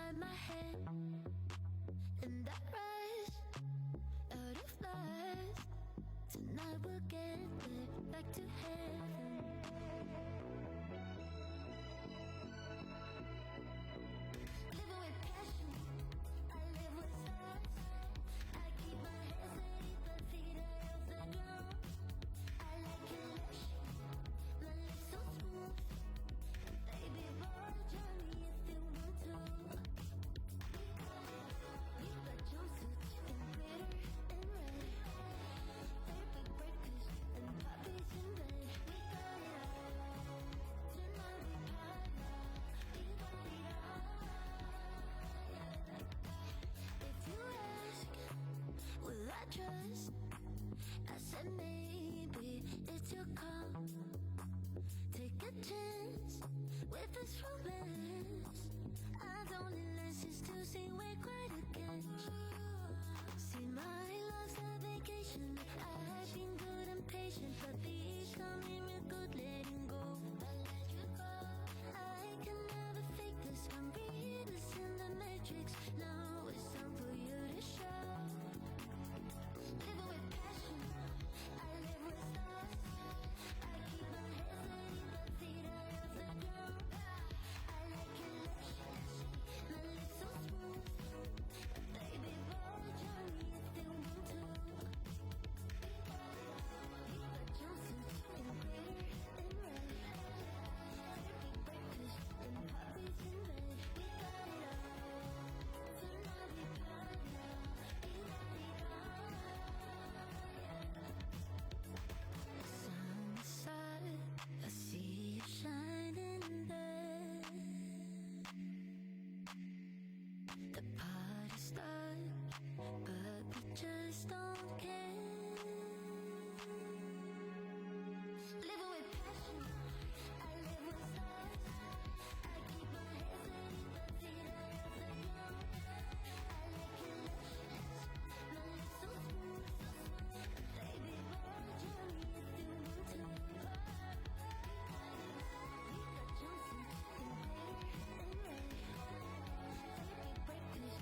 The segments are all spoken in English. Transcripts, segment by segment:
inside my head, and I rise out of lies. Tonight we'll get there, back to heaven. Living with passion, I live with stars. I keep my head steady, but feet are off the ground. I like it lush, my lips so smooth. Baby boy, join me if you want to. We got jumpsuits in glitter and red, fabric breakers and puppies in bed. We got it all. Tonight we party, we got it all. If you ask, will I trust? I said maybe it's your call. Take a chance with this romance. I've only lessons to see we're quite a catch. See, my love's a vacation. I've been good and patient, but becoming real good letting go. I let you go. I can never fake this. I'm real in the matrix. Now it's time for you to show. Living with passion, I live with stars. I keep my head steady, but feet are off the ground. I like it lush, my lips so smooth. Baby boy, join me if you want to. We got jumpsuits in glitter and red, fabric breakers and puppies in bed. We got it all. Tonight we party, we got it all. Sunset, I see you shining there. The party starts, but we just don't care. Living with passion, I live with stars. I keep my head steady, but feet are off the ground. I like it lush, my lips so smooth. Baby boy, join me if you want to. We got jumpsuits in glitter and red, fabric breakers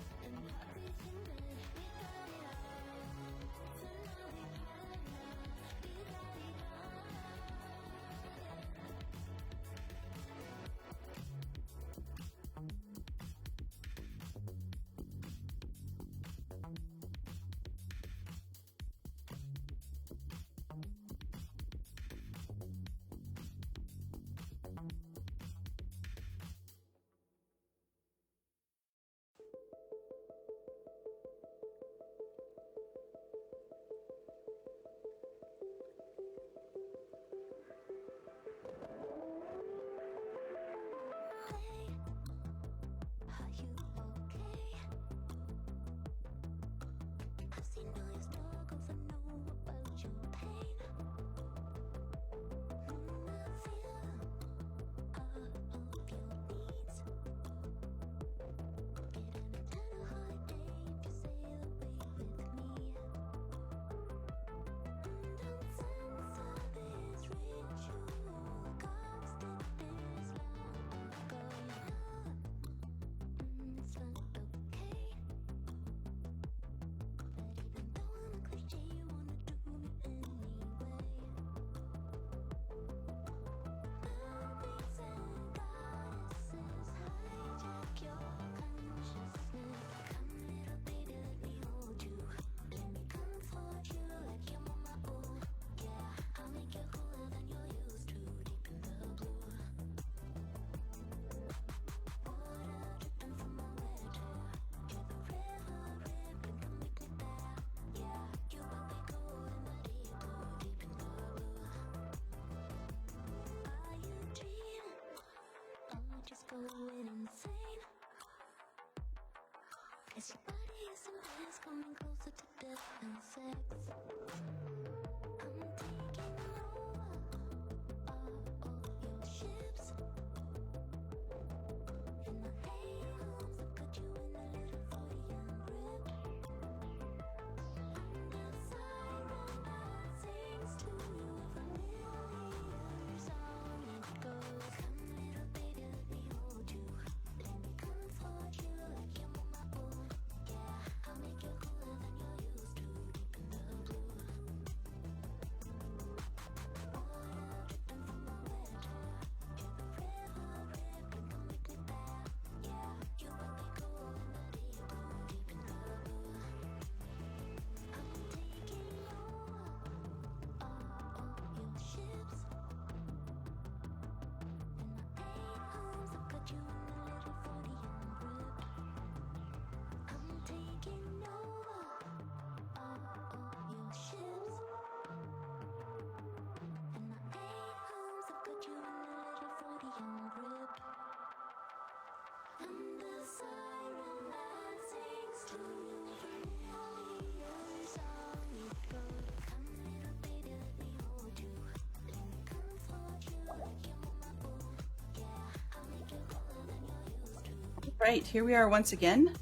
Right, here we are once again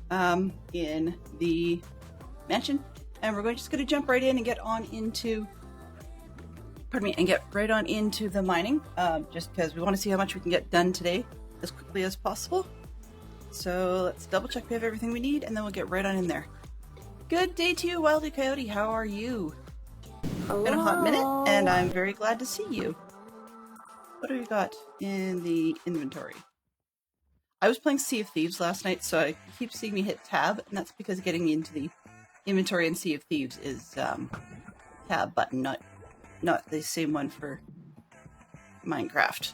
in the mansion, and we're just going to jump right in and get on into, the mining, just because we want to see how much we can get done today as quickly as possible. So let's double check we have everything we need, and then we'll get right on in there. Good day to you, Wildy Coyote. How are you? Hello. Been a hot minute, and I'm very glad to see you. What do we got in the inventory? I was playing Sea of Thieves last night, so I keep seeing me hit tab, and that's because getting into the inventory in Sea of Thieves is tab button, not the same one for Minecraft.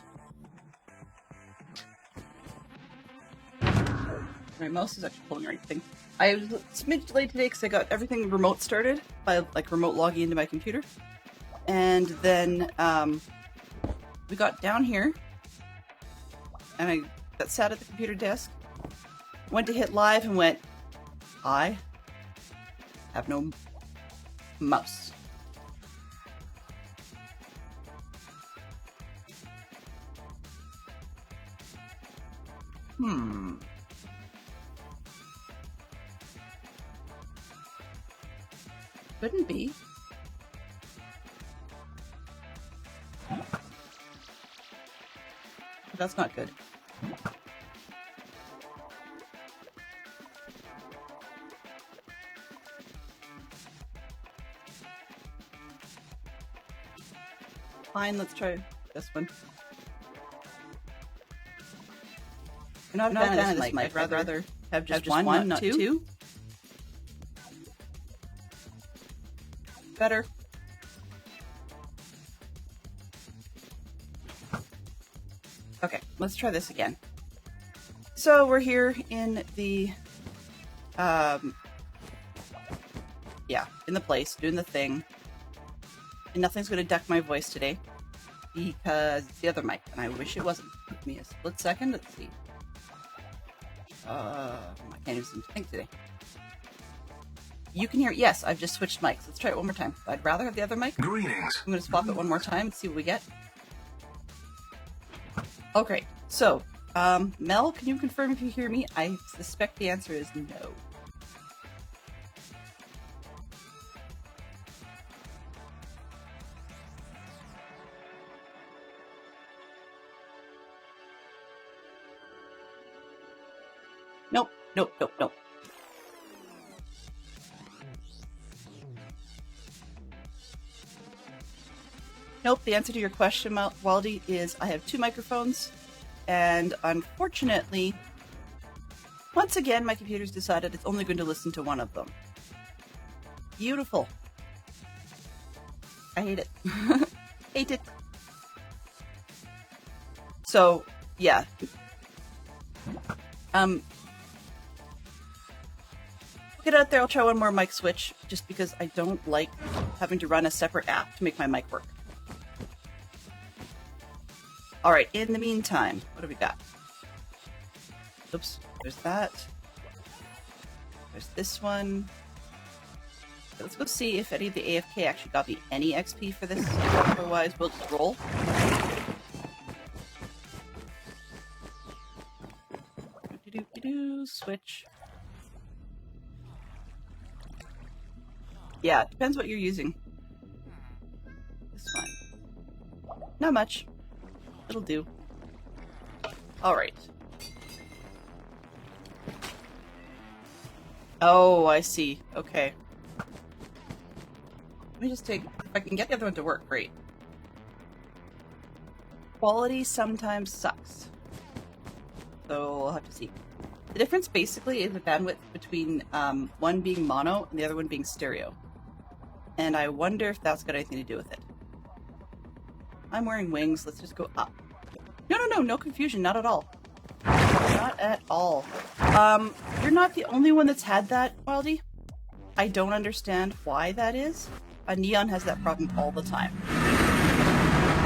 My mouse is actually pulling the right thing. I was a smidge delayed today because I got everything remote started by remote logging into my computer, and then we got down here, and I got sat at the computer desk, went to hit live and went, I have no mouse. Couldn't be. That's not good. Fine, let's try this one. I'm not a fan of this mic. I'd rather have just one, not two. Better. Okay, let's try this again. So we're here in the, in the place, doing the thing. And nothing's going to duck my voice today because it's the other mic, and I wish it wasn't. Give me a split second. Let's see. I can't even seem to think today. You can hear it. Yes, I've just switched mics. Let's try it one more time. I'd rather have the other mic. Greetings. I'm going to swap it one more time and see what we get. Okay, so, Mel, can you confirm if you hear me? I suspect the answer is no. Nope. Nope, the answer to your question, Waldy, is I have two microphones, and unfortunately, once again, my computer's decided it's only going to listen to one of them. Beautiful. I hate it. Hate it. So, yeah. Get out there, I'll try one more mic switch, just because I don't like having to run a separate app to make my mic work. Alright, in the meantime, what do we got? Oops, there's that. There's this one. Let's go see if any of the AFK actually got me any XP for this. Otherwise, we'll just roll. Switch. Yeah, it depends what you're using. This one. Not much. It'll do. Alright. Oh, I see. Okay. Let me just take... If I can get the other one to work, great. Quality sometimes sucks. So, we'll have to see. The difference basically is the bandwidth between one being mono and the other one being stereo. And I wonder if that's got anything to do with it. I'm wearing wings. Let's just go up. No confusion. Not at all. Not at all. You're not the only one that's had that, Wildy. I don't understand why that is. Neon has that problem all the time.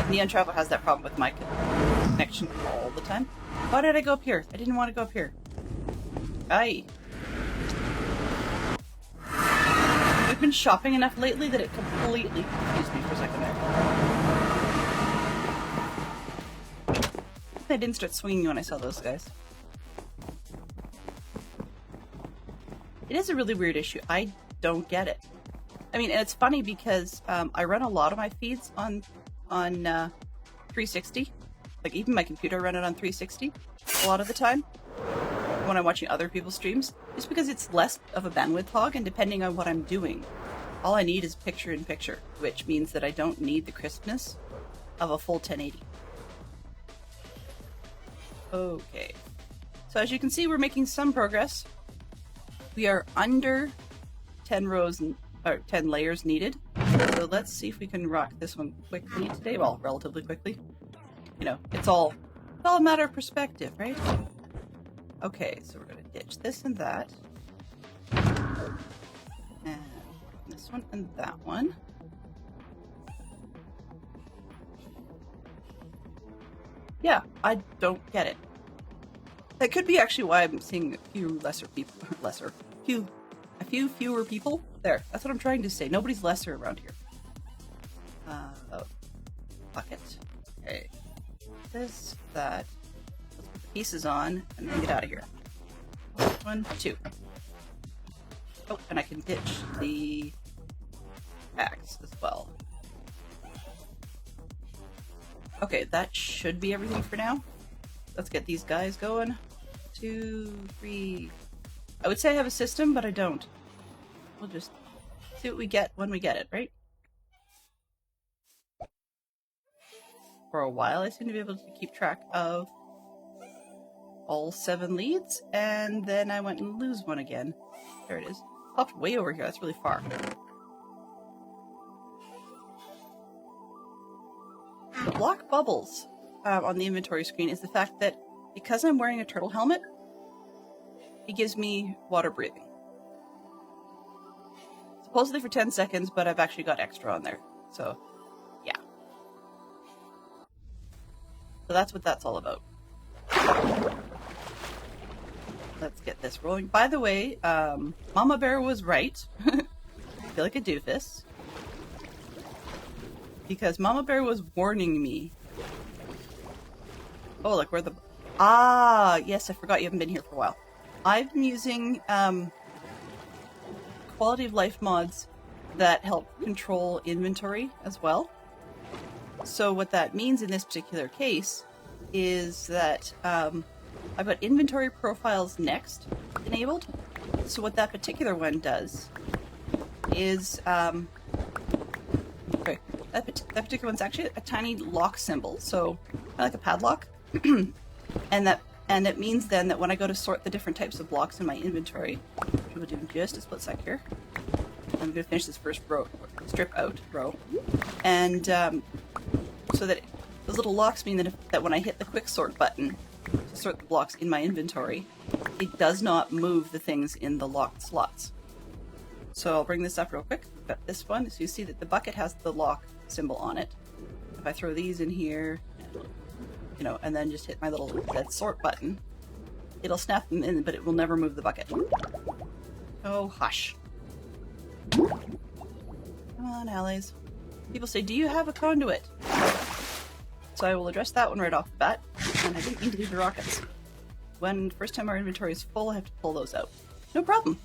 Neon Travel has that problem with my connection all the time. Why did I go up here? I didn't want to go up here. Aye. We've been shopping enough lately that it completely confused me for a second there. I didn't start swinging when I saw those guys. It is a really weird issue. I don't get it. I mean, and it's funny because I run a lot of my feeds on 360. Like even my computer, I run it on 360 a lot of the time when I'm watching other people's streams, just because it's less of a bandwidth hog, and depending on what I'm doing, all I need is picture-in-picture, which means that I don't need the crispness of a full 1080. Okay. So as you can see, we're making some progress. We are under 10 rows, or 10 layers needed. So let's see if we can rock this one quickly today. Well, relatively quickly. You know, it's all a matter of perspective, right? Okay, so we're going to ditch this and that. And this one and that one. Yeah, I don't get it. That could be actually why I'm seeing a few lesser people. A few fewer people. There, that's what I'm trying to say. Nobody's lesser around here. Bucket. Okay. This, that. Let's put the pieces on and then get out of here. 1, 2. Oh, and I can ditch the axe as well. Okay, that should be everything for now. Let's get these guys going. 2, 3. I would say I have a system, but I don't. We'll just see what we get when we get it, right? For a while, I seem to be able to keep track of all 7 leads, and then I went and lose one again. There it is. Popped way over here. That's really far. The block bubbles on the inventory screen is the fact that because I'm wearing a turtle helmet, it gives me water breathing. Supposedly for 10 seconds, but I've actually got extra on there. So, yeah. So that's what that's all about. Let's get this rolling. By the way, Mama Bear was right. I feel like a doofus. Because Mama Bear was warning me. Oh, look, where the... Ah, yes, I forgot you haven't been here for a while. I've been using quality of life mods that help control inventory as well. So what that means in this particular case is that I've got inventory profiles next enabled. So what that particular one does is... okay, that particular one's actually a tiny lock symbol, so kind of like a padlock. And it means then that when I go to sort the different types of blocks in my inventory, which we'll do in just a split sec here. I'm going to finish this first row, strip out row. And so that those little locks mean that when I hit the quick sort button to sort the blocks in my inventory, it does not move the things in the locked slots. So I'll bring this up real quick. I've got this one. So you see that the bucket has the lock symbol on it. If I throw these in here, you know, and then just hit my little red sort button, it'll snap them in, but it will never move the bucket. Oh, hush. Come on, allies. People say, do you have a conduit? So I will address that one right off the bat. And I didn't mean to leave the rockets. When the first time our inventory is full, I have to pull those out. No problem.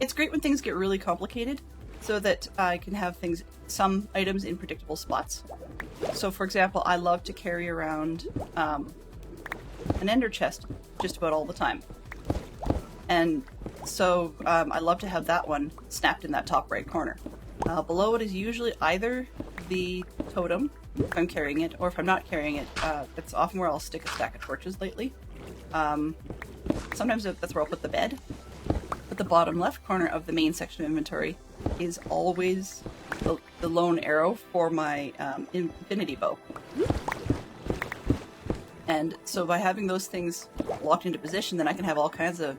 It's great when things get really complicated, so that I can have some items in predictable spots. So for example, I love to carry around an ender chest just about all the time. And so I love to have that one snapped in that top right corner. Below it is usually either the totem, if I'm carrying it, or if I'm not carrying it, it's often where I'll stick a stack of torches lately. Sometimes that's where I'll put the bed. But the bottom left corner of the main section of inventory is always the lone arrow for my infinity bow. And so by having those things locked into position, then I can have all kinds of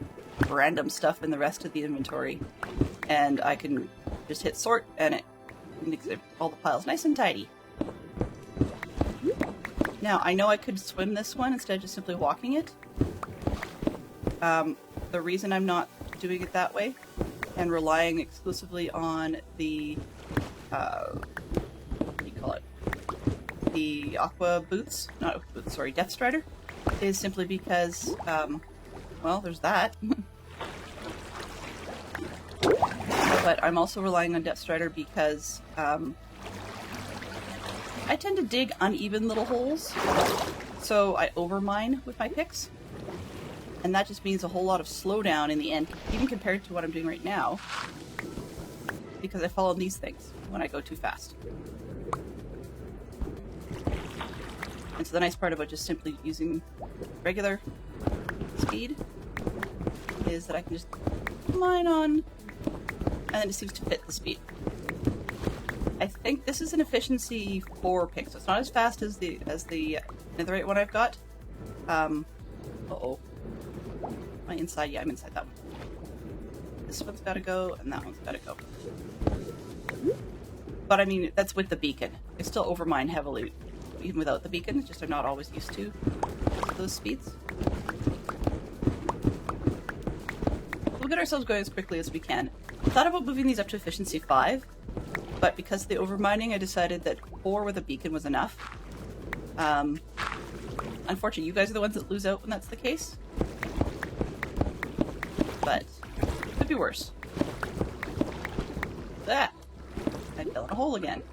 random stuff in the rest of the inventory. And I can just hit sort and it makes all the piles nice and tidy. Now, I know I could swim this one instead of just simply walking it. The reason I'm not doing it that way and relying exclusively on the what do you call it, the aqua boots, not aqua boots, sorry, Death Strider, is simply because well, there's that. But I'm also relying on Depth Strider because I tend to dig uneven little holes, so I overmine with my picks. And that just means a whole lot of slowdown in the end, even compared to what I'm doing right now, because I fall on these things when I go too fast. And so the nice part about just simply using regular speed is that I can just mine on, and then it seems to fit the speed. I think this is an efficiency 4 pick, so it's not as fast as the netherite one I've got. Uh-oh. Am I inside? Yeah, I'm inside that one. This one's gotta go, and that one's gotta go. But I mean, that's with the beacon. I still overmine heavily, even without the beacon. It's just I'm not always used to those speeds. We'll get ourselves going as quickly as we can. I thought about moving these up to efficiency 5, but because of the overmining, I decided that 4 with a beacon was enough. Unfortunately, you guys are the ones that lose out when that's the case. But it could be worse. Ah! I fell in a hole again.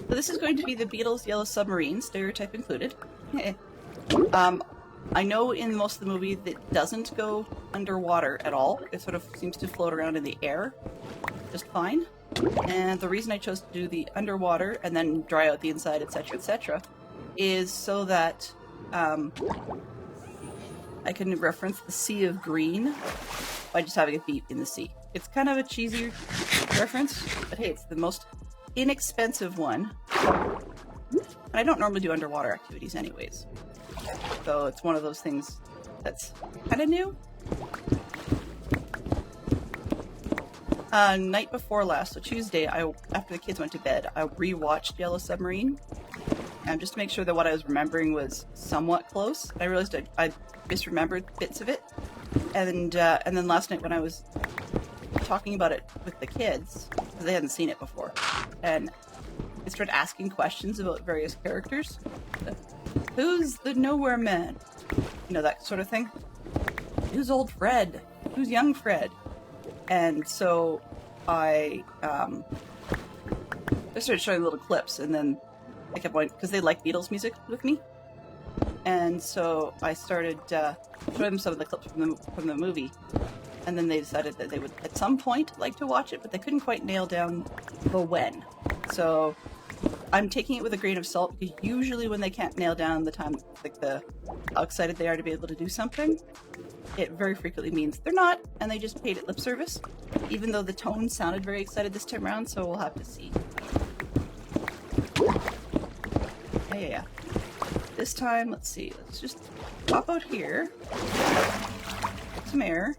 So this is going to be the Beatles' Yellow Submarine, stereotype included. I know in most of the movie that it doesn't go underwater at all. It sort of seems to float around in the air just fine. And the reason I chose to do the underwater and then dry out the inside, etc., is so that I can reference the sea of green by just having it be in the sea. It's kind of a cheesy reference, but hey, it's the most inexpensive one. And I don't normally do underwater activities anyways. So it's one of those things that's kind of new. Night before last, so Tuesday, after the kids went to bed, I rewatched Yellow Submarine, just to make sure that what I was remembering was somewhat close. I realized I misremembered bits of it, and then last night when I was talking about it with the kids, because they hadn't seen it before, and I started asking questions about various characters. Who's the Nowhere Man? You know, that sort of thing. Who's old Fred? Who's young Fred? And so I started showing little clips, and then I kept going, because they like Beatles music with me. And so I started showing them some of the clips from the movie. And then they decided that they would, at some point, like to watch it, but they couldn't quite nail down the when. So I'm taking it with a grain of salt, because usually when they can't nail down the time, like how excited they are to be able to do something, it very frequently means they're not, and they just paid it lip service, even though the tone sounded very excited this time around, so we'll have to see. Yeah. This time, let's see, let's just pop out here, get some air.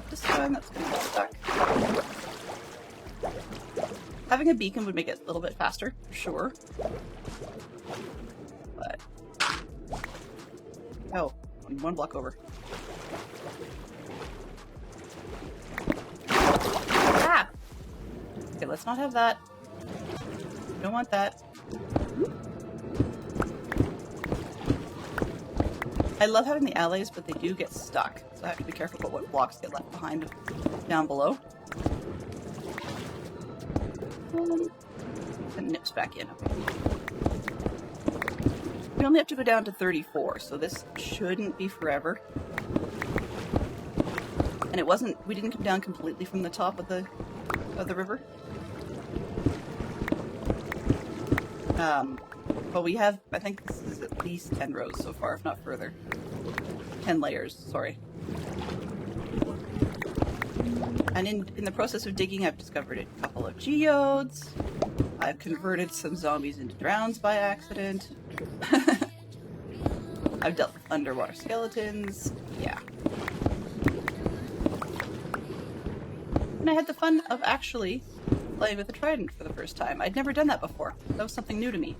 This time, that's gonna get stuck. Having a beacon would make it a little bit faster, for sure. But oh, I'm 1 block over. Ah! Okay, let's not have that. Don't want that. I love having the allies, but they do get stuck, so I have to be careful about what blocks get left behind down below. And nips back in. We only have to go down to 34, so this shouldn't be forever. And we didn't come down completely from the top of the river. But we have, I think this is at least 10 rows so far, if not further. 10 layers, sorry. And in the process of digging, I've discovered a couple of geodes. I've converted some zombies into drowns by accident. I've dealt with underwater skeletons. Yeah. And I had the fun of actually playing with a trident for the first time. I'd never done that before. That was something new to me.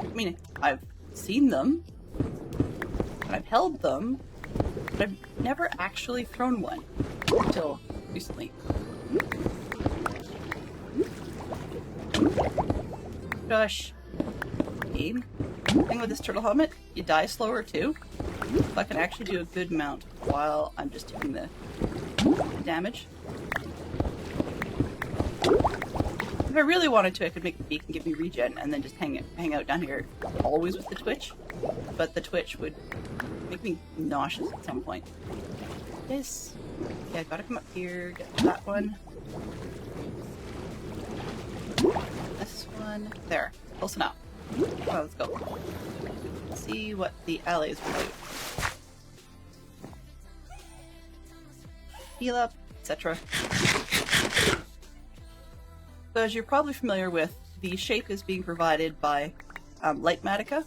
I mean, I've seen them, and I've held them, but I've never actually thrown one until recently. Gosh. Game. Thing with this turtle helmet, you die slower too. So I can actually do a good amount while I'm just taking the damage. If I really wanted to, I could make a beak and give me regen and then just hang out down here always with the twitch. But the twitch would make me nauseous at some point. Yes. Yeah, I gotta come up here, get that one. This one. There. Close enough. Well, let's go. Let's see what the allies will do. Heal up, etc. So as you're probably familiar with, the shape is being provided by Lightmatica.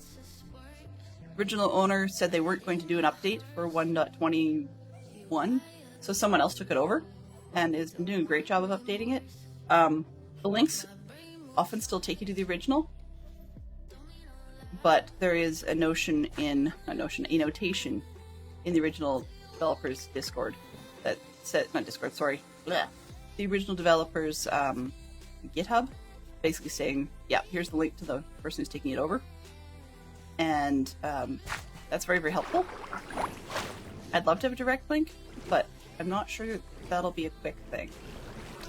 Original owner said they weren't going to do an update for 1.21, so someone else took it over and is doing a great job of updating it. The links often still take you to the original, but there is a notation in the original developers Discord that said, not Discord, sorry, bleh, the original developers GitHub, basically saying, yeah, here's the link to the person who's taking it over. And that's very, very helpful. I'd love to have a direct link, but I'm not sure that'll be a quick thing.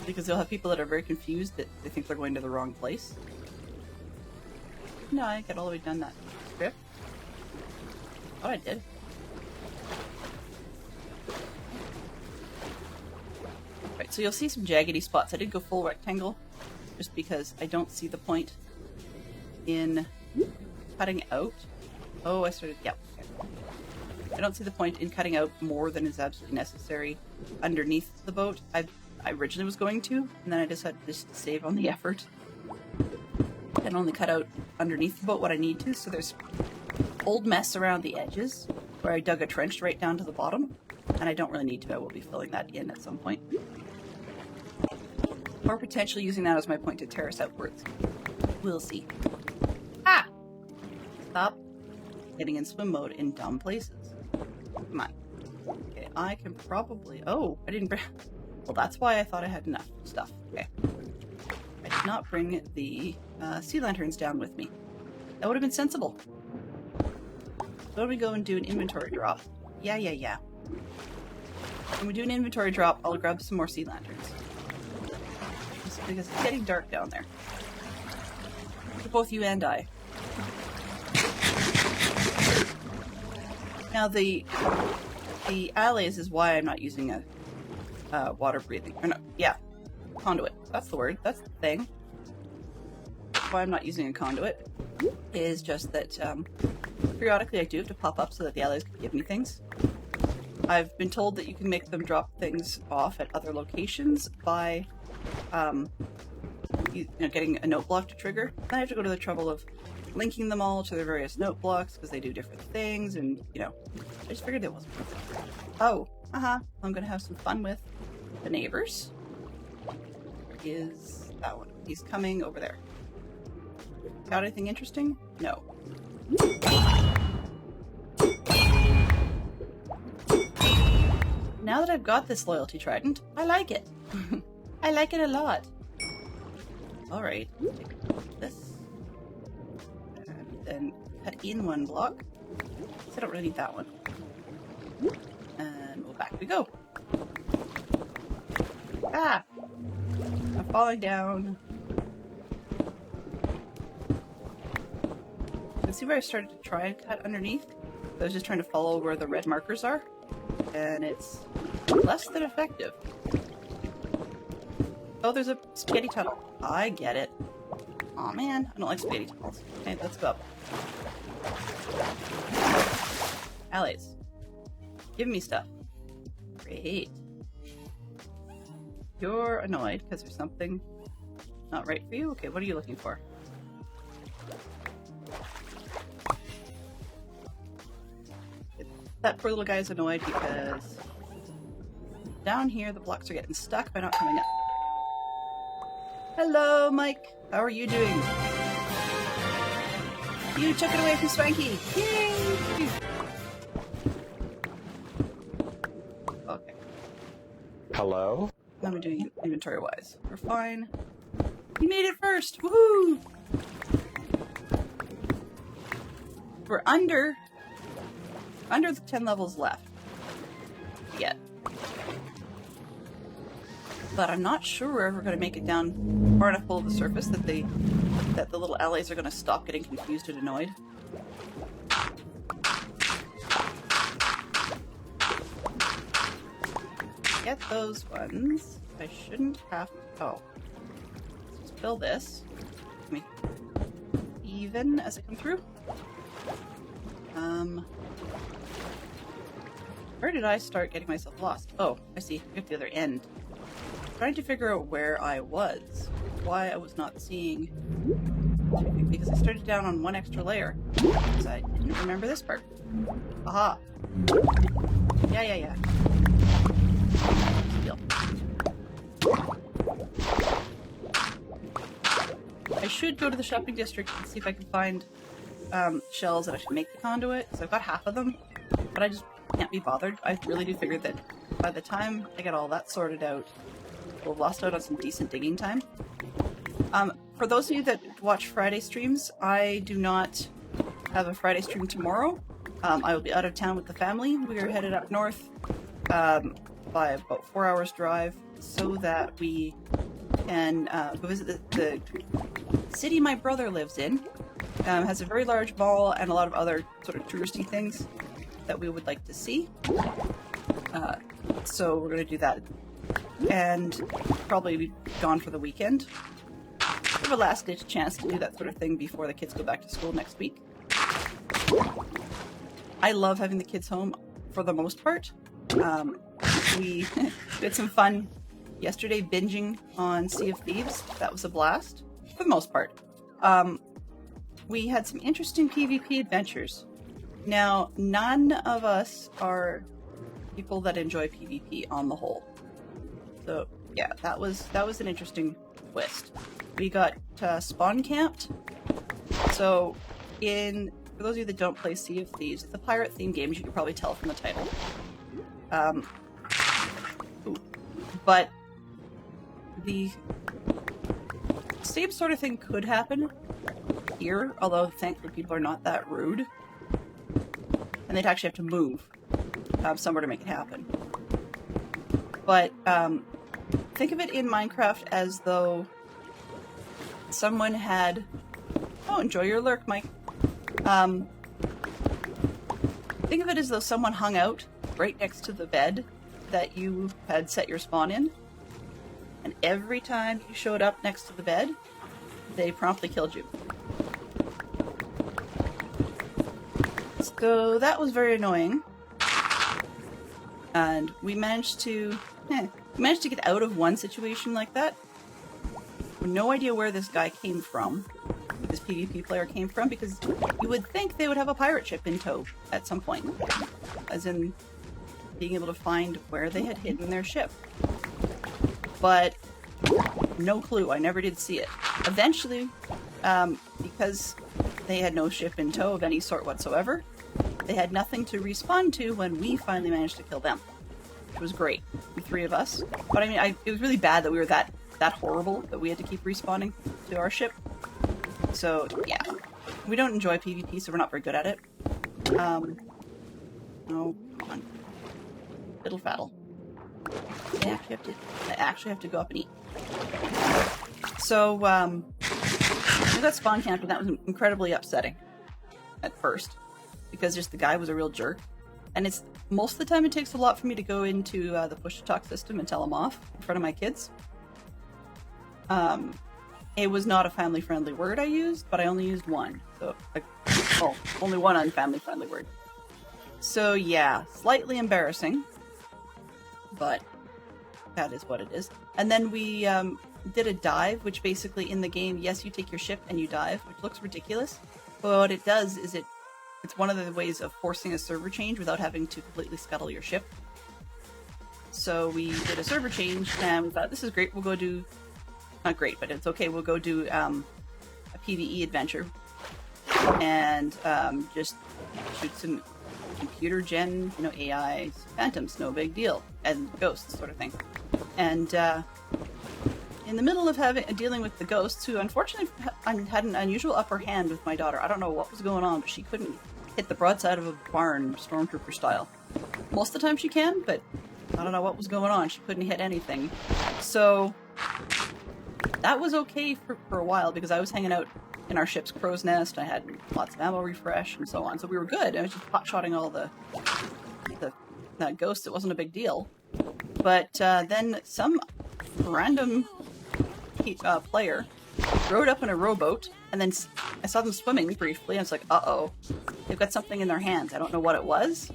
Because you'll have people that are very confused that they think they're going to the wrong place. No, I got all the way done that script. Thought I did. Right, so you'll see some jaggedy spots. I did go full rectangle, just because I don't see the point in cutting out. Oh, I started, yeah. Okay. I don't see the point in cutting out more than is absolutely necessary underneath the boat. I originally was going to, and then I decided just to save on the effort and only cut out underneath the boat what I need to. So there's old mess around the edges where I dug a trench right down to the bottom, and I don't really need to. I will be filling that in at some point. Or potentially using that as my point to terrace outwards. We'll see. Ah! Stop getting in swim mode in dumb places. Come on. Okay, I can probably... Oh, I didn't bring... Well, that's why I thought I had enough stuff. Okay. I did not bring the sea lanterns down with me. That would have been sensible. So when we go and do an inventory drop... Yeah. When we do an inventory drop, I'll grab some more sea lanterns. Just because it's getting dark down there. For both you and I. Now the allays is why I'm not using a water breathing, or no, yeah, conduit. That's the word. That's the thing. Why I'm not using a conduit is just that periodically I do have to pop up so that the allays can give me things. I've been told that you can make them drop things off at other locations by getting a note block to trigger. Then I have to go to the trouble of linking them all to their various note blocks because they do different things, and I just figured it wasn't worth it. Oh, I'm gonna have some fun with the neighbors. Where is that one? He's coming over there. Got anything interesting? No. Now that I've got this loyalty trident, I like it. I like it a lot. Alright, take this. And then cut in one block. So I don't really need that one. And back we go. Ah! I'm falling down. You can see where I started to try and cut underneath? I was just trying to follow where the red markers are. And it's less than effective. Oh, there's a spaghetti tunnel. I get it. Aw, man. I don't like spaghetti tunnels. Okay, let's go up. Allays. Give me stuff. Great. You're annoyed because there's something not right for you? Okay, what are you looking for? That poor little guy is annoyed because down here the blocks are getting stuck by not coming up. Hello, Mike. How are you doing? You took it away from Swanky. Yay! Okay. Hello? How am I doing inventory-wise? We're fine. You made it first! Woohoo! we're under the 10 levels left yet. But I'm not sure we're ever going to make it down far enough below the surface that the little allies are going to stop getting confused and annoyed. Get those ones. I shouldn't have to. Oh. Let's fill this. Let me even as I come through. Where did I start getting myself lost? Oh, I see. At the other end. Trying to figure out where I was. Why I was not seeing. Because I started down on one extra layer. Because I didn't remember this part. Aha. Yeah. Deal. I should go to the shopping district and see if I can find shells that I should make the conduit, because I've got half of them, but I just can't be bothered. I really do figure that by the time I get all that sorted out, we'll have lost out on some decent digging time. For those of you that watch Friday streams, I do not have a Friday stream tomorrow. I will be out of town with the family. We are headed up north by about 4 hours drive so that we can go visit the city my brother lives in. Has a very large mall and a lot of other sort of touristy things that we would like to see. So we're going to do that. And probably be gone for the weekend. We have a last-ditch chance to do that sort of thing before the kids go back to school next week. I love having the kids home for the most part. We did some fun yesterday binging on Sea of Thieves. That was a blast, for the most part. We had some interesting PvP adventures. Now, none of us are people that enjoy PvP on the whole. So, yeah, that was an interesting twist. We got spawn camped. So, for those of you that don't play Sea of Thieves, it's a pirate-themed game, as you can probably tell from the title. But the same sort of thing could happen here, although thankfully people are not that rude. And they'd actually have to move somewhere to make it happen. But think of it in Minecraft as though someone had... Oh, enjoy your lurk, Mike. Think of it as though someone hung out right next to the bed that you had set your spawn in. And every time you showed up next to the bed, they promptly killed you. So that was very annoying. And we managed to get out of one situation like that. We have no idea where this guy came from. This PvP player came from, because you would think they would have a pirate ship in tow at some point. As in being able to find where they had hidden their ship. But no clue. I never did see it. Eventually, because they had no ship in tow of any sort whatsoever, they had nothing to respawn to when we finally managed to kill them. Which was great. The three of us. But I mean, it was really bad that we were that horrible that we had to keep respawning to our ship. So, yeah. We don't enjoy PvP, so we're not very good at it. Oh, come on. Fiddle faddle. I actually have to go up and eat. So, we got spawn camped, and that was incredibly upsetting at first, because just the guy was a real jerk. And it's most of the time it takes a lot for me to go into the push-to-talk system and tell him off in front of my kids. It was not a family-friendly word I used, but I only used one. So, only one unfamily-friendly word. So, yeah, slightly embarrassing. But that is what it is. And then we did a dive, which basically in the game, yes, you take your ship and you dive, which looks ridiculous. But what it does is it's one of the ways of forcing a server change without having to completely scuttle your ship. So we did a server change, and we thought, this is great, we'll go do... Not great, but it's okay, we'll go do a PvE adventure. And just shoot some computer gen, AI phantoms, no big deal, and ghosts sort of thing. And in the middle of dealing with the ghosts, who unfortunately had an unusual upper hand with my daughter. I don't know what was going on, but she couldn't hit the broadside of a barn, stormtrooper style. Most of the time she can, but I don't know what was going on. She couldn't hit anything. So that was okay for a while because I was hanging out in our ship's crow's nest. I had lots of ammo refresh and so on. So we were good. I was just pot-shotting all the ghosts. It wasn't a big deal. But then some random player rode up in a rowboat, and then I saw them swimming briefly. I was like, uh-oh, they've got something in their hands. I don't know what it was.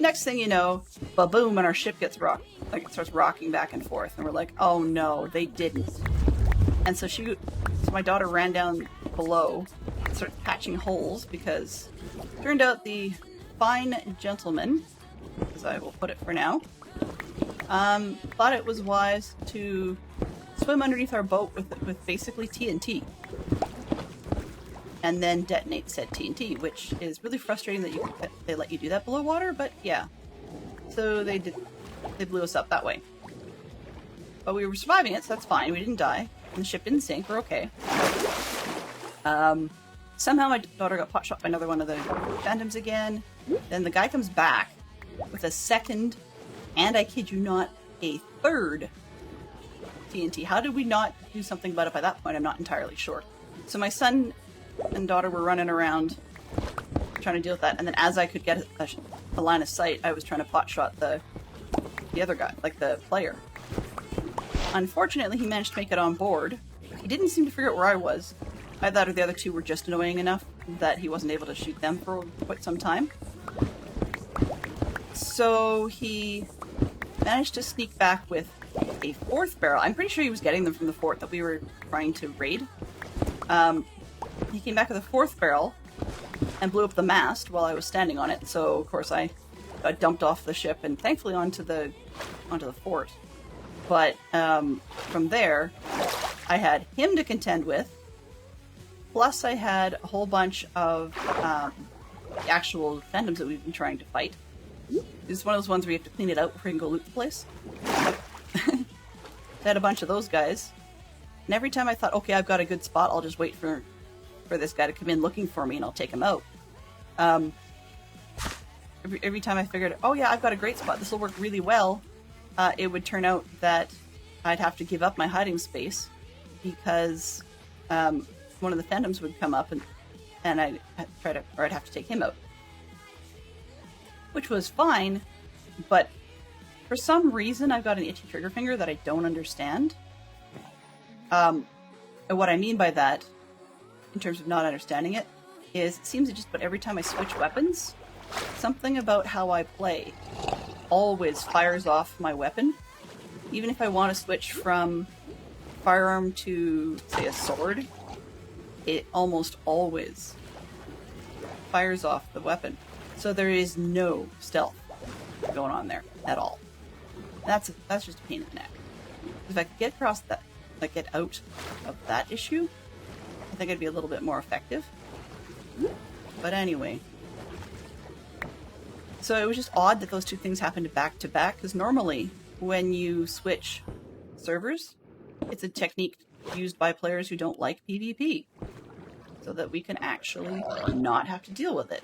Next thing you know, ba-boom, and our ship gets rocked. Like, it starts rocking back and forth. And we're like, oh no, they didn't. And so my daughter ran down below and started patching holes because it turned out the fine gentleman, as I will put it for now, thought it was wise to swim underneath our boat with basically TNT. And then detonate said TNT, which is really frustrating that they let you do that below water, but yeah. So they blew us up that way. But we were surviving it, so that's fine. We didn't die. And the ship didn't sink. We're okay. Somehow my daughter got pot shot by another one of the phantoms again. Then the guy comes back with a second, and I kid you not, a third TNT. How did we not do something about it by that point? I'm not entirely sure. So my son and daughter were running around trying to deal with that, and then as I could get a line of sight, I was trying to pot shot the other guy, like the player. Unfortunately, he managed to make it on board. He didn't seem to figure out where I was. I thought the other two were just annoying enough that he wasn't able to shoot them for quite some time. So he managed to sneak back with a fourth barrel. I'm pretty sure he was getting them from the fort that we were trying to raid. He came back with a fourth barrel and blew up the mast while I was standing on it. So of course I got dumped off the ship and thankfully onto the fort. But from there, I had him to contend with. Plus, I had a whole bunch of the actual phantoms that we've been trying to fight. This is one of those ones where you have to clean it out before you can go loot the place. I had a bunch of those guys. And every time I thought, okay, I've got a good spot, I'll just wait for this guy to come in looking for me and I'll take him out. Every time I figured, oh yeah, I've got a great spot, this will work really well, it would turn out that I'd have to give up my hiding space because one of the phantoms would come up and I'd have to take him out. Which was fine, but for some reason I've got an itchy trigger finger that I don't understand. And what I mean by that, in terms of not understanding it, is it seems that just about every time I switch weapons, something about how I play always fires off my weapon. Even if I want to switch from firearm to, say, a sword, it almost always fires off the weapon. So there is no stealth going on there at all. That's just a pain in the neck. If I could get across that, like get out of that issue, I think I'd be a little bit more effective. But anyway. So it was just odd that those two things happened back to back, because normally when you switch servers, it's a technique used by players who don't like PvP, so that we can actually not have to deal with it.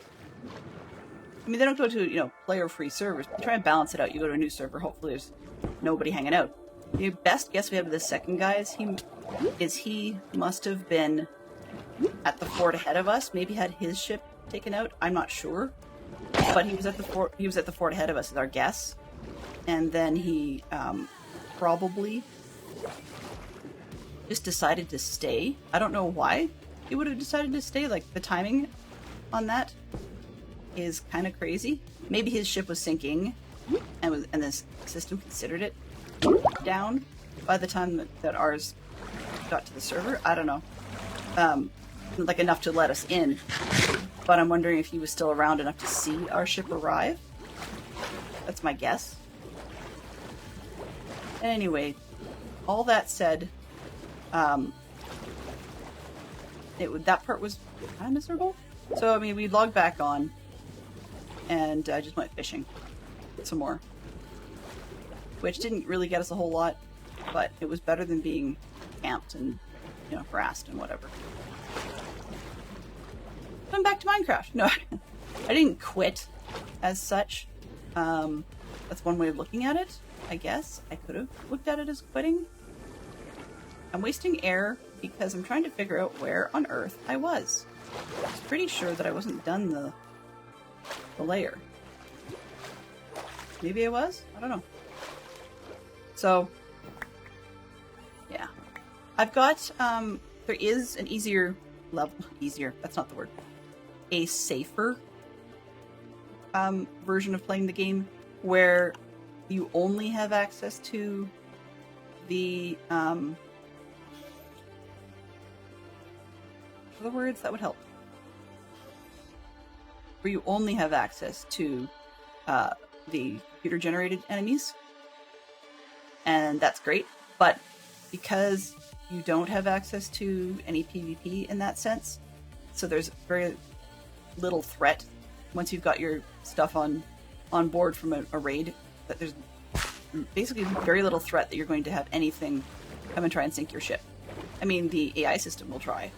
I mean, they don't go to, player-free servers, but try and balance it out. You go to a new server, hopefully there's nobody hanging out. The best guess we have of this second guy is he must have been at the fort ahead of us, maybe had his ship taken out, I'm not sure. But he was at the fort ahead of us is our guess. And then he probably just decided to stay. I don't know why he would have decided to stay. Like, the timing on that is kind of crazy. Maybe his ship was sinking and the system considered it down by the time that ours got to the server. I don't know. Like, enough to let us in. But I'm wondering if he was still around enough to see our ship arrive. That's my guess. Anyway, all that said, that part was kind of miserable. So, I mean, we logged back on, and I just went fishing some more. Which didn't really get us a whole lot, but it was better than being camped and, harassed and whatever. Going back to Minecraft. No, I didn't quit as such. That's one way of looking at it, I guess. I could have looked at it as quitting. I'm wasting air because I'm trying to figure out where on earth I was. I was pretty sure that I wasn't done the layer. Maybe I was? I don't know. So, yeah. I've got, there is an easier level, that's not the word, a safer version of playing the game where you only have access to the, other words that would help. Where you only have access to the computer-generated enemies. And that's great, but because you don't have access to any PvP in that sense, so there's very little threat once you've got your stuff on board from a raid, that there's basically very little threat that you're going to have anything come and try and sink your ship. I mean, the AI system will try,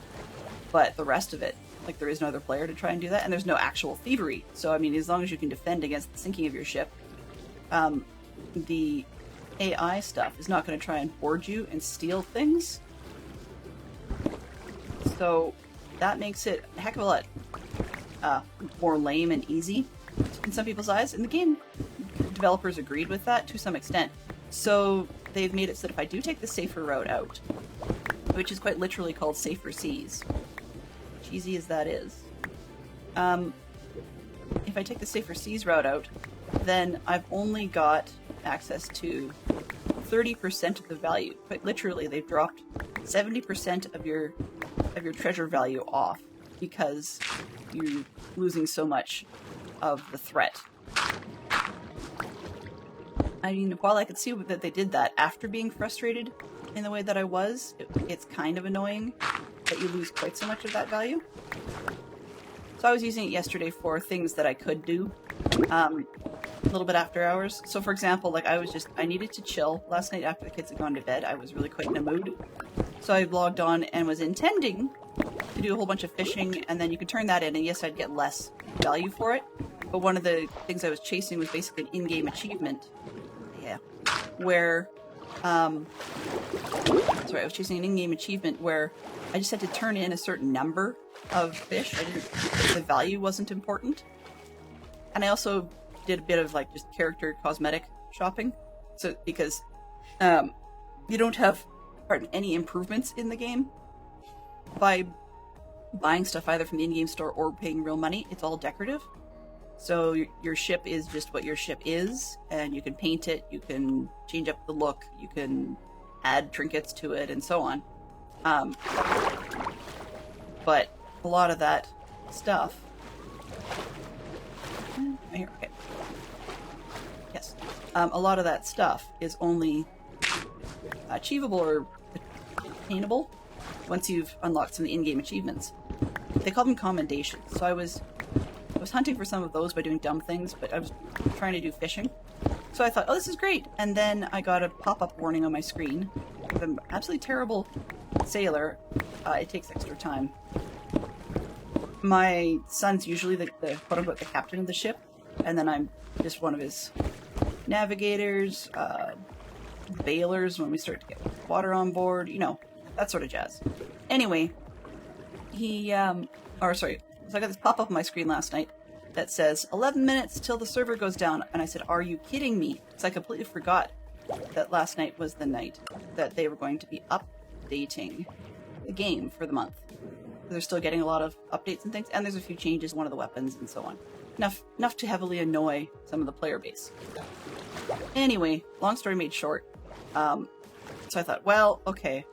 but the rest of it, like, there is no other player to try and do that, and there's no actual thievery. So, I mean, as long as you can defend against the sinking of your ship, the AI stuff is not going to try and board you and steal things. So that makes it a heck of a lot more lame and easy in some people's eyes. And the game developers agreed with that to some extent. So they've made it so that if I do take the safer route out, which is quite literally called Safer Seas, cheesy as that is, if I take the Safer Seas route out, then I've only got access to 30% of the value. Quite literally, they've dropped 70% of your treasure value off because you're losing so much of the threat. I mean, while I could see that they did that after being frustrated in the way that I was, it's kind of annoying that you lose quite so much of that value. So I was using it yesterday for things that I could do a little bit after hours. So for example, like I needed to chill. Last night after the kids had gone to bed, I was really quite in a mood. So I logged on and was intending to do a whole bunch of fishing, and then you could turn that in, and yes, I'd get less value for it. But one of the things I was chasing was basically an in-game achievement. Yeah. Where, I was chasing an in-game achievement where I just had to turn in a certain number of fish. The value wasn't important. And I also did a bit of like just character cosmetic shopping. So, because you don't have any improvements in the game by buying stuff either from the in-game store or paying real money. It's all decorative. So your ship is just what your ship is, and you can paint it, you can change up the look, you can add trinkets to it, and so on. But a lot of that stuff... Here, okay. Yes. A lot of that stuff is only achievable or attainable once you've unlocked some of the in-game achievements. They call them commendations. So I was hunting for some of those by doing dumb things, but I was trying to do fishing. So I thought, oh, this is great. And then I got a pop-up warning on my screen. I'm an absolutely terrible sailor. It takes extra time. My son's usually the quote-unquote the captain of the ship, and then I'm just one of his navigators, bailers when we start to get water on board, you know, that sort of jazz. Anyway, so I got this pop-up on my screen last night that says 11 minutes till the server goes down, and I said, are you kidding me? Because I completely forgot that last night was the night that they were going to be updating the game for the month. They're still getting a lot of updates and things, and there's a few changes, one of the weapons and so on. Enough to heavily annoy some of the player base. Anyway, long story made short, so I thought, well, okay,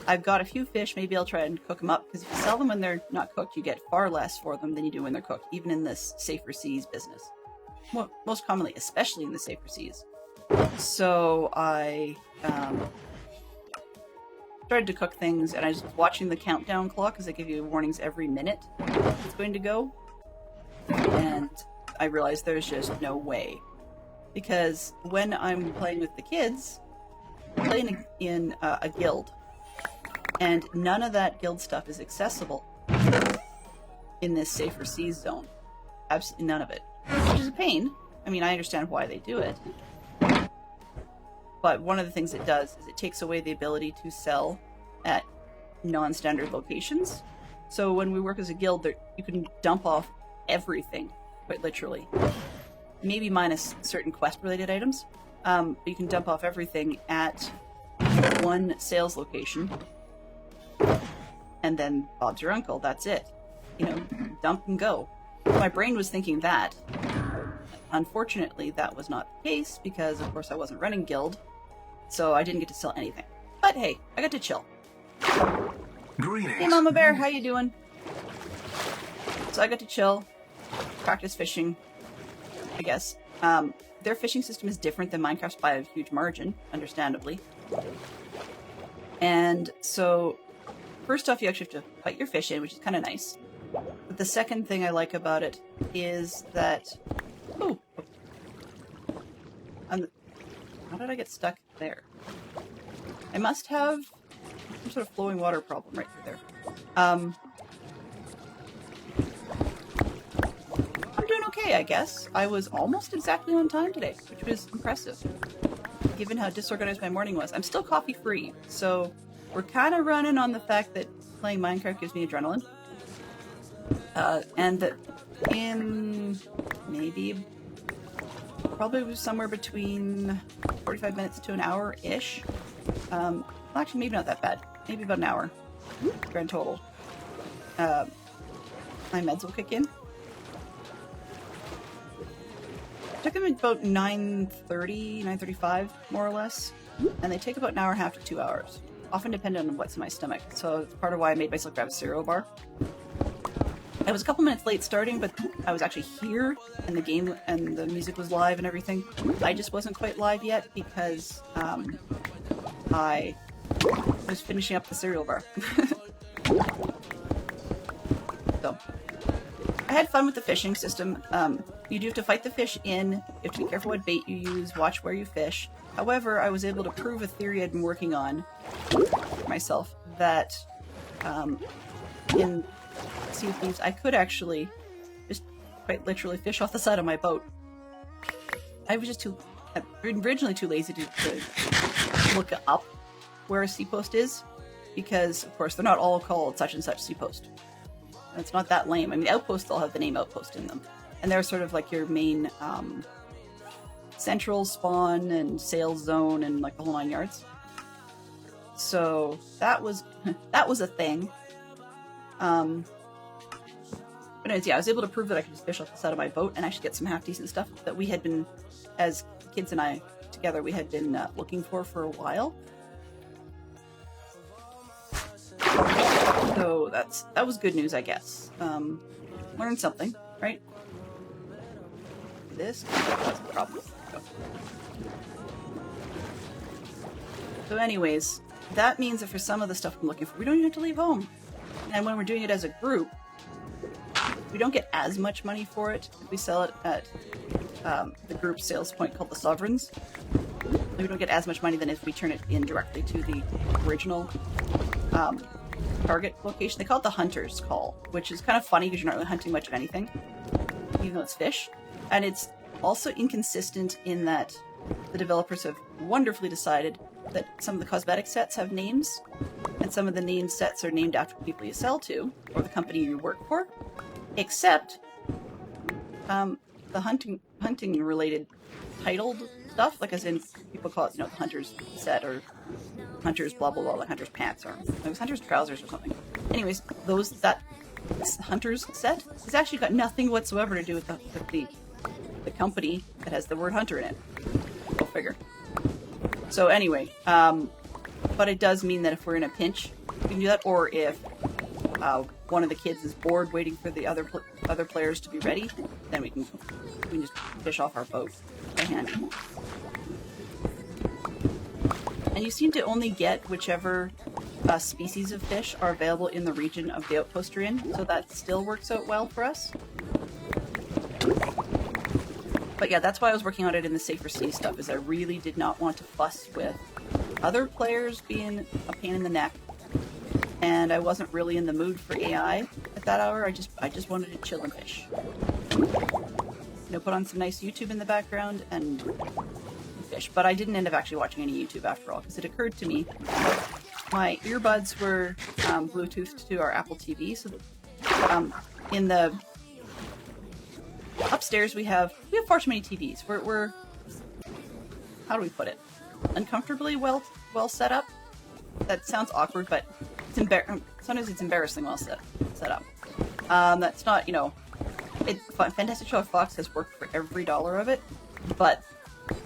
I've got a few fish, maybe I'll try and cook them up, because if you sell them when they're not cooked, you get far less for them than you do when they're cooked, even in this Safer Seas business. Well, most commonly, especially in the Safer Seas. So I started to cook things, and I was watching the countdown clock, because they give you warnings every minute it's going to go. And I realized there's just no way. Because when I'm playing with the kids, I'm playing in a guild. And none of that guild stuff is accessible in this Safer Seas zone. absolutely none of it, which is a pain. I mean, I understand why they do it. But one of the things it does is it takes away the ability to sell at non-standard locations. So when we work as a guild, you can dump off everything, quite literally. Maybe minus certain quest-related items. But you can dump off everything at one sales location. And then Bob's your uncle, that's it. You know, dump and go. My brain was thinking that. Unfortunately, that was not the case, because of course I wasn't running guild. So I didn't get to sell anything. But hey, I got to chill. Greetings. Hey Mama Bear, how you doing? So I got to chill, practice fishing, I guess. Their fishing system is different than Minecraft's by a huge margin, understandably. And so, first off, you actually have to put your fish in, which is kind of nice. But the second thing I like about it is that... Ooh! How did I get stuck there? I must have some sort of flowing water problem right through there. I'm doing okay, I guess. I was almost exactly on time today, which was impressive, given how disorganized my morning was. I'm still coffee-free, so we're kind of running on the fact that playing Minecraft gives me adrenaline. And that in maybe... probably somewhere between 45 minutes to an hour-ish. Well, actually, maybe not that bad. Maybe about an hour. Grand total. My meds will kick in. Took them about 9:30, 9:35, more or less. And they take about an hour and a half to 2 hours. Often dependent on what's in my stomach. So it's part of why I made myself grab a cereal bar. I was a couple minutes late starting, but I was actually here, and the game and the music was live and everything. I just wasn't quite live yet because I was finishing up the cereal bar. So, I had fun with the fishing system. You do have to fight the fish in, you have to be careful what bait you use, watch where you fish. However, I was able to prove a theory I'd been working on for myself, that in Sea of Thieves, I could actually just quite literally fish off the side of my boat. I was just originally too lazy to look up where a sea post is, because of course they're not all called such and such sea post. And it's not that lame. I mean, outposts all have the name outpost in them, and they're sort of like your main central spawn and sales zone and like the whole 9 yards. So that was a thing. But anyways, yeah, I was able to prove that I could just fish off the side of my boat and actually get some half-decent stuff that we had been, as kids and I together, we had been looking for a while. So that was good news, I guess. Learned something, right? This that's a problem. So anyways, that means that for some of the stuff I'm looking for, we don't even have to leave home. And when we're doing it as a group, we don't get as much money for it if we sell it at the group sales point called the Sovereigns. We don't get as much money than if we turn it in directly to the original target location. They call it the Hunter's Call, which is kind of funny because you're not really hunting much of anything, even though it's fish. And it's also inconsistent in that the developers have wonderfully decided that some of the cosmetic sets have names, and some of the named sets are named after people you sell to, or the company you work for, except the hunting related titled stuff, like as in people call it, the Hunter's set, or Hunter's blah blah blah, like Hunter's pants, or it was Hunter's trousers or something. Anyways, that Hunter's set has actually got nothing whatsoever to do with the company that has the word Hunter in it. Go figure. So anyway, but it does mean that if we're in a pinch, we can do that, or if one of the kids is bored waiting for the other players to be ready, then we can just fish off our boat by hand. And you seem to only get whichever species of fish are available in the region of the outpost you're in, so that still works out well for us. But yeah, that's why I was working on it in the safer sea stuff, is I really did not want to fuss with other players being a pain in the neck, and I wasn't really in the mood for AI at that hour. I just wanted to chill and fish. put on some nice YouTube in the background and fish. But I didn't end up actually watching any YouTube after all, because it occurred to me my earbuds were Bluetoothed to our Apple TV. So in the upstairs we have far too many TVs. We're how do we put it? Uncomfortably well set up. That sounds awkward, but sometimes it's embarrassing well set up. That's not, Fantastic Show Fox has worked for every dollar of it, but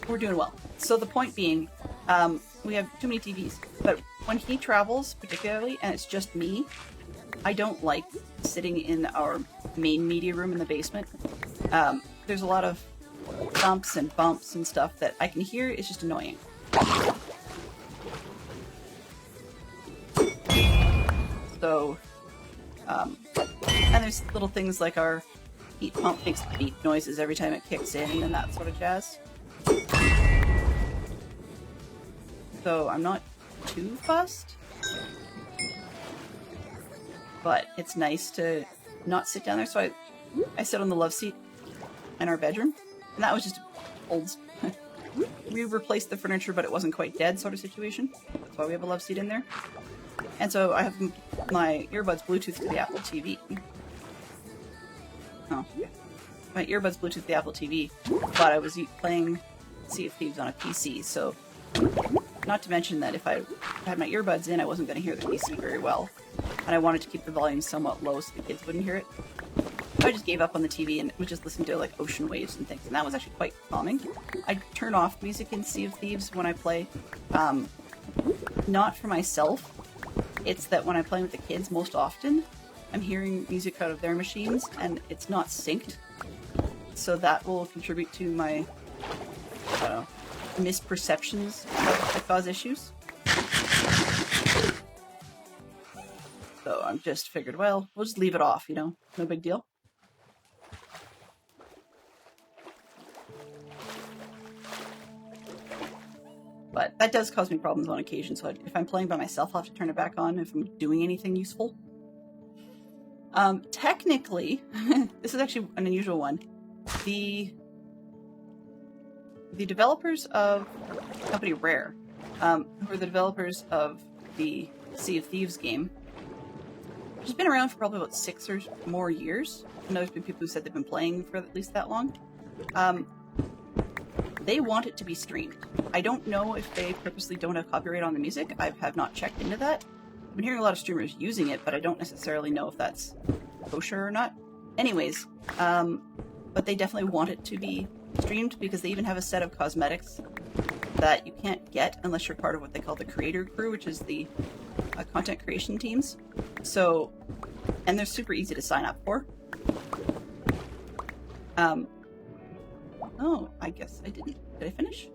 we're doing well. So the point being, we have too many TVs. But when he travels, particularly, and it's just me, I don't like sitting in our main media room in the basement. There's a lot of thumps and bumps and stuff that I can hear. It's just annoying. So, and there's little things like our heat pump makes beep noises every time it kicks in and that sort of jazz. So I'm not too fussed, but it's nice to not sit down there. So I sit on the love seat in our bedroom, and that was just old. We replaced the furniture, but it wasn't quite dead sort of situation. That's why we have a love seat in there. And so I have my earbuds Bluetooth to the Apple TV. Oh, my earbuds Bluetooth to the Apple TV, but I was playing Sea of Thieves on a PC, so not to mention that if I had my earbuds in, I wasn't going to hear the PC very well, and I wanted to keep the volume somewhat low so the kids wouldn't hear it. So I just gave up on the TV and would just listen to like ocean waves and things, and that was actually quite calming. I turn off music in Sea of Thieves when I play, not for myself. It's that when I play with the kids, most often, I'm hearing music out of their machines, and it's not synced. So that will contribute to my, misperceptions that cause issues. So I'm just figured, well, we'll just leave it off, no big deal. But that does cause me problems on occasion, so if I'm playing by myself, I'll have to turn it back on if I'm doing anything useful. Technically, this is actually an unusual one. The developers of company Rare, who are the developers of the Sea of Thieves game, which has been around for probably about 6 or more years. I know there's been people who said they've been playing for at least that long. They want it to be streamed. I don't know if they purposely don't have copyright on the music. I have not checked into that. I've been hearing a lot of streamers using it, but I don't necessarily know if that's kosher or not. Anyways, but they definitely want it to be streamed because they even have a set of cosmetics that you can't get unless you're part of what they call the creator crew, which is the content creation teams. So, and they're super easy to sign up for. Oh, I guess I didn't. Did I finish?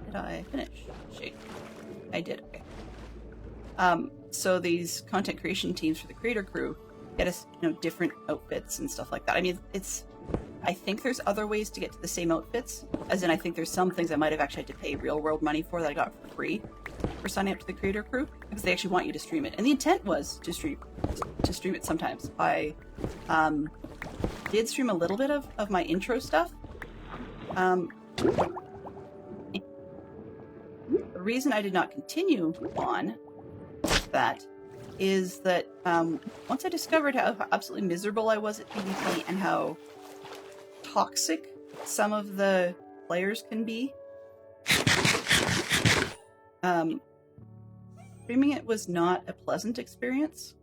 Did I finish? Shit. I did, okay. So these content creation teams for the creator crew get us, different outfits and stuff like that. I mean, I think there's other ways to get to the same outfits, as in I think there's some things I might have actually had to pay real world money for that I got for free for signing up to the creator crew, because they actually want you to stream it. And the intent was to stream it sometimes. I did stream a little bit of my intro stuff. The reason I did not continue on that is that once I discovered how absolutely miserable I was at PvP and how toxic some of the players can be, streaming it was not a pleasant experience,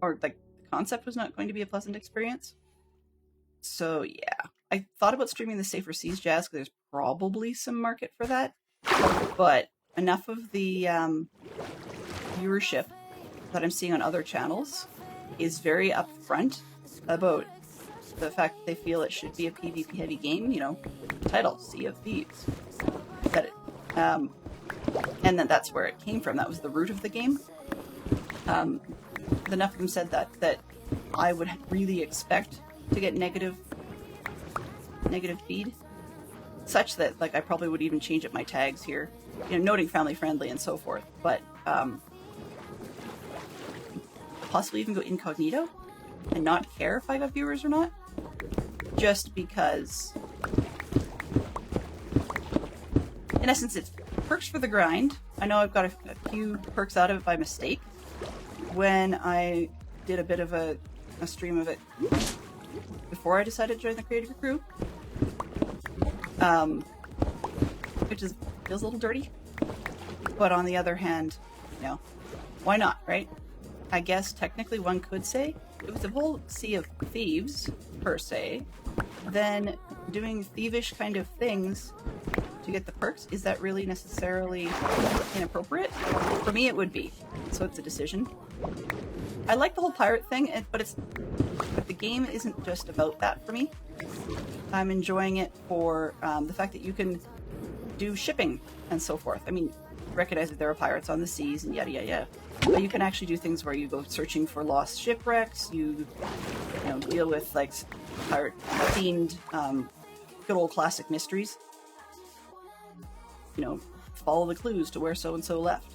or like the concept was not going to be a pleasant experience. So yeah, I thought about streaming the Safer Seas jazz because there's probably some market for that, but enough of the viewership that I'm seeing on other channels is very upfront about the fact that they feel it should be a PvP heavy game, title, Sea of Thieves. That it, and then that's where it came from. That was the root of the game. Enough of them said that I would really expect to get negative feed, such that I probably would even change up my tags here, noting family friendly and so forth, but possibly even go incognito and not care if I got viewers or not. just because, in essence, it's perks for the grind. I know I've got a few perks out of it by mistake when I did a bit of a stream of it before I decided to join the creator crew, which feels a little dirty. But on the other hand, you know, why not, right? I guess technically one could say it was a whole sea of thieves, per se, then doing thievish kind of things to get the perks, is that really necessarily inappropriate? For me, it would be. So it's a decision. I like the whole pirate thing, but the game isn't just about that for me. I'm enjoying it for the fact that you can do shipping and so forth. I mean, recognize that there are pirates on the seas and yada yada yada. But you can actually do things where you go searching for lost shipwrecks. You know, deal with like pirate-themed, good old classic mysteries. You know, follow the clues to where so and so left,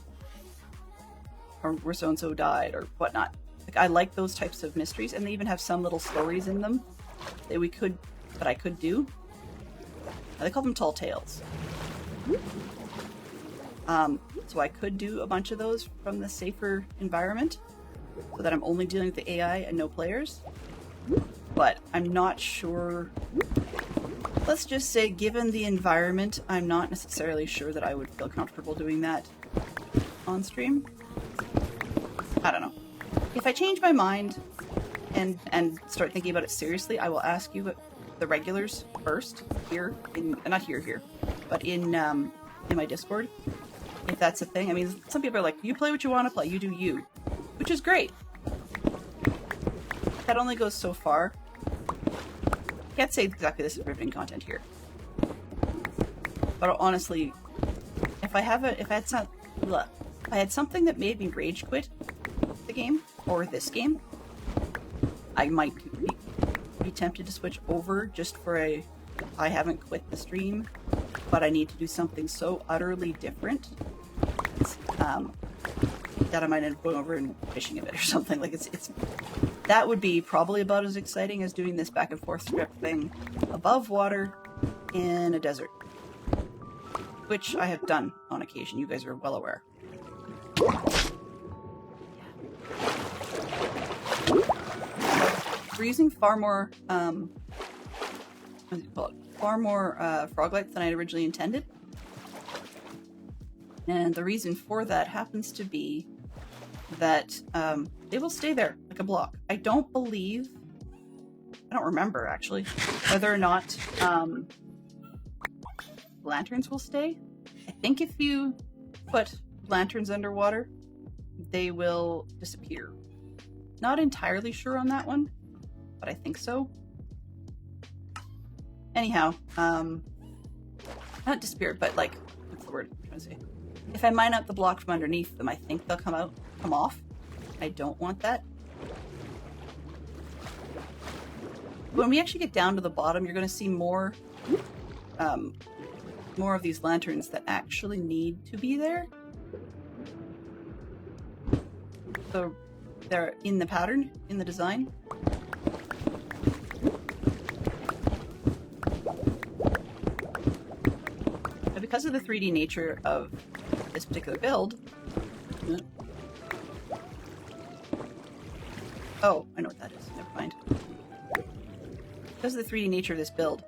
or where so and so died, or whatnot. Like, I like those types of mysteries, and they even have some little stories in them that I could do. They call them tall tales. So I could do a bunch of those from the safer environment, so that I'm only dealing with the AI and no players. But I'm not sure. Let's just say, given the environment, I'm not necessarily sure that I would feel comfortable doing that on stream. I don't know. If I change my mind and start thinking about it seriously, I will ask you the regulars first here not here, but in my Discord, if that's a thing. I mean, some people are like, you play what you want to play, you do you, which is great. That only goes so far. Can't say exactly this is riveting content here, but honestly, if I had something that made me rage quit the game or this game, I might be tempted to switch over just for I haven't quit the stream, but I need to do something so utterly different that I might end up going over and fishing a bit or something. Like it's that would be probably about as exciting as doing this back and forth script thing above water in a desert, which I have done on occasion. You guys are well aware. We're using far more froglights than I originally intended. And the reason for that happens to be that they will stay there like a block. I don't remember actually whether or not lanterns will stay. I think if you put lanterns underwater, they will disappear. Not entirely sure on that one, but I think so. Anyhow, not disappear, but like, what's the word I'm trying to say? If I mine out the block from underneath them, I think they'll come off. I don't want that. When we actually get down to the bottom, you're going to see more of these lanterns that actually need to be there. So they're in the pattern, in the design. But because of the 3D nature of this particular build... Oh, I know what that is. Never mind. Because of the 3D nature of this build,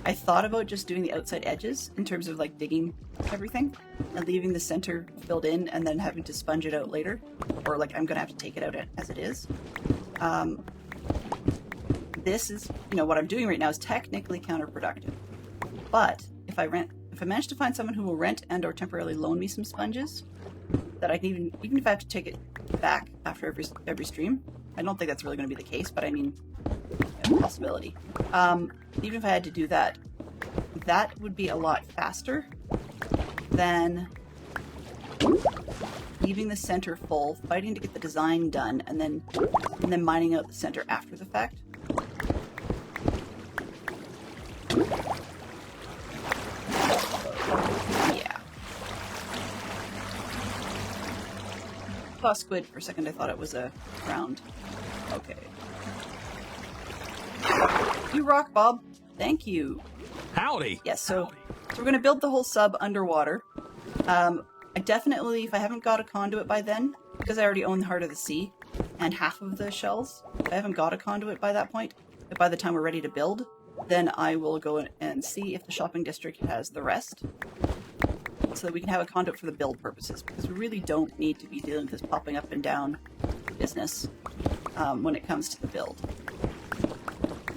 I thought about just doing the outside edges in terms of like digging everything and leaving the center filled in and then having to sponge it out later. Or like I'm going to have to take it out as it is. This is, what I'm doing right now is technically counterproductive. But if I manage to find someone who will rent and or temporarily loan me some sponges, that I can even if I have to take it back after every stream, I don't think that's really going to be the case, but I mean, a possibility. Even if I had to do that, that would be a lot faster than leaving the center full, fighting to get the design done, and then mining out the center after the fact. Yeah. Saw a squid for a second. I thought it was a round Okay. You rock, Bob. Thank you. Howdy. Yes, so we're going to build the whole sub underwater. I definitely, if I haven't got a conduit by then, because I already own the Heart of the Sea and half of the shells, if I haven't got a conduit by that point, but by the time we're ready to build, then I will go and see if the shopping district has the rest, so that we can have a conduit for the build purposes, because we really don't need to be dealing with this popping up and down business when it comes to the build.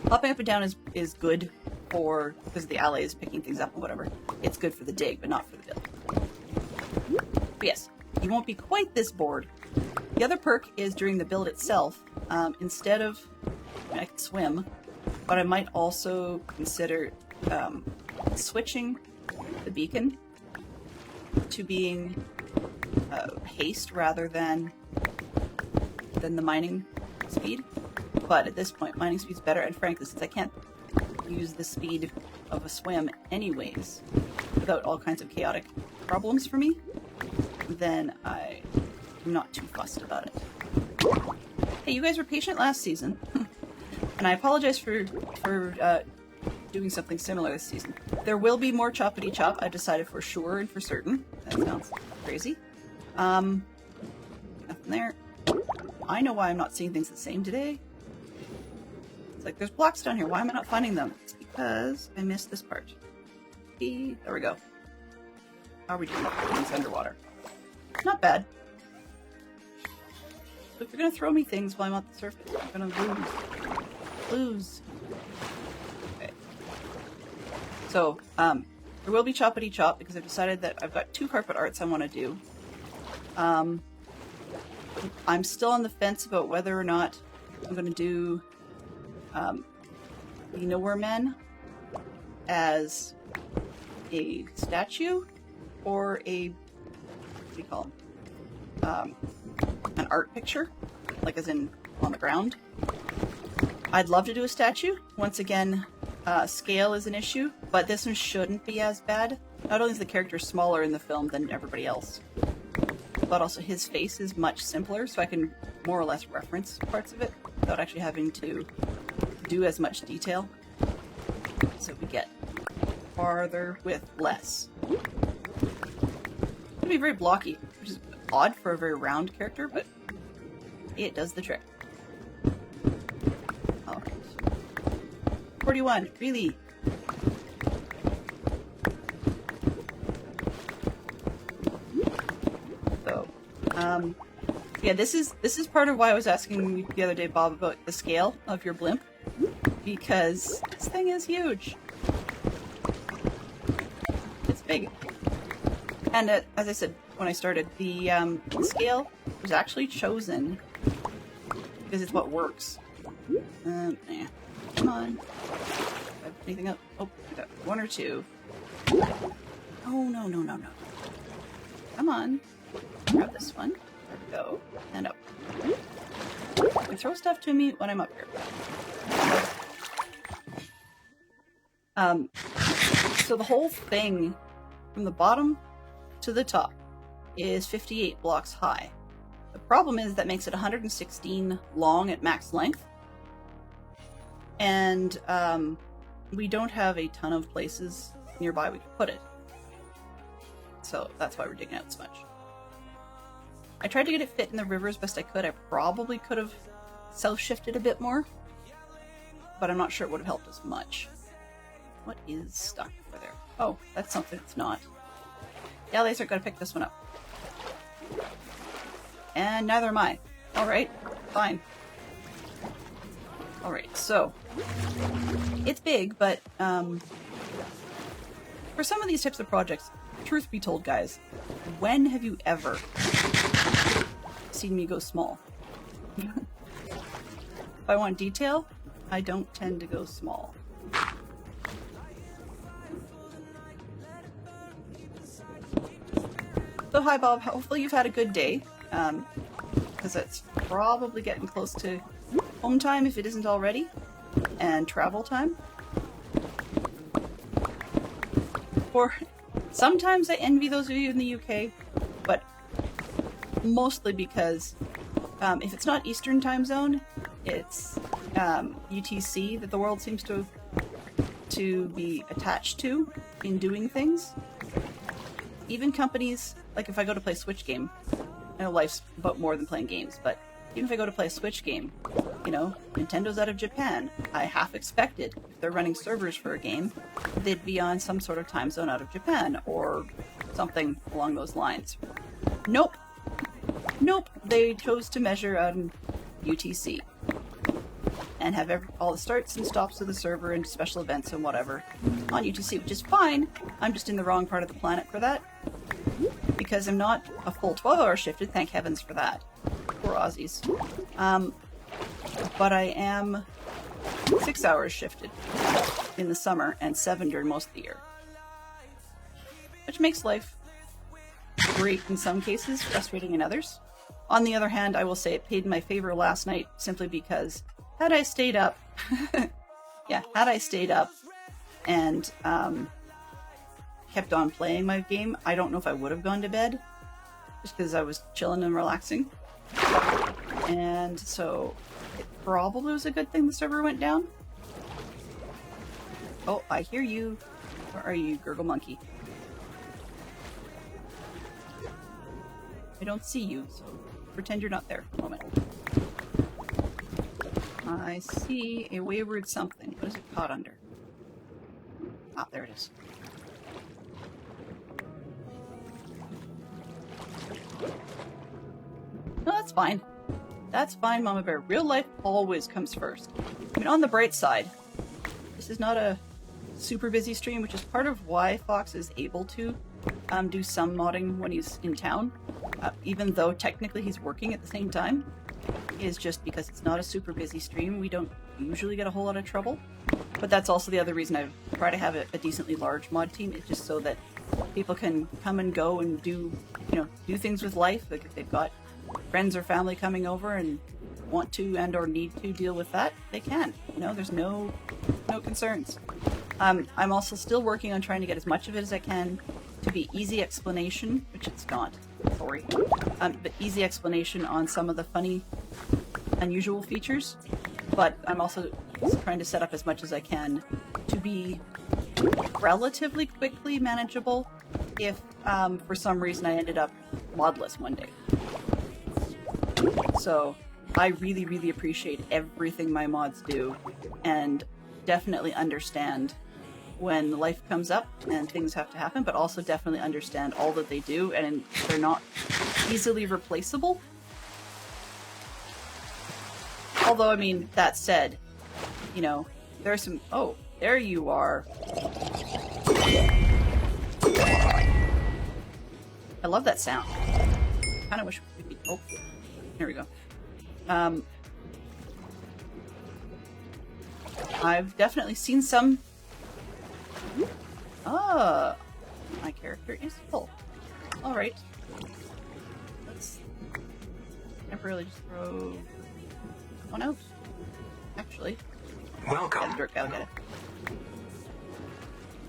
Popping up and down is good for, because the ally is picking things up and whatever. It's good for the dig, but not for the build. But yes, you won't be quite this bored. The other perk is during the build itself, instead of, I can swim, but I might also consider switching the beacon to being haste rather than the mining speed. But at this point, mining speed's better, and frankly, since I can't use the speed of a swim anyways without all kinds of chaotic problems for me, then I'm not too fussed about it. Hey, you guys were patient last season, and I apologize for doing something similar this season. There will be more choppity chop, I've decided for sure and for certain. That sounds crazy. Nothing there. I know why I'm not seeing things the same today. It's like, there's blocks down here, why am I not finding them? It's because I missed this part. There we go. How are we doing things underwater? Not bad. So if you're gonna throw me things while I'm on the surface, I'm gonna lose. Okay. So, there will be choppity chop because I've decided that I've got 2 carpet arts I want to do. I'm still on the fence about whether or not I'm gonna do the Nowhere Men as a statue or a, what do you call them? An art picture, like as in on the ground. I'd love to do a statue. Once again, scale is an issue, but this one shouldn't be as bad. Not only is the character smaller in the film than everybody else, but also his face is much simpler, so I can more or less reference parts of it without actually having to do as much detail. So we get farther with less. It's gonna be very blocky, which is odd for a very round character, but it does the trick. Alright. 41, really? So, yeah, this is part of why I was asking you the other day, Bob, about the scale of your blimp, because this thing is huge. It's big. And as I said when I started, the scale was actually chosen because it's what works. Yeah. Come on. Have anything else? Oh, I got 1 or 2. Oh, no. Come on. Grab this one. There we go. And up. You can throw stuff to me when I'm up here. So the whole thing, from the bottom to the top, is 58 blocks high. The problem is that makes it 116 long at max length. And we don't have a ton of places nearby we can put it. So that's why we're digging out so much. I tried to get it fit in the river as best I could. I probably could have self-shifted a bit more, but I'm not sure it would have helped as much. What is stuck over there? Oh, that's something that's not. Yeah, laser, gotta pick this one up. And neither am I. Alright, fine. Alright, so it's big, but for some of these types of projects, truth be told, guys, when have you ever seen me go small? If I want detail, I don't tend to go small. So hi Bob, hopefully you've had a good day, because it's probably getting close to home time if it isn't already, and travel time. For sometimes I envy those of you in the UK, but mostly because if it's not Eastern time zone, It's UTC that the world seems to be attached to in doing things. Even companies, like if I go to play a Switch game, I know life's about more than playing games, but even if I go to play a Switch game, you know, Nintendo's out of Japan. I half expected, if they're running servers for a game, they'd be on some sort of time zone out of Japan, or something along those lines. Nope. Nope. They chose to measure on UTC. And have all the starts and stops of the server and special events and whatever on UTC, which is fine. I'm just in the wrong part of the planet for that. Because I'm not a full 12-hour shifted, thank heavens for that. Poor Aussies. But I am 6 hours shifted in the summer and 7 during most of the year. Which makes life great in some cases, frustrating in others. On the other hand, I will say it paid in my favor last night simply because had I stayed up, had I stayed up and kept on playing my game, I don't know if I would have gone to bed, just because I was chilling and relaxing. And so it probably was a good thing the server went down. Oh, I hear you. Where are you, Gurgle Monkey? I don't see you, so pretend you're not there for a moment. I see a wayward something. What is it caught under? Ah, there it is. No, that's fine. That's fine, Mama Bear. Real life always comes first. I mean, on the bright side, this is not a super busy stream, which is part of why Fox is able to do some modding when he's in town, even though technically he's working at the same time. Is just because it's not a super busy stream, we don't usually get a whole lot of trouble. But that's also the other reason I try to have a decently large mod team. It's just so that people can come and go and do things with life. Like if they've got friends or family coming over and want to and or need to deal with that, they can. There's no concerns. I'm also still working on trying to get as much of it as I can to be easy explanation, which it's not. Sorry. But easy explanation on some of the funny, unusual features. But I'm also trying to set up as much as I can to be relatively quickly manageable if for some reason I ended up modless one day. So I really, really appreciate everything my mods do and definitely understand when life comes up and things have to happen, but also definitely understand all that they do and they're not easily replaceable. Although, I mean, that said, there are some... Oh, there you are. I love that sound. I kind of wish we could be... Oh, here we go. I've definitely seen some... Ah, my character is full. Alright. Let's temporarily just throw one out. Actually. Welcome. I'll get it.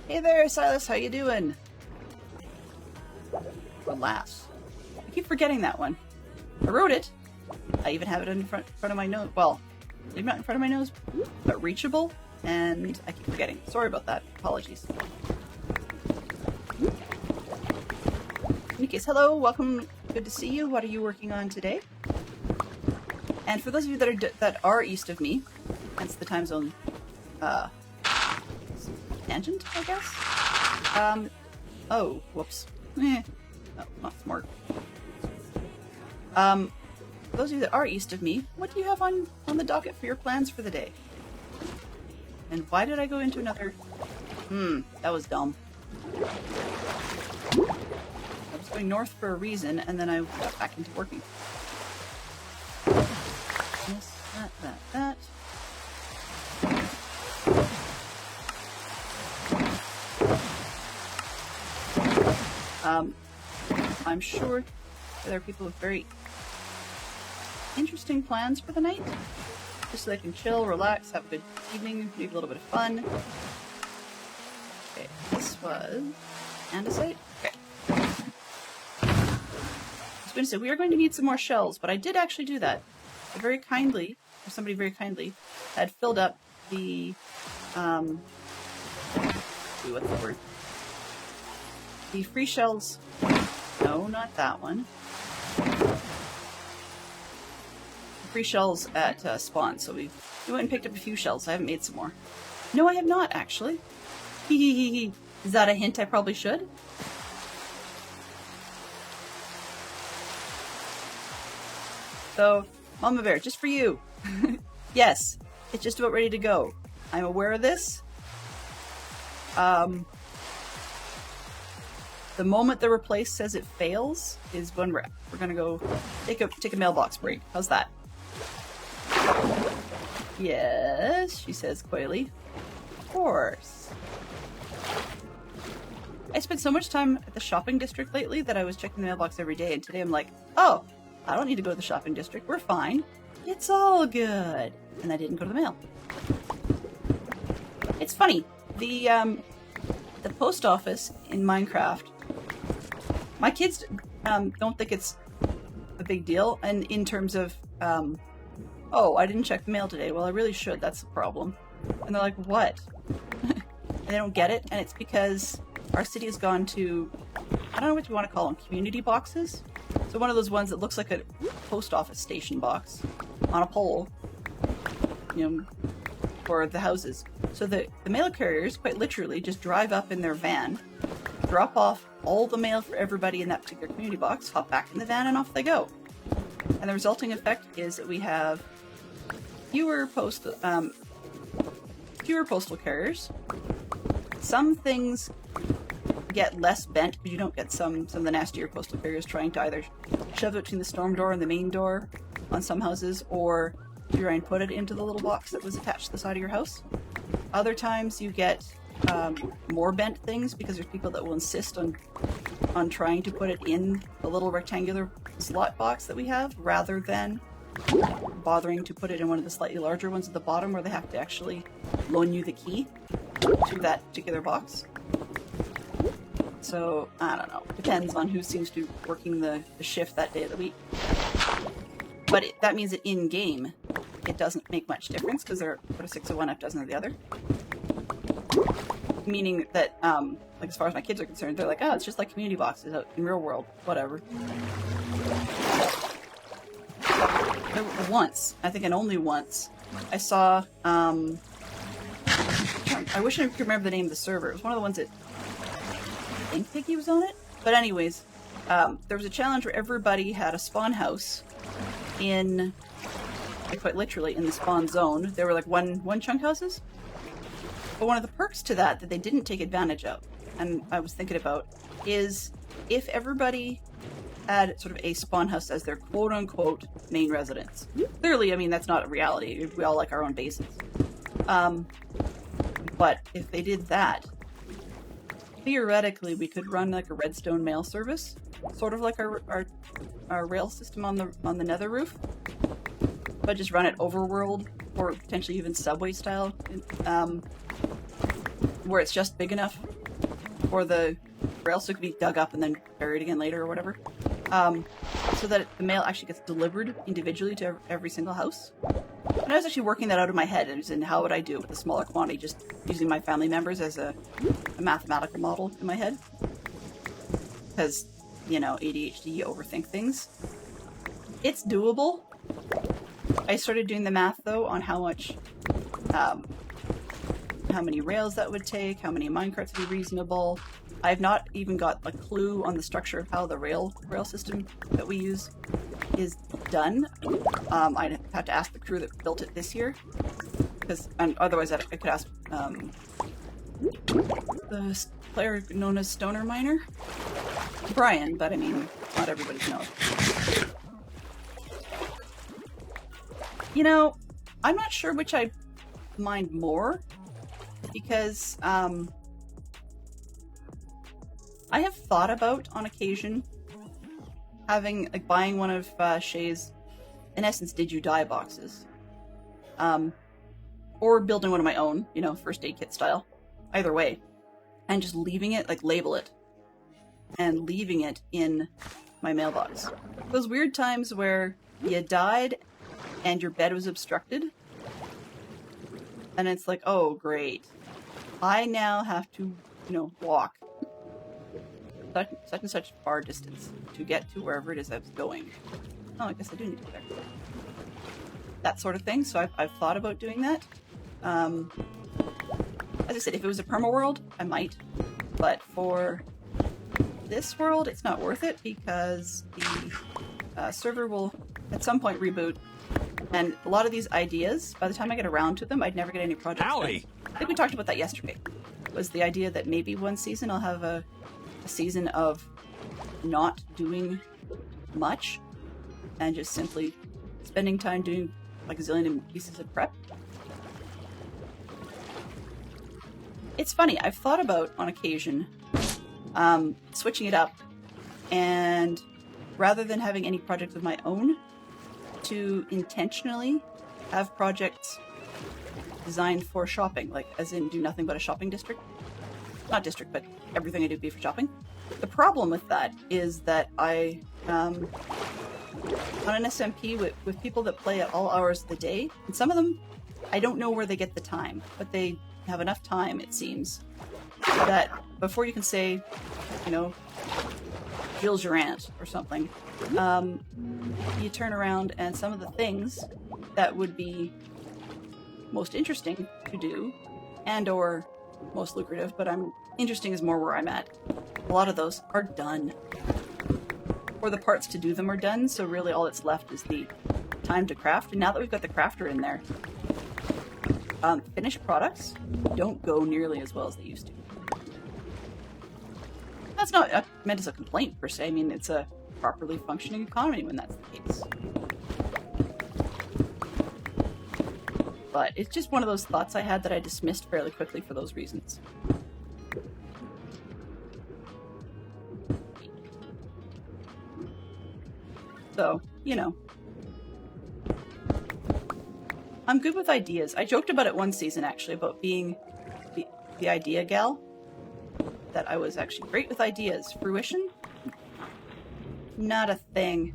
Hey there, Silas, how you doing? Alas. I keep forgetting that one. I wrote it. I even have it in front of my nose. Well, maybe not in front of my nose, but reachable. And I keep forgetting. Sorry about that. Apologies. In any case, hello, welcome. Good to see you. What are you working on today? And for those of you that are east of me, hence the time zone tangent, I guess. Oh, whoops. No, not smart. For those of you that are east of me, what do you have on the docket for your plans for the day? And why did I go into another... that was dumb. I was going north for a reason, and then I got back into working. This, that. I'm sure there are people with very interesting plans for the night. Just so they can chill, relax, have a good evening, maybe a little bit of fun. Okay, this was andesite. Okay. I was going to say, we are going to need some more shells, but I did actually do that. I very kindly or somebody very kindly, had filled up the, what's the word? The free shells. No, not that one. Free shells at spawn, so we went and picked up a few shells. I haven't made some more. No, I have not, actually. Hee hee hee hee. Is that a hint I probably should? So, Mama Bear, just for you. Yes, it's just about ready to go. I'm aware of this. The moment the replace says it fails is when we're gonna go take a mailbox break. How's that? Yes, she says coyly. Of course. I spent so much time at the shopping district lately that I was checking the mailbox every day, and today I'm like, oh, I don't need to go to the shopping district. We're fine. It's all good. And I didn't go to the mail. It's funny. The post office in Minecraft, my kids don't think it's a big deal, and in terms of, oh, I didn't check the mail today. Well, I really should. That's the problem. And they're like, what? And they don't get it, and it's because our city has gone to, I don't know what you want to call them, community boxes? So one of those ones that looks like a post office station box on a pole, you know, for the houses. So the mail carriers quite literally just drive up in their van, drop off all the mail for everybody in that particular community box, hop back in the van, and off they go. And the resulting effect is that we have fewer postal carriers. Some things get less bent because you don't get some of the nastier postal carriers trying to either shove it between the storm door and the main door on some houses, or try and put it into the little box that was attached to the side of your house. Other times you get more bent things because there's people that will insist on trying to put it in the little rectangular slot box that we have, rather than bothering to put it in one of the slightly larger ones at the bottom where they have to actually loan you the key to that particular box. So, I don't know. Depends on who seems to be working the shift that day of the week. But that means that in-game, it doesn't make much difference because they're put a 6 of one, half dozen of the other. Meaning that, like as far as my kids are concerned, they're like, oh, it's just like community boxes out in real world. Whatever. Once, I think, and only once, I saw, I wish I could remember the name of the server. It was one of the ones that, I think Diggy was on it? But anyways, there was a challenge where everybody had a spawn house in, quite literally, in the spawn zone. There were like one chunk houses. But one of the perks to that they didn't take advantage of, and I was thinking about, is if everybody had sort of a spawn house as their quote-unquote main residence. Clearly, I mean, that's not a reality. We all like our own bases. But if they did that, theoretically, we could run like a redstone mail service, sort of like our rail system on the nether roof, but just run it overworld, or potentially even subway style, where it's just big enough for the rail so it could be dug up and then buried again later or whatever, so that the mail actually gets delivered individually to every single house. And I was actually working that out in my head, and how would I do it with a smaller quantity, just using my family members as a mathematical model in my head. Because, you know, ADHD, you overthink things. It's doable. I started doing the math, though, on how much, how many rails that would take, how many minecarts would be reasonable. I've not even got a clue on the structure of how the rail system that we use is done. I'd have to ask the crew that built it this year, and otherwise I could ask the player known as Stoner Miner, Brian, but I mean, not everybody knows. You know, I'm not sure which I mind more, because I have thought about, on occasion, buying one of Shay's, in essence, Did You Die boxes. Or building one of my own, you know, first aid kit style. Either way. And just leaving it, like, label it. And leaving it in my mailbox. Those weird times where you died and your bed was obstructed. And it's like, oh, great. I now have to, walk such and such far distance to get to wherever it is I was going. Oh, I guess I do need to go there. That sort of thing. So I've thought about doing that. As I said, if it was a perma world, I might. But for this world, it's not worth it because the server will at some point reboot. And a lot of these ideas, by the time I get around to them, I'd never get any projects done. I think we talked about that yesterday. Was the idea that maybe one season I'll have a season of not doing much and just simply spending time doing like a zillion pieces of prep. It's funny, I've thought about on occasion switching it up, and rather than having any projects of my own, to intentionally have projects designed for shopping, like as in do nothing but a shopping district. Not district, but everything I do be for shopping. The problem with that is that I, on an SMP with people that play at all hours of the day, and some of them, I don't know where they get the time, but they have enough time, it seems, that before you can say, Jill Durant or something, you turn around and some of the things that would be most interesting to do and or most lucrative, but interesting is more where I'm at. A lot of those are done. Or the parts to do them are done, so really all that's left is the time to craft. And now that we've got the crafter in there, finished products don't go nearly as well as they used to. That's not meant as a complaint per se. I mean, it's a properly functioning economy when that's the case. But it's just one of those thoughts I had that I dismissed fairly quickly for those reasons. So, I'm good with ideas. I joked about it one season, actually, about being the idea gal. That I was actually great with ideas. Fruition? Not a thing.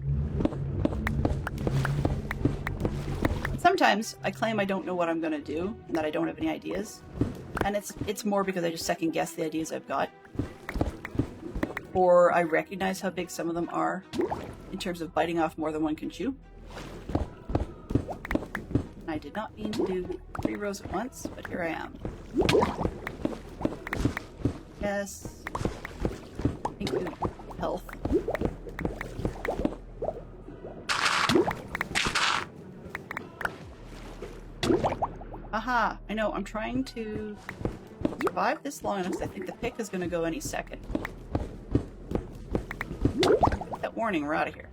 Sometimes I claim I don't know what I'm going to do, and that I don't have any ideas. And it's more because I just second guess the ideas I've got. Or I recognize how big some of them are in terms of biting off more than one can chew. I did not mean to do 3 rows at once, but here I am. Yes. Thank you, health. Aha! I know, I'm trying to survive this long enough because I think the pick is going to go any second. That warning, we're out of here.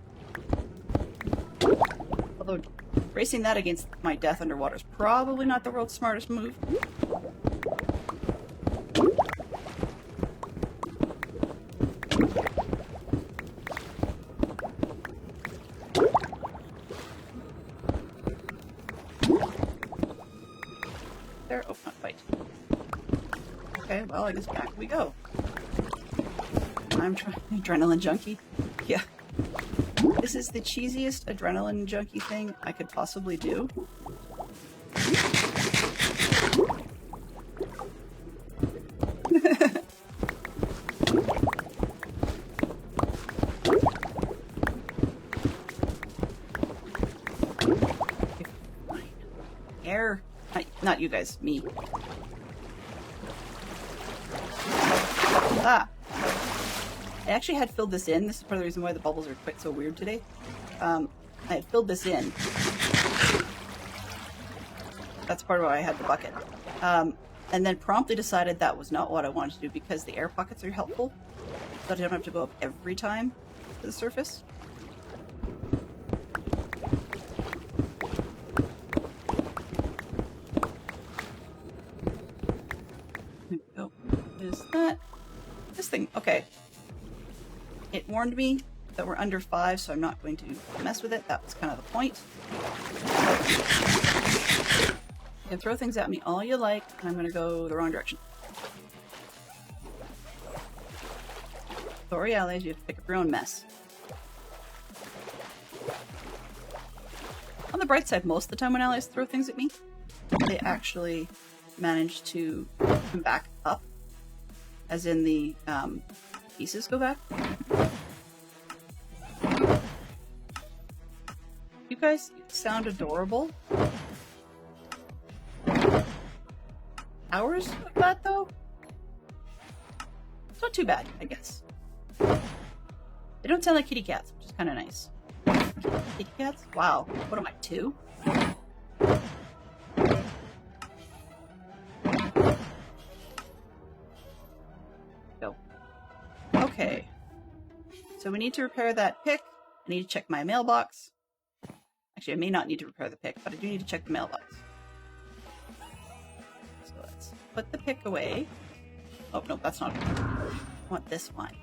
Although, racing that against my death underwater is probably not the world's smartest move. There, oh, not quite. Okay, well, I guess back we go. I'm trying adrenaline junkie. Yeah. This is the cheesiest adrenaline junkie thing I could possibly do. Air. Not you guys, me. Ah. I actually had filled this in. This is part of the reason why the bubbles are quite so weird today. I had filled this in. That's part of why I had the bucket. And then promptly decided that was not what I wanted to do because the air pockets are helpful. So I don't have to go up every time to the surface. Oh, is that this thing? Okay. It warned me that we're under 5, so I'm not going to mess with it. That was kind of the point. You can throw things at me all you like, and I'm going to go the wrong direction. Sorry, allies, you have to pick up your own mess. I'm the bright side, most of the time when allies throw things at me, they actually manage to come back up, as in the pieces go back. You guys sound adorable. Hours of that, though? It's not too bad, I guess. They don't sound like kitty cats, which is kind of nice. Kitty cats? Wow. What am I, 2? Go. Okay. So we need to repair that pick. I need to check my mailbox. Actually, I may not need to repair the pick, but I do need to check the mailbox. So let's put the pick away. Oh, no, that's not it. I want this one.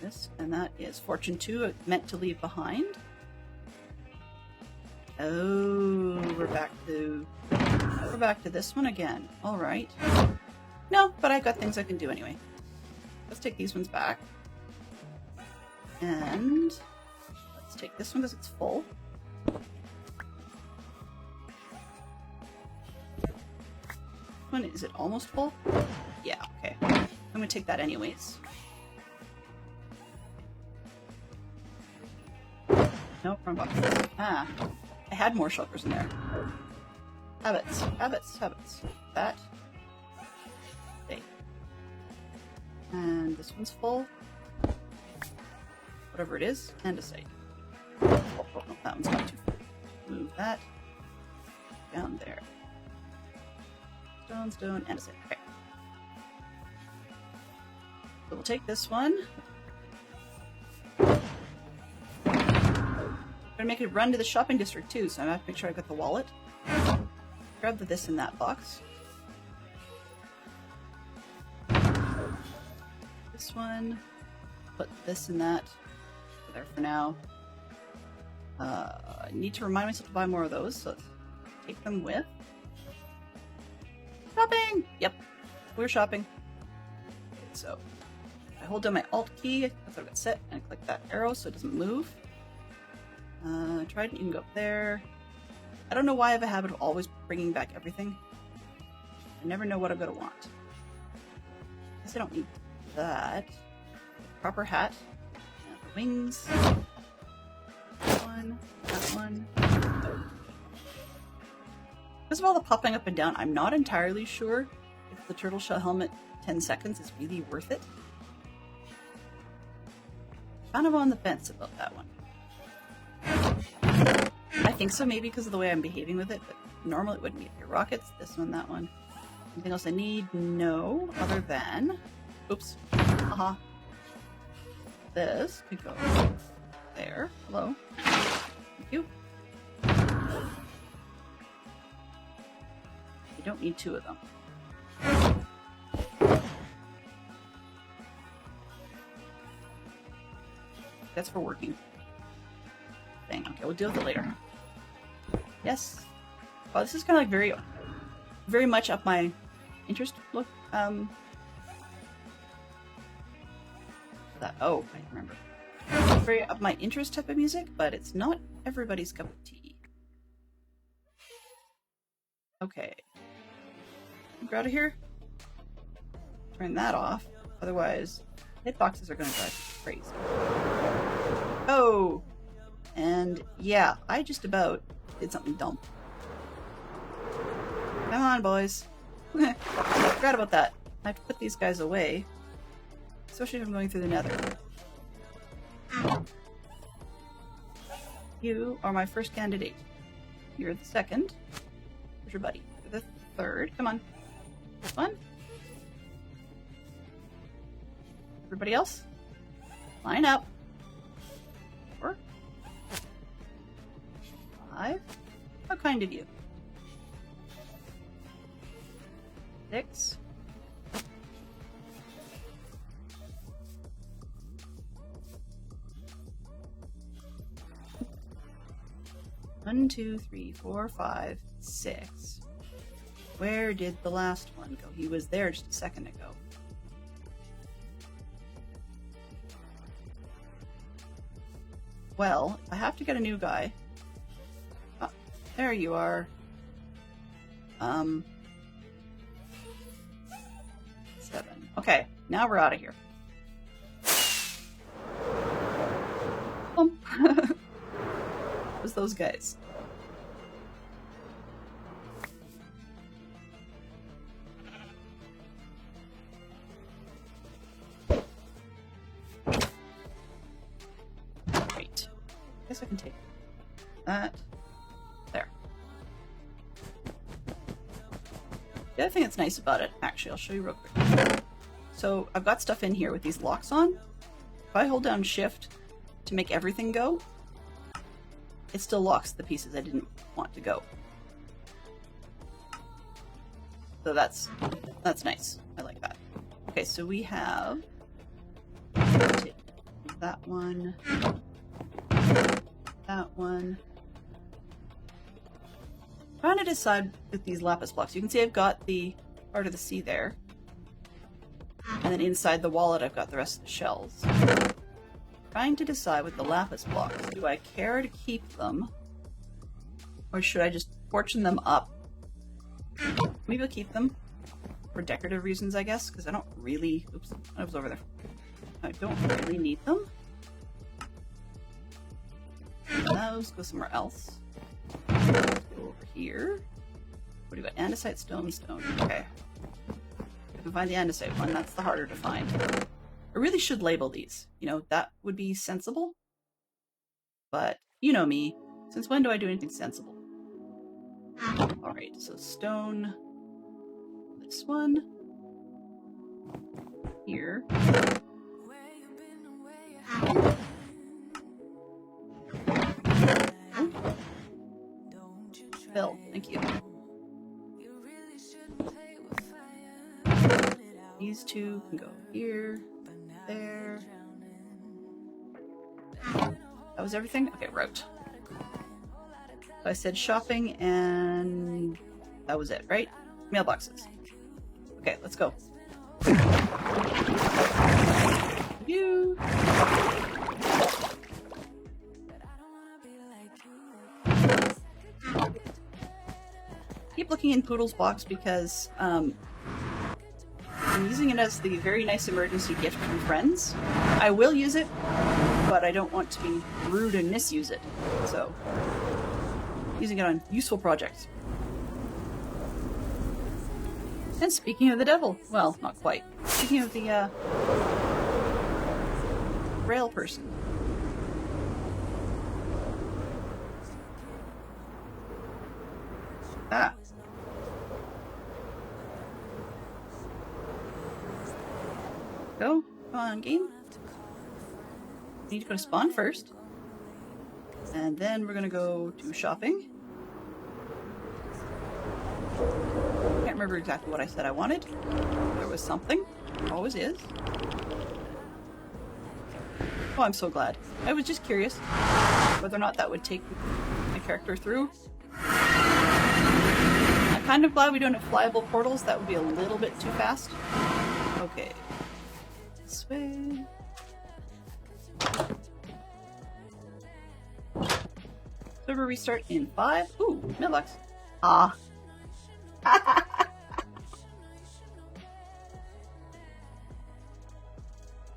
This, and that is Fortune 2, meant to leave behind. Oh, we're back to this one again. All right. No, but I've got things I can do anyway. Let's take these ones back. And let's take this one because it's full. This one, is it almost full? Yeah, okay. I'm gonna take that anyways. Nope, wrong box. Ah, I had more shulkers in there. Habits, habits, habits. That. Stay. And this one's full. Whatever it is, and a site. Oh, no, that one's not too full. Move that. Down there. Stone, stone, and a site. Okay. So we'll take this one. I'm gonna make it run to the shopping district too, so I have to make sure I got the wallet. Grab the this in that box. This one. Put this in that. There for now. I need to remind myself to buy more of those, so let's take them with. Shopping! Yep, we're shopping. Okay, so I hold down my Alt key, that's what I've got set, and I click that arrow so it doesn't move. Trident, you can go up there. I don't know why I have a habit of always bringing back everything. I never know what I'm going to want. I guess I don't need that. Proper hat. And the wings. That one. Because of all the popping up and down, I'm not entirely sure if the turtle shell helmet 10 seconds is really worth it. Kind of on the fence about that one. I think so, maybe because of the way I'm behaving with it, but normally it wouldn't be. Your rockets, this one, that one. Anything else I need? No, other than... Oops. Haha. This could go there. Hello. Thank you. You don't need 2 of them. That's for working. Dang, okay, we'll deal with it later. Yes. Well, this is kind of like very much up my interest. Look, that. Oh, I remember. Very up my interest type of music, but it's not everybody's cup of tea. Okay. Get out of here. Turn that off. Otherwise, hitboxes are going to drive me crazy. Oh! And yeah, I just about did something dumb. Come on, boys. Forgot about that. I have to put these guys away. Especially if I'm going through the nether. You are my first candidate. You're the second. Where's your buddy? You're the third. Come on. This one. Everybody else? Line up. 4. 5. How kind of you. 6. 1, 2, 3, 4, 5, 6. Where did the last one go? He was there just a second ago. Well, I have to get a new guy. Oh, there you are. 7. Okay, now we're out of here. It was those guys. Great. Guess I can take that. There. The other thing that's nice about it, actually, I'll show you real quick. So I've got stuff in here with these locks on. If I hold down Shift to make everything go, it still locks the pieces I didn't want to go. So that's nice. I like that. Okay, so we have that one, that one. Trying to decide with these lapis blocks. You can see I've got the part of the sea there. And then inside the wallet I've got the rest of the shells. Trying to decide with the lapis blocks. Do I care to keep them? Or should I just fortune them up? Maybe I'll keep them. For decorative reasons, I guess, because I don't really... Oops, I was over there. I don't really need them. Those go somewhere else. Let's go over here. What do you got? Andesite, stone, stone. Okay. I can find the andesite one. That's the harder to find. I really should label these. You know, that would be sensible. But, you know me. Since when do I do anything sensible? Alright, so stone. This one. Here. Phil, thank you. These two can go here, there. That was everything? Okay, route. So I said shopping and that was it, right? Mailboxes. Okay, let's go. You. Keep looking in Poodle's box because I'm using it as the very nice emergency gift from friends. I will use it, but I don't want to be rude and misuse it. So, using it on useful projects. And speaking of the devil, well, not quite. Speaking of the rail person. Ah. Go. Come on, game. Need to go to spawn first. And then we're gonna go to shopping. Can't remember exactly what I said I wanted. There was something. Always is. Oh, I'm so glad. I was just curious whether or not that would take my character through. I'm kind of glad we don't have flyable portals. That would be a little bit too fast. Okay. This way. Server restart in 5. Ooh, mailbox. Ah.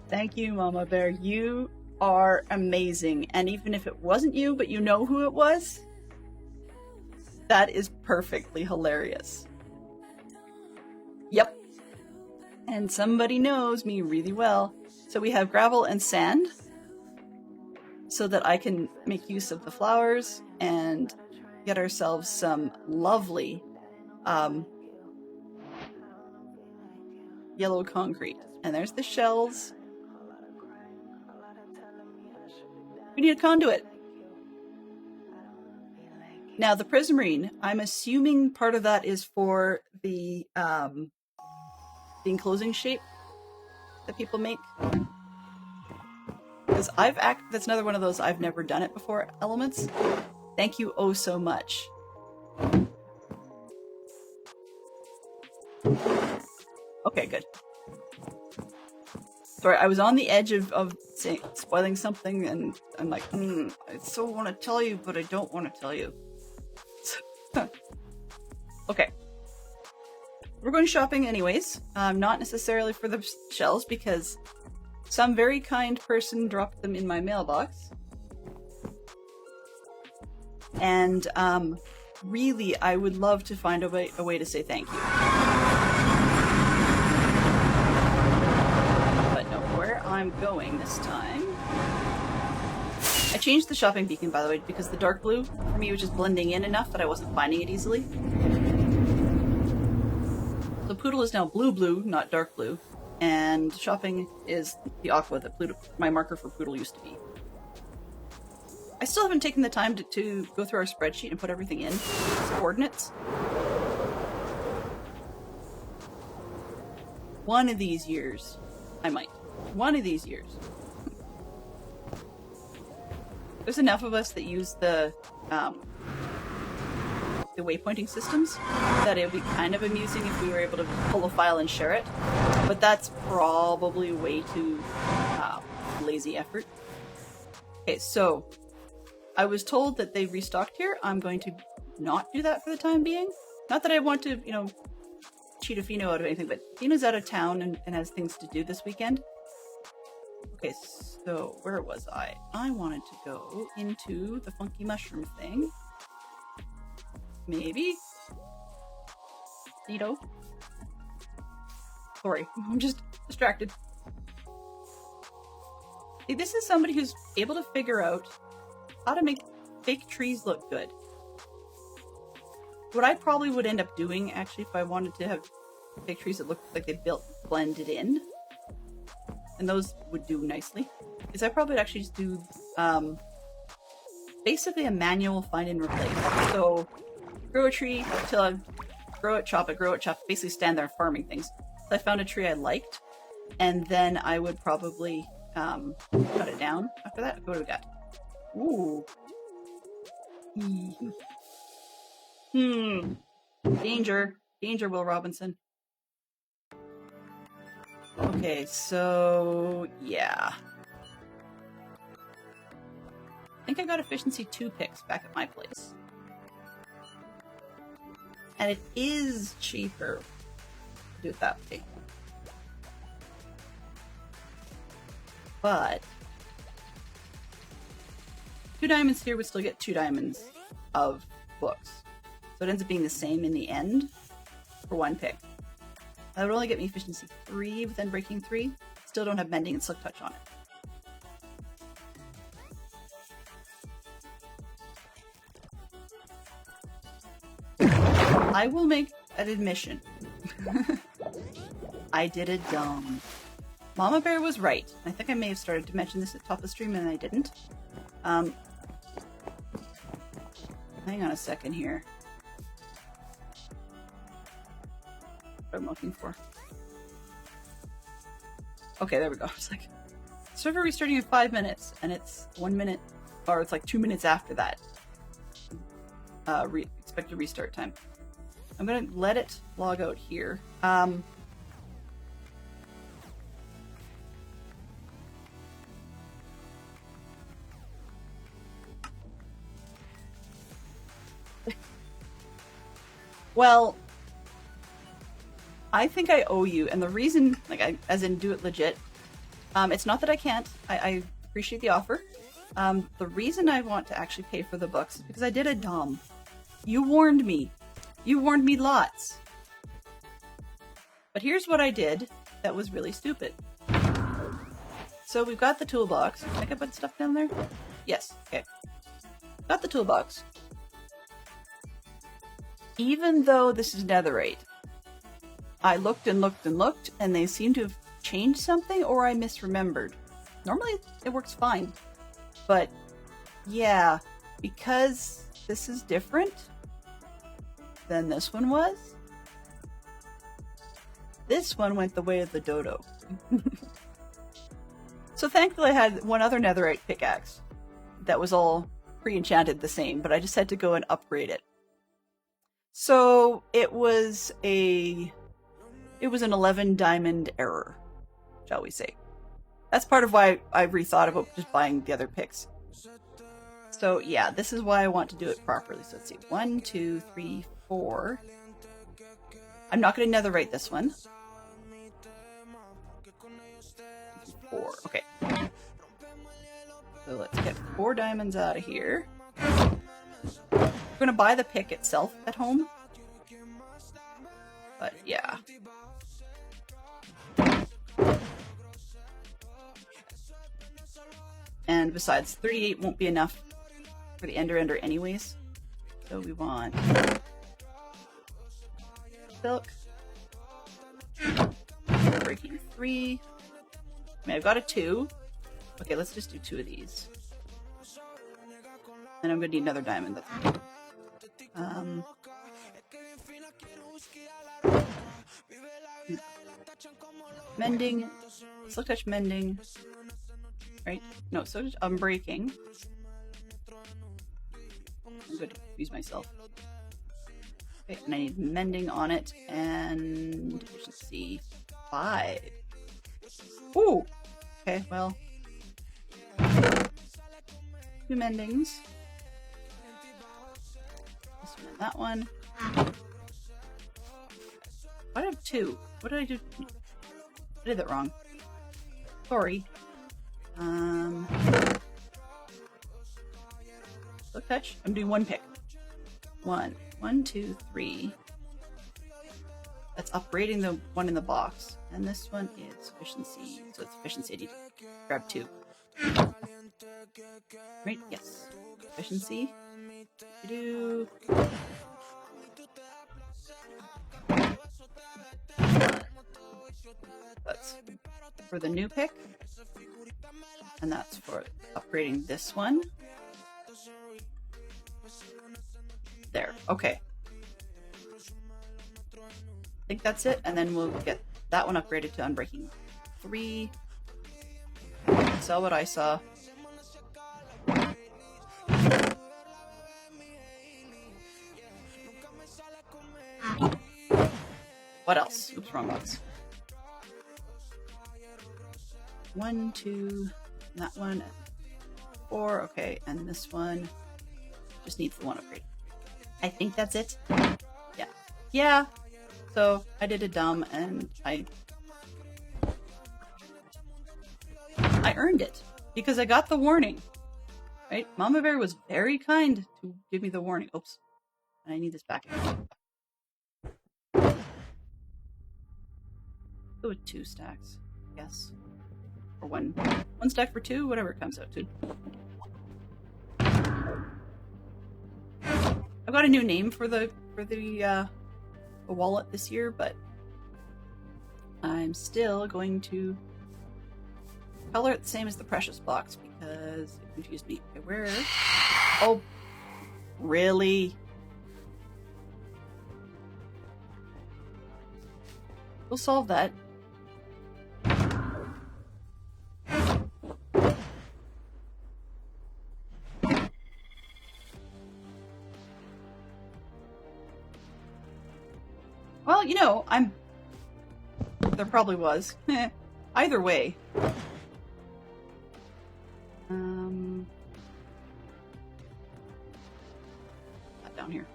Thank you, Mama Bear. You are amazing. And even if it wasn't you, but you know who it was, that is perfectly hilarious. Yep. And somebody knows me really well. So we have gravel and sand so that I can make use of the flowers and get ourselves some lovely yellow concrete. And there's the shells. We need a conduit. Now the prismarine, I'm assuming part of that is for the enclosing shape that people make. Because that's another one of those I've never done it before elements. Thank you oh so much. Okay, good. Sorry, I was on the edge of spoiling something, and I'm like, I so want to tell you, but I don't want to tell you. Okay. We're going shopping anyways. Not necessarily for the shells, because some very kind person dropped them in my mailbox. And really, I would love to find a way to say thank you. But no, where I'm going this time... I changed the shopping beacon, by the way, because the dark blue, for me, was just blending in enough that I wasn't finding it easily. So Poodle is now blue, not dark blue. And shopping is the aqua that my marker for Poodle used to be. I still haven't taken the time to go through our spreadsheet and put everything in its coordinates. One of these years, I might. One of these years. There's enough of us that use the waypointing systems that it would be kind of amusing if we were able to pull a file and share it. But that's probably way too lazy effort. Okay, so I was told that they restocked here. I'm going to not do that for the time being. Not that I want to, cheat a Fino out of anything, but Fino's out of town and has things to do this weekend. Okay, so where was I? I wanted to go into the funky mushroom thing. Maybe? Neato. Sorry, I'm just distracted. See, this is somebody who's able to figure out how to make fake trees look good. What I probably would end up doing, actually, if I wanted to have fake trees that look like they blended in, and those would do nicely, is I probably would actually just do basically a manual find and replace. So grow a tree till I grow it, chop it, basically stand there farming things. So I found a tree I liked, and then I would probably cut it down after that. What do we got? Ooh. Danger, Will Robinson. Okay, so yeah. I think I got efficiency 2 picks back at my place. And it is cheaper to do it that way. But 2 diamonds here would still get 2 diamonds of books. So it ends up being the same in the end for 1 pick. That would only get me efficiency 3 within breaking 3. Still don't have mending and silk touch on it. I will make an admission. I did a dumb. Mama Bear was right. I think I may have started to mention this at the top of the stream and I didn't. Hang on a second here. What I'm looking for. Okay, there we go. It's like server restarting in 5 minutes, and it's 1 minute, or it's like 2 minutes after that. Expected restart time. I'm gonna let it log out here. Well, I think I owe you, and the reason, as in do it legit, it's not that I can't. I appreciate the offer. The reason I want to actually pay for the books is because I did a dumb. You warned me. You warned me lots. But here's what I did that was really stupid. So we've got the toolbox. Can I put stuff down there? Yes. Okay. Got the toolbox. Even though this is netherite, I looked and looked and looked, and they seem to have changed something, or I misremembered. Normally, it works fine. But, yeah, because this is different than this one was, this one went the way of the dodo. So thankfully I had one other netherite pickaxe that was all pre-enchanted the same, but I just had to go and upgrade it. So it was an 11 diamond error, shall we say. That's part of why I rethought about just buying the other picks. So yeah, this is why I want to do it properly. So let's see, 1, 2, 3, 4. I'm not going to netherite this one. 4. Okay. So let's get 4 diamonds out of here. We're going to buy the pick itself at home. But yeah. And besides, 38 won't be enough for the Ender anyways. So we want silk. Breaking 3. I mean, I've got a 2. Okay, let's just do 2 of these. And I'm going to need another diamond. That's okay. Mending. Silk touch mending. Right? No, so unbreaking. I'm going to confuse myself. Okay, and I need mending on it, and efficiency 5. Ooh! Okay, well. 2 mendings. This one and that one. Why did I have 2? What did I do? I did that wrong. Sorry. Look, touch. I'm doing 1 pick. 1, 2, 3. That's upgrading the one in the box. And this one is efficiency. So it's efficiency. I need to grab 2. Right? Yes. Efficiency. Do. That's for the new pick. And that's for upgrading this one. There. Okay. I think that's it. And then we'll get that one upgraded to Unbreaking 3. Saw what I saw. What else? Oops, wrong box. 1, 2, that one, 4, okay, and this one just needs the 1 upgrade. I think that's it. Yeah. Yeah. So I did a dumb and I earned it because I got the warning. Right? Mama Bear was very kind to give me the warning. Oops. And I need this back. Go with 2 stacks, I guess. Or 1 stack for 2, whatever it comes out to. I've got a new name for the wallet this year, but I'm still going to color it the same as the precious box because it confused me. Okay, where? Oh, really? We'll solve that. Well, you know, there probably was. Either way. Not down here.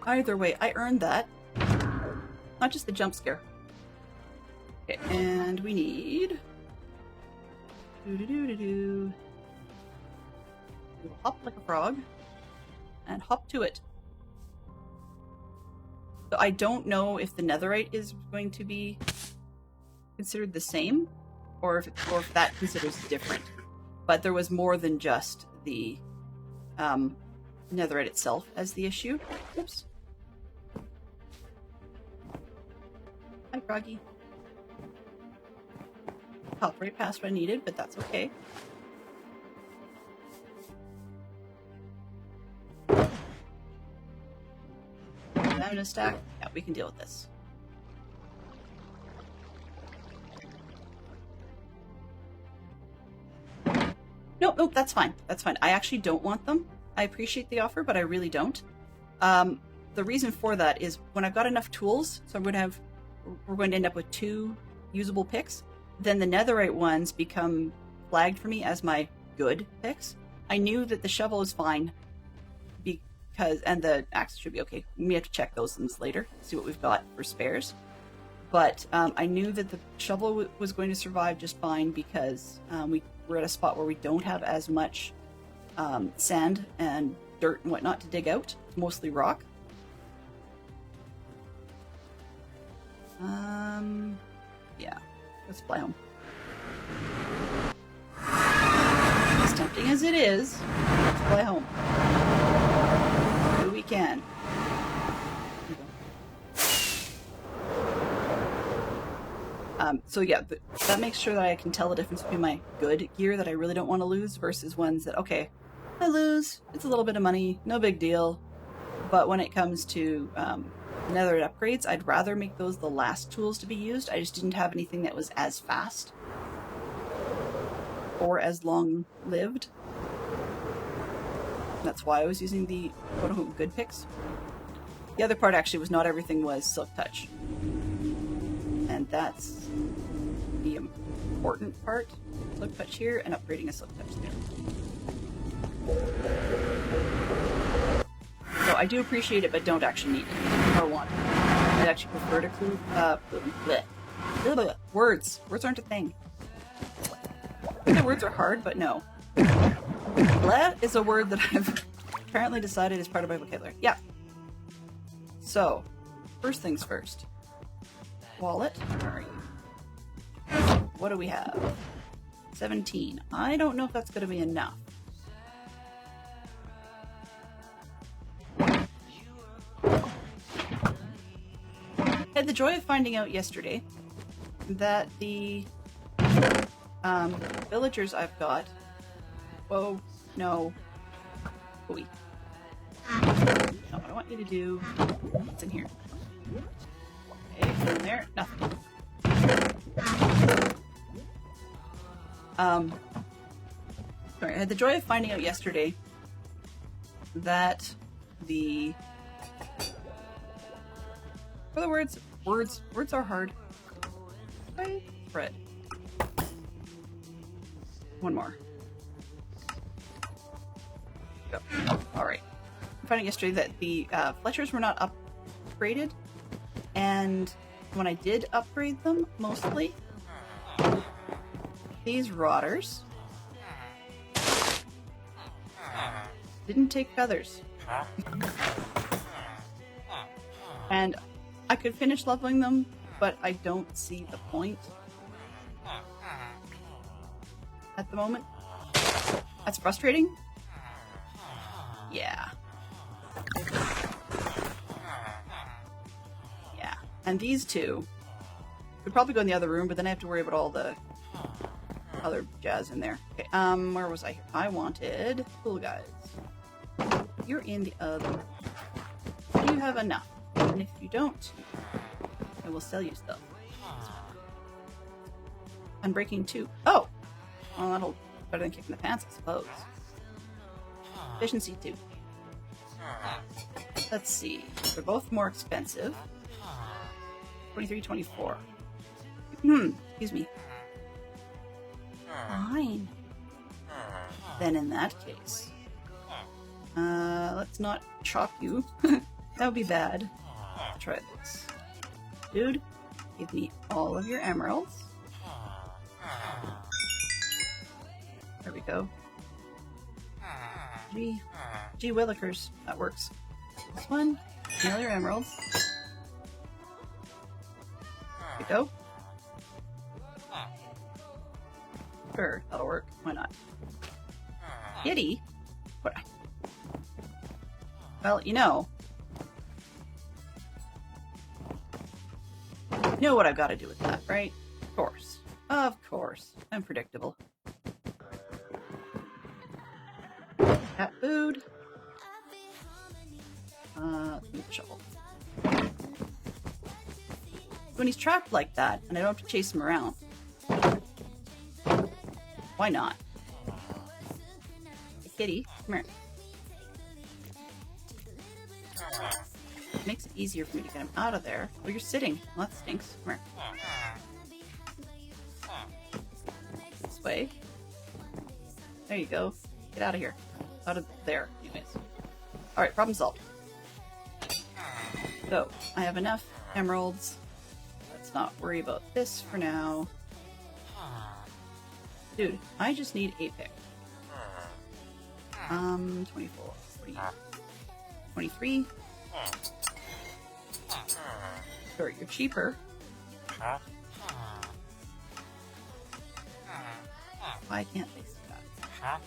Either way, I earned that. Not just the jump scare. Okay, and we need... We'll hop like a frog. And hop to it. So I don't know if the netherite is going to be considered the same, or if that considers different. But there was more than just the netherite itself as the issue. Oops. Hi, Froggy. Popped right past what I needed, but that's okay. Diamond a stack. Yeah, we can deal with this. Nope, that's fine. That's fine. I actually don't want them. I appreciate the offer, but I really don't. The reason for that is when I've got enough tools, so we're going to end up with 2 usable picks. then the netherite ones become flagged for me as my good picks. I knew that the shovel is fine because, and the axe should be okay. We have to check those things later, see what we've got for spares. But I knew that the shovel was going to survive just fine because we're at a spot where we don't have as much sand and dirt and whatnot to dig out. It's mostly rock. Yeah, let's fly home. As tempting as it is, let's fly home. Do we can. So yeah, that makes sure that I can tell the difference between my good gear that I really don't want to lose versus ones that, okay, I lose, it's a little bit of money, no big deal. But when it comes to netherite upgrades, I'd rather make those the last tools to be used. I just didn't have anything that was as fast or as long-lived. That's why I was using the quote-unquote good picks. The other part actually was not everything was Silk Touch. And that's the important part. Silk Touch here and upgrading a Silk Touch there. So I do appreciate it, but don't actually need it or want it. I'd actually prefer to include words. Words aren't a thing. The words are hard, but no. Bleh is a word that I've apparently decided is part of my vocabulary. Yeah. So, first things first. Wallet. Where are you? What do we have? 17. I don't know if that's going to be enough. I had the joy of finding out yesterday that the villagers I've got. Whoa, no. Wait. No, what I want you to do. What's in here? Okay, in there, nothing. Sorry, I had the joy of finding out yesterday that the. For the words are hard. Bread. One more. Go. All right. I found out yesterday that the Fletchers were not upgraded, and when I did upgrade them, mostly these rotters didn't take feathers, and I could finish leveling them, but I don't see the point at the moment. That's frustrating. Yeah. Yeah. And these two would probably go in the other room, but then I have to worry about all the other jazz in there. Okay, where was I here? I wanted cool guys. You're in the other. You have enough. And if you don't, I will sell you stuff. Unbreaking 2. Oh! Well, that'll be better than kicking the pants, I suppose. Efficiency 2. Let's see. They're both more expensive. 23, 24. Excuse me. Fine. Then in that case, let's not chop you. That would be bad. Try this. Dude, give me all of your emeralds. There we go. Gee willikers. That works. This one, give me all your emeralds. There we go. Sure, that'll work. Why not? Kitty? What? Well, you know what I've got to do with that, right? Of course. Of course. I'm predictable. Cat food. Shovel. When he's trapped like that, and I don't have to chase him around, why not? Hey, kitty, come here. It makes it easier for me to get him out of there. Oh, you're sitting. Well, that stinks. Come here. way. There you go. Get out of here. Out of there, anyways. Alright, problem solved. So, I have enough emeralds. Let's not worry about this for now. Dude, I just need a pick. 24, 40, 23. Sure, you're cheaper. Why can't they see that? I'm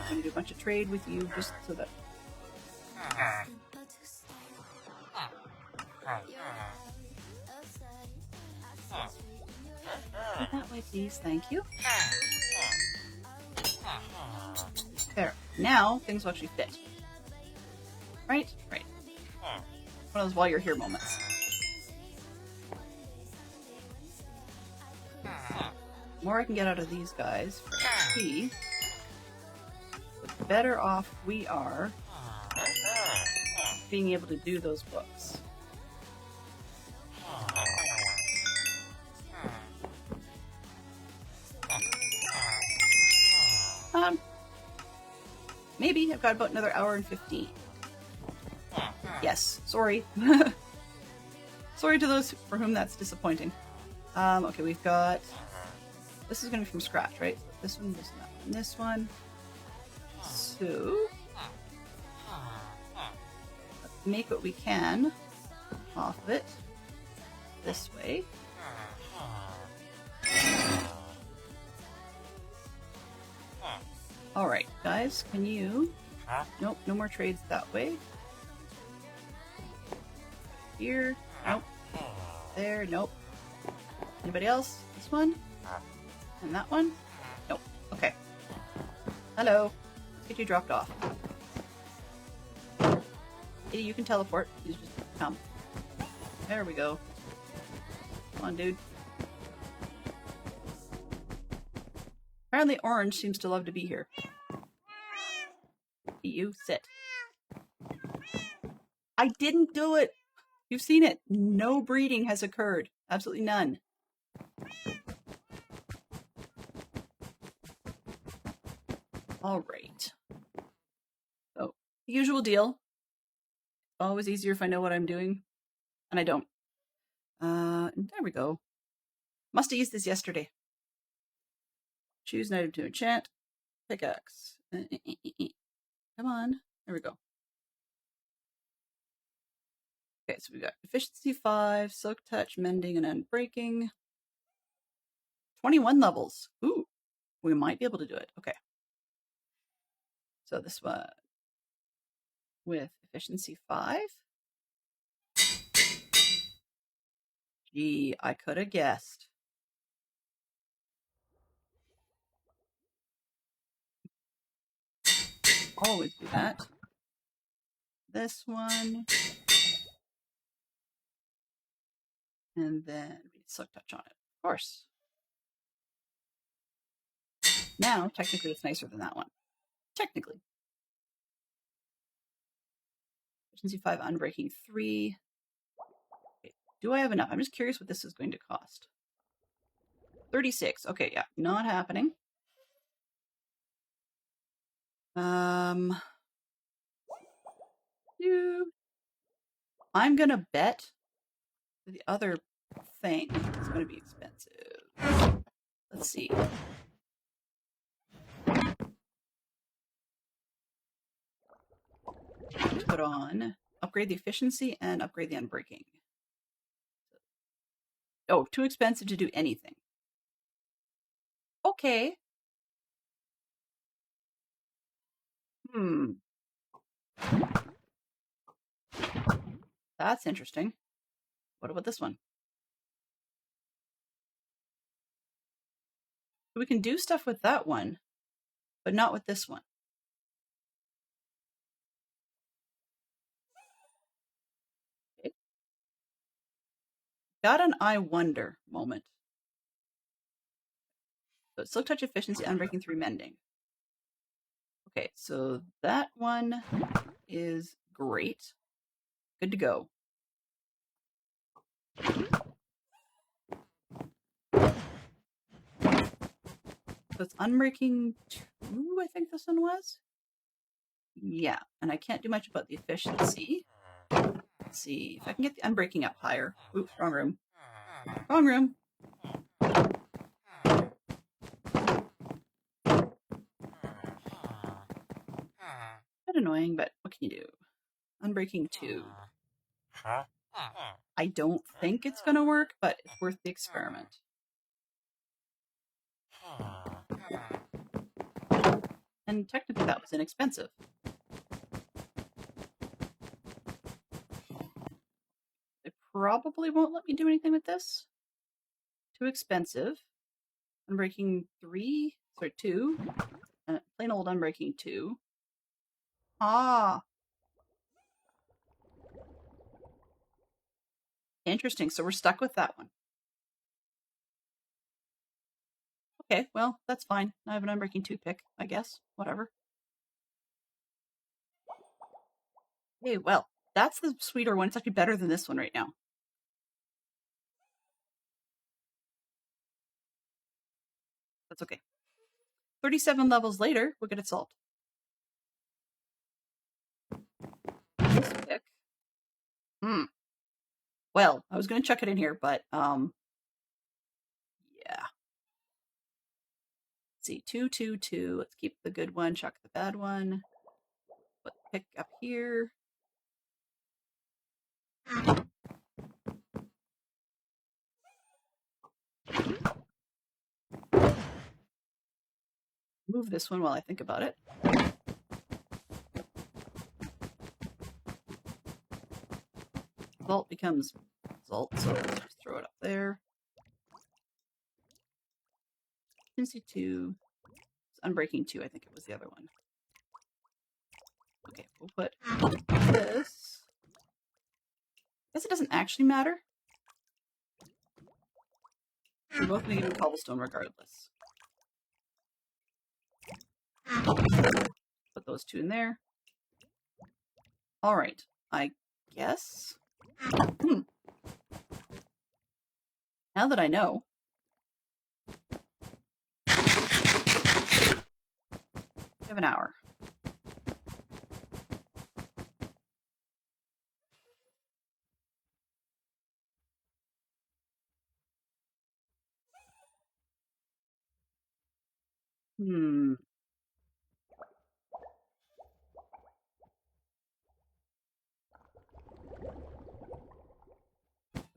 gonna do a bunch of trade with you just so that. Go that way, please. Thank you. There. Now things will actually fit. Right? Right. One of those while you're here moments. The more I can get out of these guys for XP, the better off we are being able to do those books. Maybe I've got about another hour and 15. Yes, sorry. Sorry to those for whom that's disappointing. Okay, we've got... This is going to be from scratch, right? This one, this one, and this one. So... Let's make what we can off of it. This way. Alright, guys, can you... Nope, no more trades that way. Here. Nope. There. Nope. Anybody else? This one? And that one? Nope. Okay. Hello. Let's get you dropped off. Hey, you can teleport. You just come. There we go. Come on, dude. Apparently Orange seems to love to be here. You sit. I didn't do it! You've seen it. No breeding has occurred. Absolutely none. Alright. So, the usual deal. Always easier if I know what I'm doing. And I don't. There we go. Must have used this yesterday. Choose an item to enchant. Pickaxe. Come on. There we go. Okay, so we got efficiency 5, silk touch, mending, and unbreaking. 21 levels. Ooh, we might be able to do it. Okay. So this one with efficiency 5. Gee, I could have guessed. Always do that. This one. And then we need silk touch on it. Of course. Now, technically, it's nicer than that one. Technically. Efficiency 5, unbreaking 3. Okay. Do I have enough? I'm just curious what this is going to cost. 36. Okay, yeah. Not happening. I'm gonna bet the other thing is gonna be expensive. Let's see. Put on upgrade the efficiency and upgrade the unbreaking. Oh, too expensive to do anything. Okay. That's interesting. What about this one? We can do stuff with that one, but not with this one. Okay. Got an I wonder moment. So silk touch efficiency, unbreaking 3, mending. Okay, so that one is great. Good to go. So it's Unbreaking 2, I think this one was? Yeah, and I can't do much about the efficiency. Let's see if I can get the Unbreaking up higher. Oops, wrong room. Wrong room. Bit annoying, but what can you do? Unbreaking 2. I don't think it's going to work, but it's worth the experiment. And technically that was inexpensive. They probably won't let me do anything with this. Too expensive. Unbreaking 3, sorry, 2. Plain old Unbreaking 2. Ah. Interesting. So we're stuck with that one. Okay, well, that's fine. I have an Unbreaking 2 pick, I guess. Whatever. Hey, well, that's the sweeter one. It's actually better than this one right now. That's okay. 37 levels later, we'll get it solved. This pick. Well, I was going to chuck it in here, but yeah. Let's see, 2, 2, 2. Let's keep the good one, chuck the bad one. Put the pick up here. Move this one while I think about it. Vault becomes Vault, so let's just throw it up there. Incy 2. It's Unbreaking 2, I think it was the other one. Okay, we'll put this. I guess it doesn't actually matter. We're both going to give it cobblestone regardless. Put those two in there. All right, I guess. Now that I know. We have an hour.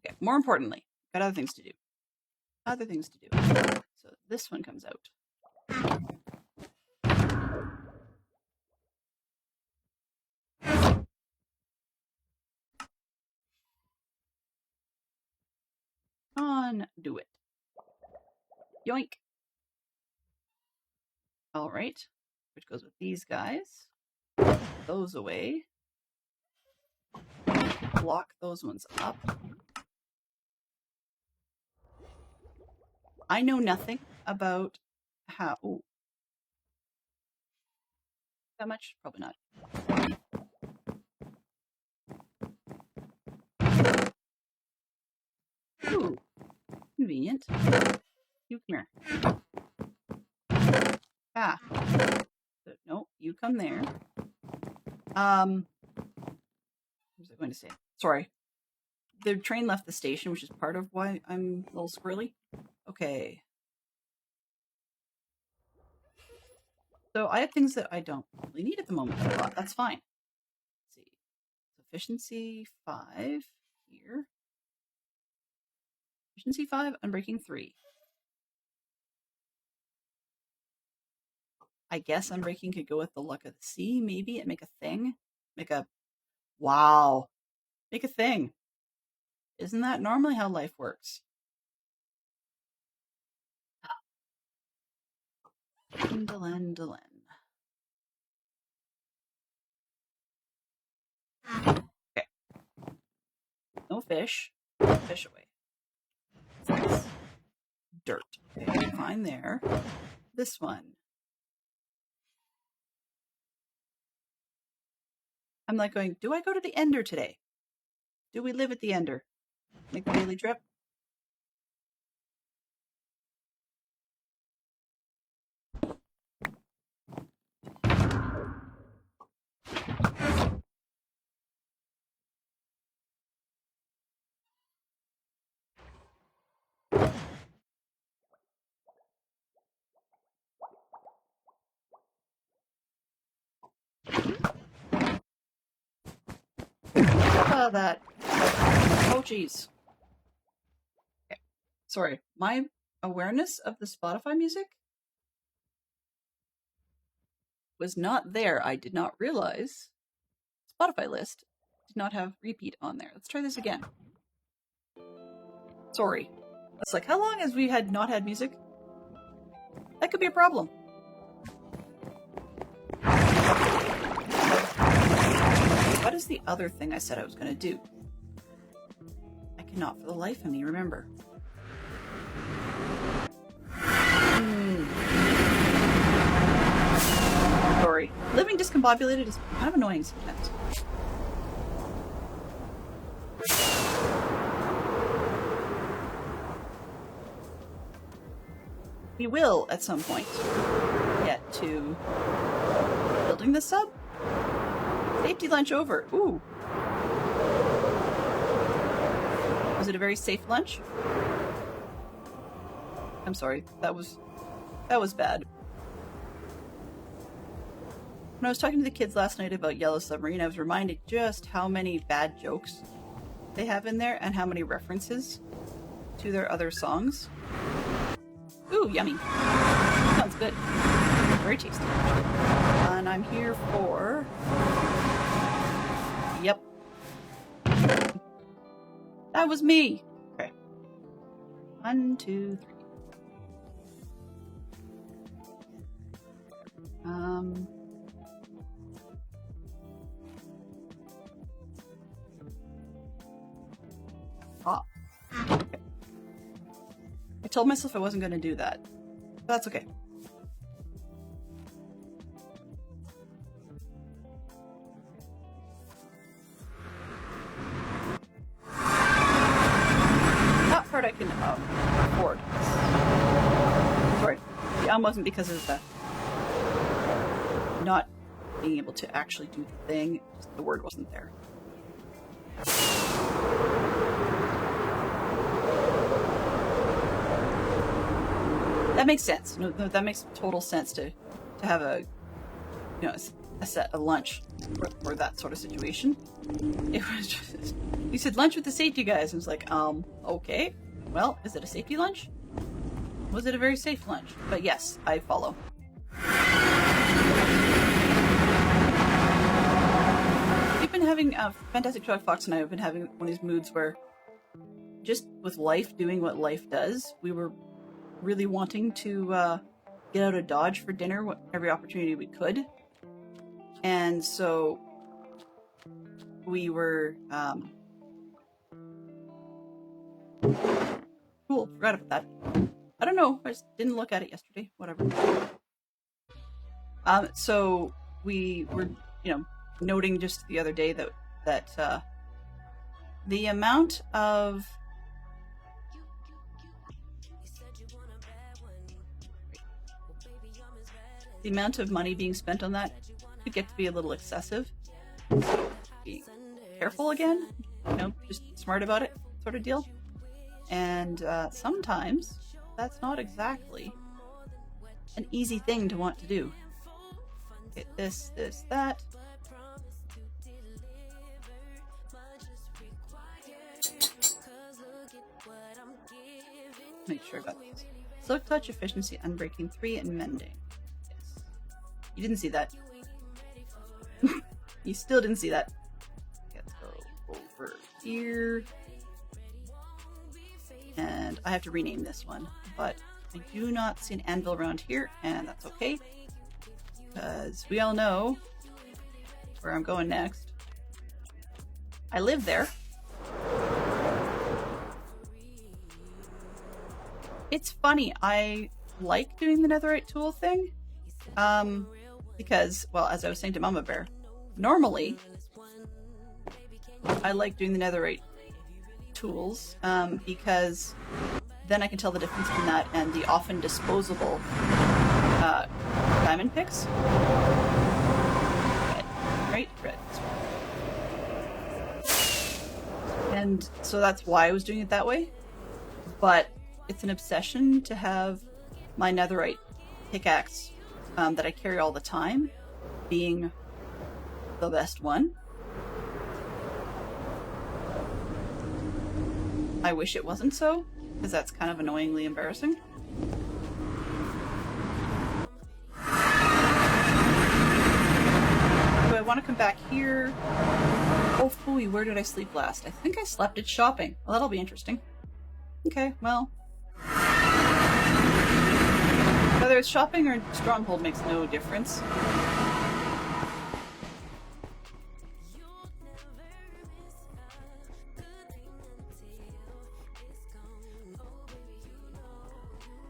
Okay, more importantly, got other things to do. Other things to do. So this one comes out. On, do it. Yoink. All right, which goes with these guys. Those away. Block those ones up. I know nothing about how. Ooh. That much? Probably not. Ooh, convenient. You come here. Ah. No, you come there. What was I going to say? Sorry. The train left the station, which is part of why I'm a little squirrely. Okay. So I have things that I don't really need at the moment. But that's fine. Let's see. Efficiency 5 here. Efficiency 5, Unbreaking 3. I guess Unbreaking could go with the Luck of the Sea, maybe, and make a thing. Make a... Wow. Make a thing. Isn't that normally how life works? Delendalen. Okay. No fish. Fish away. That's dirt. Okay, fine there. This one. I'm like going, do I go to the Ender today? Do we live at the Ender? Make the daily drip. That. Oh, jeez. Okay. Sorry. My awareness of the Spotify music was not there. I did not realize Spotify list did not have repeat on there. Let's try this again. Sorry. It's like, how long has we not had music? That could be a problem. What is the other thing I said I was going to do? I cannot for the life of me remember. Sorry. Living discombobulated is kind of annoying sometimes. We will, at some point, get to building the sub. Safety lunch over. Ooh. Was it a very safe lunch? I'm sorry. That was bad. When I was talking to the kids last night about Yellow Submarine, I was reminded just how many bad jokes they have in there and how many references to their other songs. Ooh, yummy. Sounds good. Very tasty. And I'm here for... Yep. That was me. Okay. 1, 2, 3. Okay. I told myself I wasn't going to do that. But that's okay. That part I can afford. Sorry. The wasn't because of the not being able to actually do the thing. Just the word wasn't there. That makes sense. No, that makes total sense to have a set a lunch for that sort of situation. It was just, you said lunch with the safety guys. I was like, okay. Well, is it a safety lunch? Was it a very safe lunch? But yes, I follow. We've been having Fantastic Dog Fox and I have been having one of these moods where just with life doing what life does, we were really wanting to get out of Dodge for dinner every opportunity we could. And so we were cool, forgot about that. I don't know, I just didn't look at it yesterday. Whatever. So we were, noting just the other day that the amount of money being spent on that could get to be a little excessive. So be careful again, just smart about it sort of deal. And sometimes that's not exactly an easy thing to want to do. Get this, that. Make sure I got this. Silk touch, efficiency, unbreaking 3, and mending. Yes. You didn't see that. You still didn't see that. Let's go over here. And I have to rename this one, but I do not see an anvil around here, and that's okay. Because we all know where I'm going next. I live there. It's funny, I like doing the netherite tool thing. Because, well, as I was saying to Mama Bear, normally I like doing the netherite tools because then I can tell the difference between that and the often disposable diamond picks. Red, right? Red. And so that's why I was doing it that way. But it's an obsession to have my netherite pickaxe that I carry all the time being the best one. I wish it wasn't so, because that's kind of annoyingly embarrassing. Do I want to come back here? Oh, phooey, where did I sleep last? I think I slept at shopping. Well, that'll be interesting. Okay, well. Whether it's shopping or stronghold makes no difference.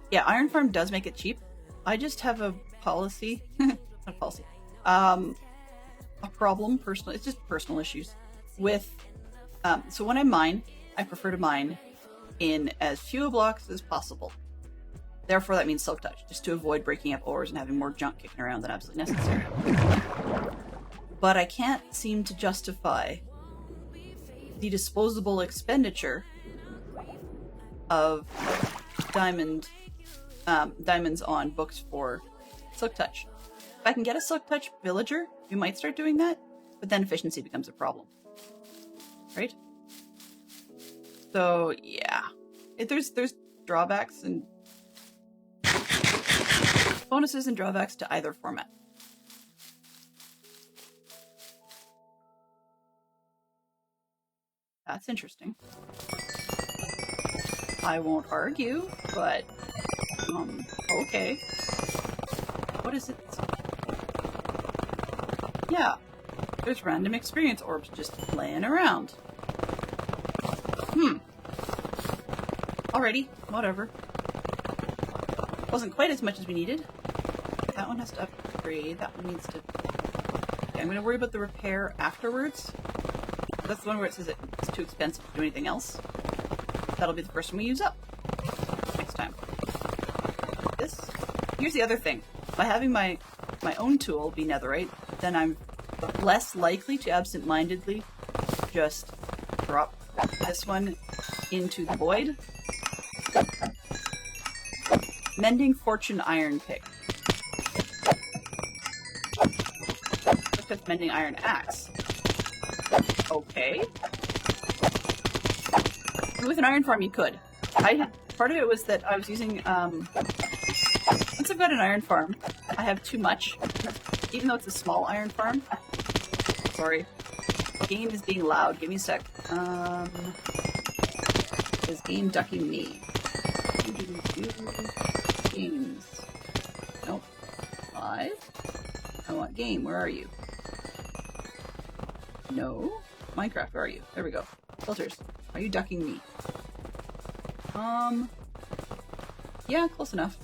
Yeah, Iron Farm does make it cheap. I just have a policy. Not a policy. A problem, personal. It's just personal issues with. So when I mine, I prefer to mine in as few blocks as possible. Therefore, that means silk touch, just to avoid breaking up ores and having more junk kicking around than absolutely necessary. But I can't seem to justify the disposable expenditure of diamonds on books for silk touch. If I can get a silk touch villager, we might start doing that, but then efficiency becomes a problem. Right? So yeah, there's drawbacks and bonuses and drawbacks to either format. That's interesting. I won't argue, but okay. What is it? Yeah, there's random experience orbs just laying around. Alrighty, whatever. Wasn't quite as much as we needed. That one has to upgrade. That one needs to... Okay, I'm going to worry about the repair afterwards. That's the one where it says it's too expensive to do anything else. That'll be the first one we use up next time. This. Here's the other thing. By having my own tool be netherite, then I'm less likely to absent-mindedly just drop this one into the void. Mending Fortune Iron Pick. Look at Mending Iron Axe. Okay. With an iron farm you could. Part of it was that I was using, once I've got an iron farm, I have too much. Even though it's a small iron farm. Sorry. Game is being loud. Give me a sec. Is game ducking me? Games. Nope. Live? I want game. Where are you? No. Minecraft, where are you? There we go. Filters. Are you ducking me? Yeah, close enough.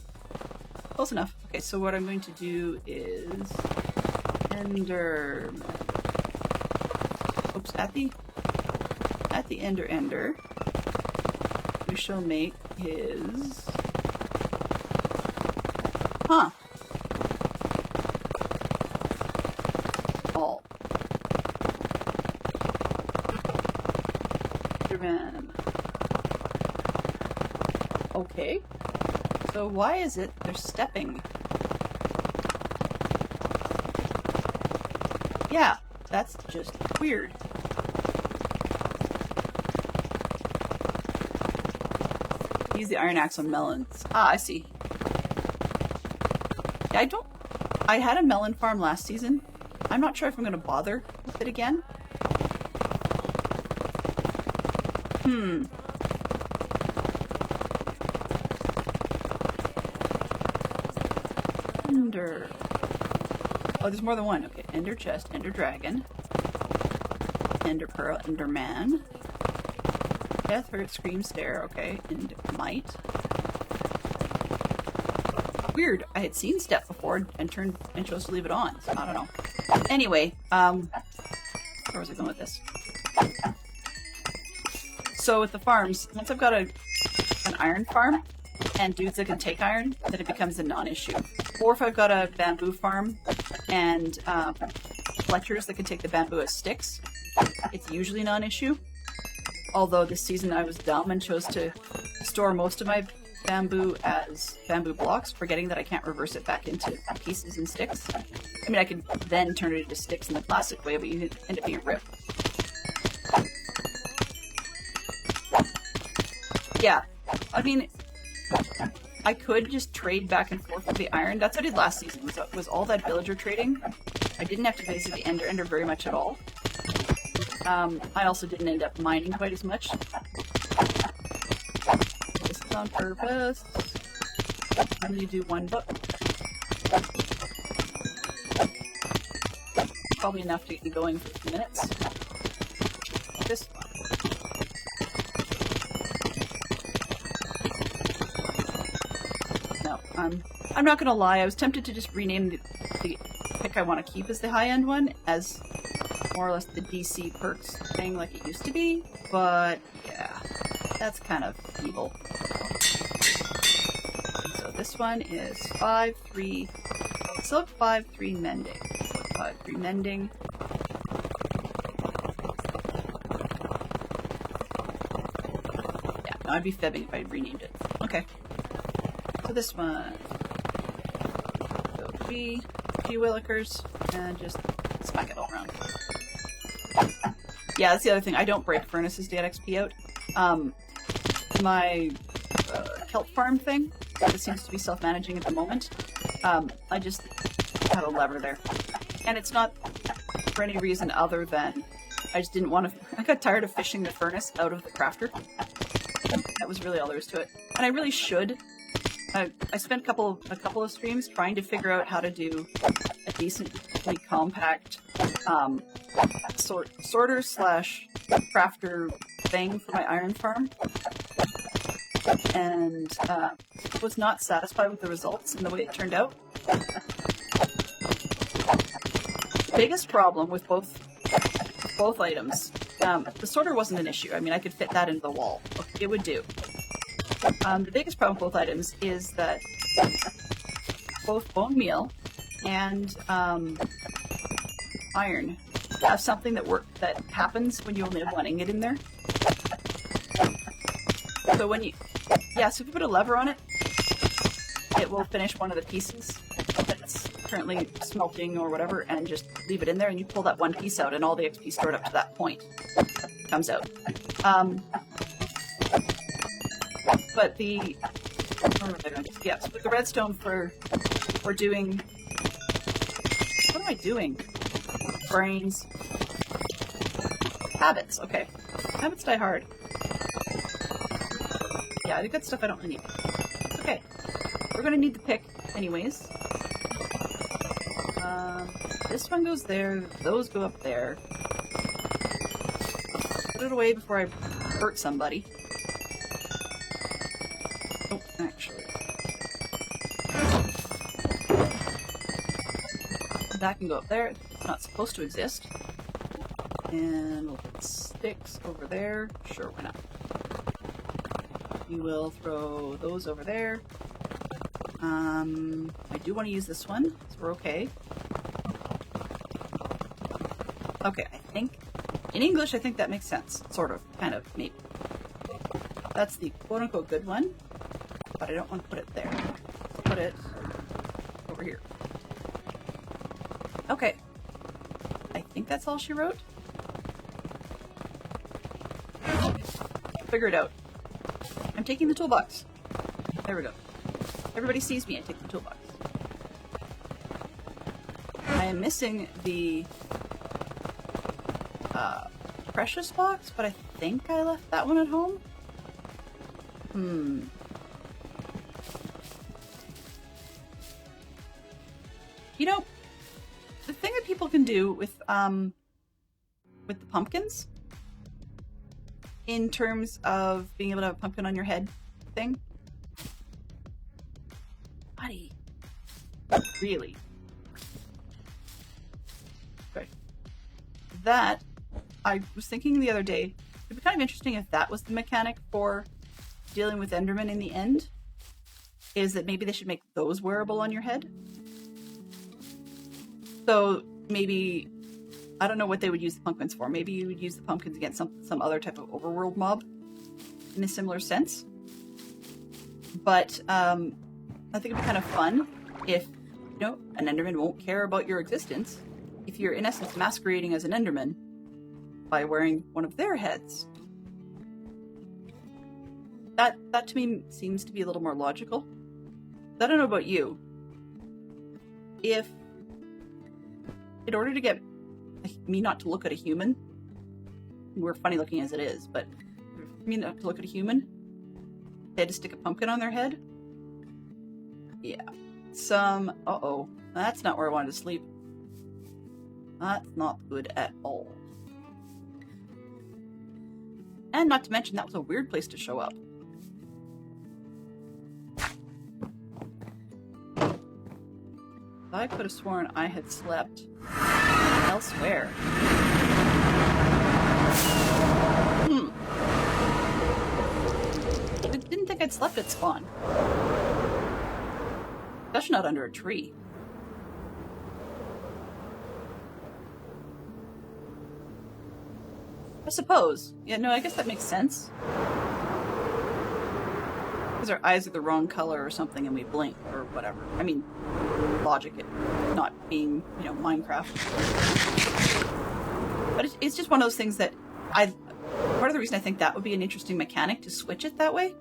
Close enough. Okay, so what I'm going to do is Enderman. Oops, at the Ender, we shall make his... Huh. All. Enderman. Okay. So why is it they're stepping? Yeah, that's just weird. Use the iron axe on melons. Ah, I see. Yeah, I had a melon farm last season. I'm not sure if I'm going to bother with it again. Ender. Oh, there's more than one. Okay, Ender chest, Ender dragon, Ender pearl, Ender man. Death, hurt, scream, stare. Okay, and might. Weird. I had seen step before and chose to leave it on. So I don't know. Anyway, where was I going with this? So with the farms, once I've got an iron farm and dudes that can take iron, then it becomes a non-issue. Or if I've got a bamboo farm and fletchers that can take the bamboo as sticks, it's usually non-issue. Although this season I was dumb and chose to store most of my bamboo as bamboo blocks, forgetting that I can't reverse it back into pieces and sticks. I mean, I could then turn it into sticks in the classic way, but you end up being ripped. Yeah, I mean, I could just trade back and forth with the iron. That's what I did last season, was all that villager trading. I didn't have to visit the ender very much at all. I also didn't end up mining quite as much. This is on purpose. I'm going to do one book. Probably enough to get me going for a few minutes. This one. No, I'm not going to lie. I was tempted to just rename the pick I want to keep as the high-end one, as more or less the DC perks thing like it used to be, but yeah, that's kind of evil. So this one is 5-3, still have 5-3 mending. 5-3 mending. Yeah, no, I'd be fibbing if I renamed it. Okay. So this one. So three willikers, and just smack it all around. Yeah, that's the other thing. I don't break furnaces to get XP out. My kelp farm thing, that seems to be self-managing at the moment, I just had a lever there. And it's not for any reason other than I just didn't want to... I got tired of fishing the furnace out of the crafter. That was really all there was to it. And I really should. I spent a couple of streams trying to figure out how to do a decently compact sorter slash crafter thing for my iron farm, and was not satisfied with the results and the way it turned out. The biggest problem with both items, the sorter wasn't an issue. I mean, I could fit that into the wall. It would do. The biggest problem with both items is that both bone meal and iron have something that happens when you only have one ingot in there. So when you if you put a lever on it, it will finish one of the pieces that's currently smelting or whatever, and just leave it in there, and you pull that one piece out, and all the XP stored up to that point comes out. But the so with the redstone for doing, what am I doing? Brains. Habits. Okay, habits die hard. Yeah, the good stuff I don't really need. Okay, we're gonna need the pick anyways. This one goes there. Those go up there. Put it away before I hurt somebody. Oh, actually. That can go up there. It's not supposed to exist. And we'll put sticks over there. Sure, why not? We will throw those over there. I do want to use this one, so we're okay. Okay, I think, in English, I think that makes sense. Sort of, kind of, maybe. That's the quote-unquote good one, but I don't want to put it there. I'll put it over here. Okay. I think that's all she wrote. Figure it out. I'm taking the toolbox. There we go. Everybody sees me, I take the toolbox. I am missing the precious box, but I think I left that one at home. You know, the thing that people can do with the pumpkins, in terms of being able to have a pumpkin on your head thing. Buddy. Really? Okay. That, I was thinking the other day, It'd be kind of interesting if that was the mechanic for dealing with Enderman in the end. Is that maybe they should make those wearable on your head? So maybe, I don't know what they would use the pumpkins for. Maybe you would use the pumpkins against some other type of overworld mob in a similar sense. But I think it'd be kind of fun if, you know, an Enderman won't care about your existence if you're in essence masquerading as an Enderman by wearing one of their heads. That to me seems to be a little more logical. I don't know about you. If, in order to get me not to look at a human, we're funny looking as it is, but for me not to look at a human, they had to stick a pumpkin on their head? Yeah. Uh-oh. That's not where I wanted to sleep. That's not good at all. And not to mention, that was a weird place to show up. I could have sworn I had slept elsewhere. I didn't think I'd slept at spawn. Especially not under a tree. I suppose. Yeah, no, I guess that makes sense. Because our eyes are the wrong color or something and we blink or whatever. I mean, logic, it not being, you know, Minecraft. But it's just one of those things that part of the reason I think that would be an interesting mechanic to switch it that way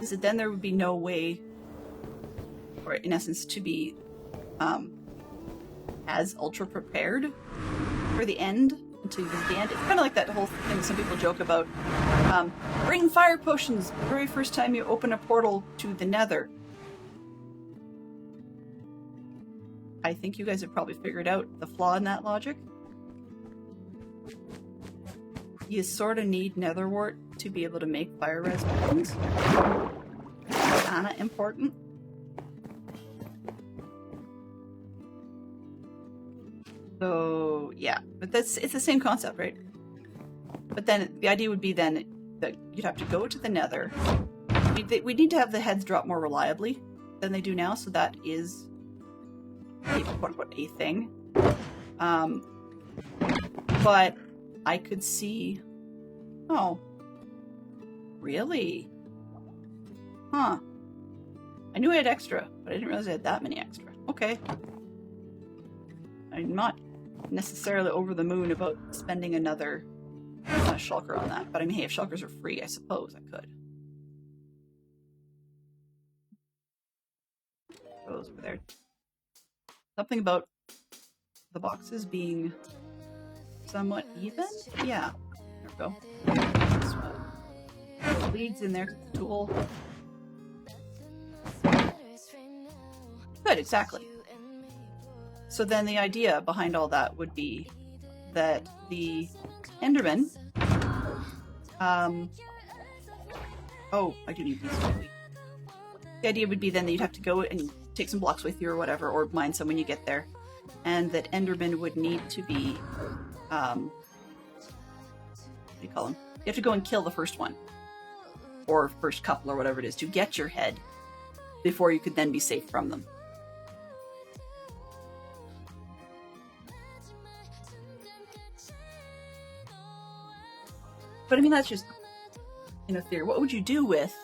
is that then there would be no way, or in essence, to be as ultra prepared for the end until you visit the end. It's kind of like that whole thing some people joke about. Bring fire potions the very first time you open a portal to the Nether. I think you guys have probably figured out the flaw in that logic. You sort of need Netherwort to be able to make fire res potions. Kinda important. So yeah, but it's the same concept, right? But then the idea would be then that you'd have to go to the Nether. We need to have the heads drop more reliably than they do now, so that is a thing. But I could see. Oh, really? Huh. I knew I had extra, but I didn't realize I had that many extra. Okay. I'm not necessarily over the moon about spending another shulker on that, but I mean, hey, if shulkers are free, I suppose I could. Those over there. Something about the boxes being somewhat even? Yeah. There we go. This one. Leads in there to the tool. Good, exactly. So then the idea behind all that would be that the Enderman... oh, I do need these. The idea would be then that you'd have to go and take some blocks with you or whatever, or mine some when you get there. And that Enderman would need to be... what do you call them? You have to go and kill the first one. Or first couple or whatever it is to get your head before you could then be safe from them. But I mean, that's just, you know, theory. What would you do with...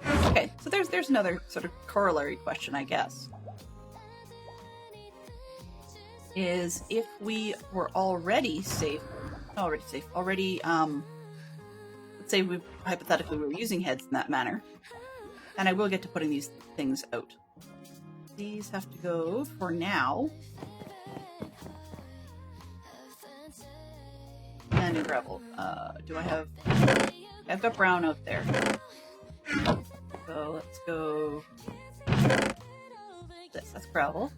Okay, so there's another sort of corollary question, I guess. Is if we were already safe, let's say we hypothetically were using heads in that manner, and I will get to putting these things out. These have to go for now. And in gravel. Do I have... I've got brown out there. So let's go... That's gravel.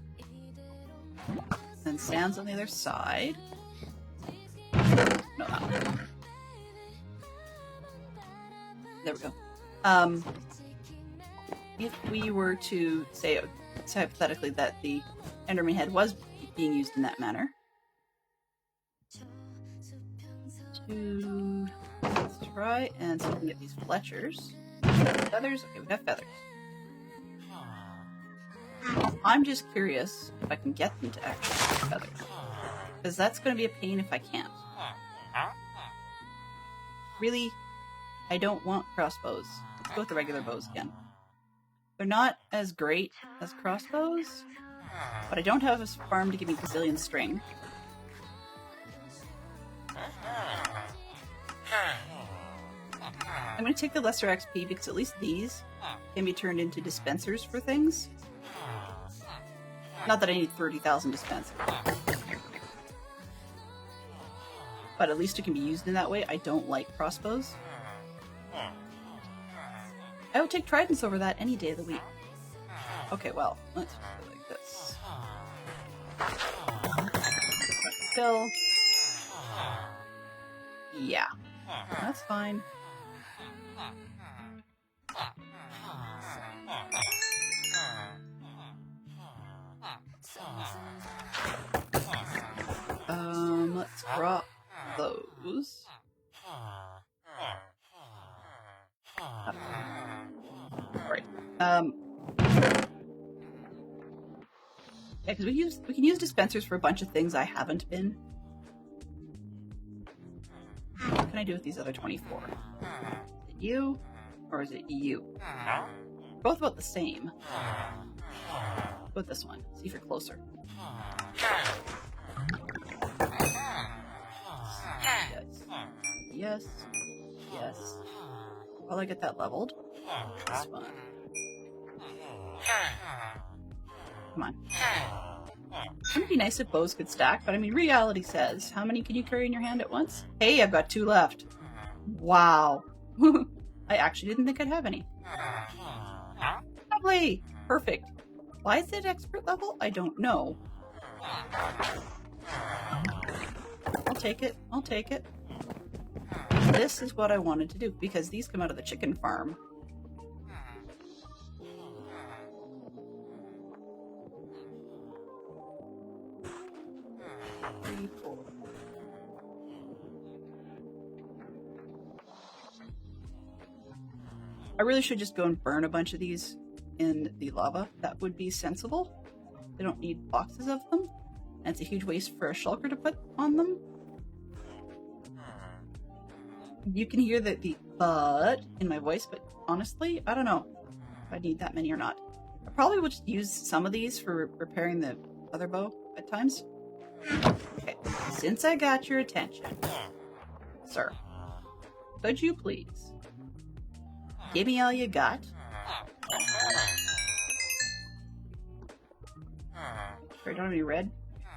Then sand's on the other side. No, that one. There we go. If we were to say hypothetically that the Enderman head was being used in that manner, Let's try and see if we can get these Fletchers. Feathers? Okay, we got feathers. I'm just curious if I can get them to actually get feathers. Because that's going to be a pain if I can't. Really? I don't want crossbows. Let's go with the regular bows again. They're not as great as crossbows, but I don't have a farm to give me gazillion string. I'm going to take the lesser XP because at least these can be turned into dispensers for things. Not that I need 30,000 dispensers. But at least it can be used in that way. I don't like crossbows. I would take tridents over that any day of the week. Okay, well, let's do it like this. Fill. Yeah, that's fine. Let's drop those. Right. Yeah, because we can use dispensers for a bunch of things I haven't been. What can I do with these other 24? Is it you? Or is it you? Both about the same. Go with this one. See if you're closer. Yes. Yes. Yes. While I get that leveled. This one. Come on. It would be nice if bows could stack, but I mean, reality says, how many can you carry in your hand at once? Hey, I've got 2 left. Wow. I actually didn't think I'd have any. Lovely. Perfect. Why is it expert level? I don't know. I'll take it. I'll take it. This is what I wanted to do, because these come out of the chicken farm. Three, 4. I really should just go and burn a bunch of these in the lava. That would be sensible. They don't need boxes of them. And it's a huge waste for a shulker to put on them. You can hear the but in my voice, but honestly, I don't know if I need that many or not. I probably will just use some of these for repairing the other bow at times. Okay, since I got your attention, sir, could you please give me all you got? Sorry, don't have any red.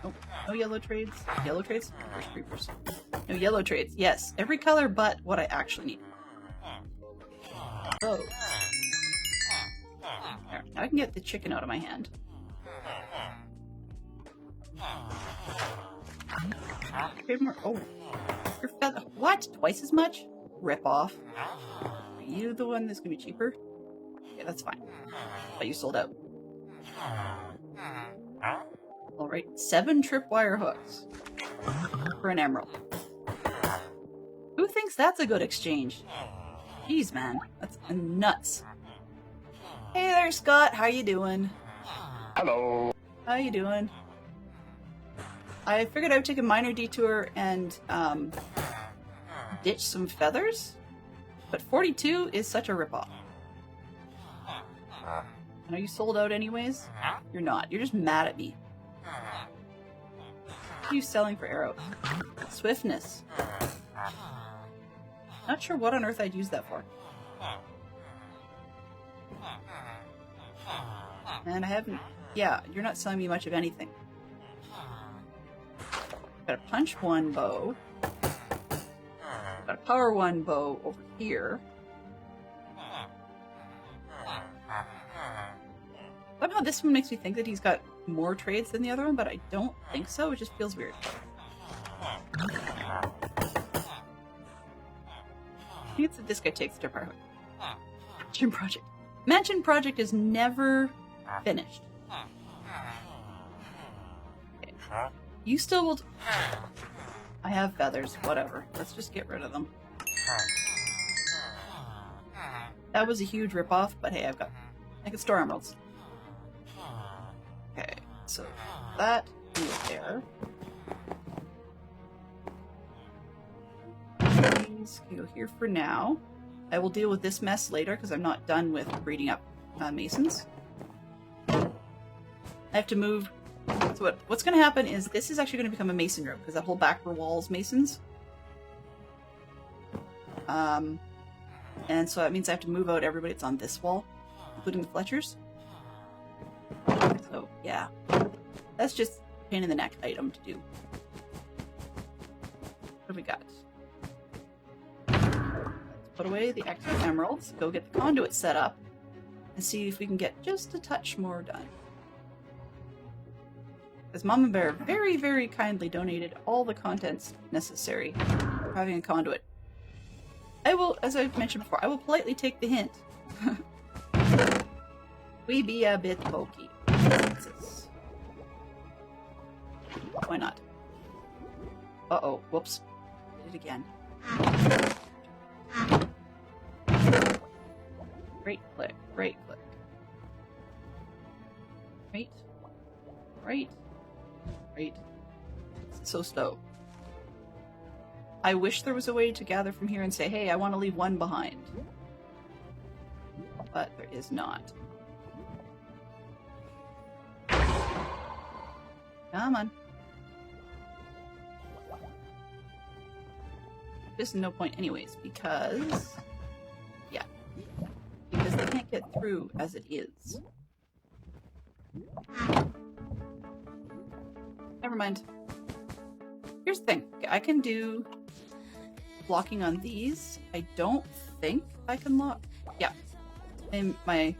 Oh, no yellow trades. Yellow trades? First creepers. No yellow trades. Yes, every color but what I actually need. Oh. There, now I can get the chicken out of my hand. Okay, more. Oh, your feather. What? Twice as much? Rip off. Are you the one that's gonna be cheaper? Yeah, that's fine. But you sold out. Alright, 7 tripwire hooks for an emerald. Who thinks that's a good exchange? Jeez, man, that's nuts. Hey there, Scott. How you doing? Hello. How you doing? I figured I would take a minor detour and ditch some feathers, but 42 is such a ripoff. And are you sold out anyways? You're not. You're just mad at me. What are you selling for arrows? Swiftness. Not sure what on earth I'd use that for. And I haven't... Yeah, you're not selling me much of anything. Got a punch 1 bow. Got a power 1 bow over here. Somehow this one makes me think that he's got more trades than the other one, but I don't think so. It just feels weird. I think it's that this guy takes the power hook. Mansion Project. Mansion Project is never finished. Okay. You still will... I have feathers. Whatever. Let's just get rid of them. That was a huge ripoff, but hey, I can store emeralds. Okay, so that is there. These can go here for now. I will deal with this mess later because I'm not done with breeding up masons. I have to move. So what's going to happen is this is actually going to become a mason room because that whole back wall is masons. And so that means I have to move out everybody that's on this wall, including the Fletchers. So yeah, that's just a pain in the neck item to do. What have we got? Put away the extra emeralds, go get the conduit set up, and see if we can get just a touch more done. Because Mama Bear very, very kindly donated all the contents necessary for having a conduit. I will, as I've mentioned before, I will politely take the hint. We be a bit pokey. Why not? Uh-oh, whoops. Did it again. Right click, right click. Right, right, right. It's so slow. I wish there was a way to gather from here and say, hey, I want to leave one behind. But there is not. Come on. There's no point anyways, because... yeah. Because they can't get through as it is. Never mind. Here's the thing. I can do blocking on these. I don't think I can lock... yeah. And my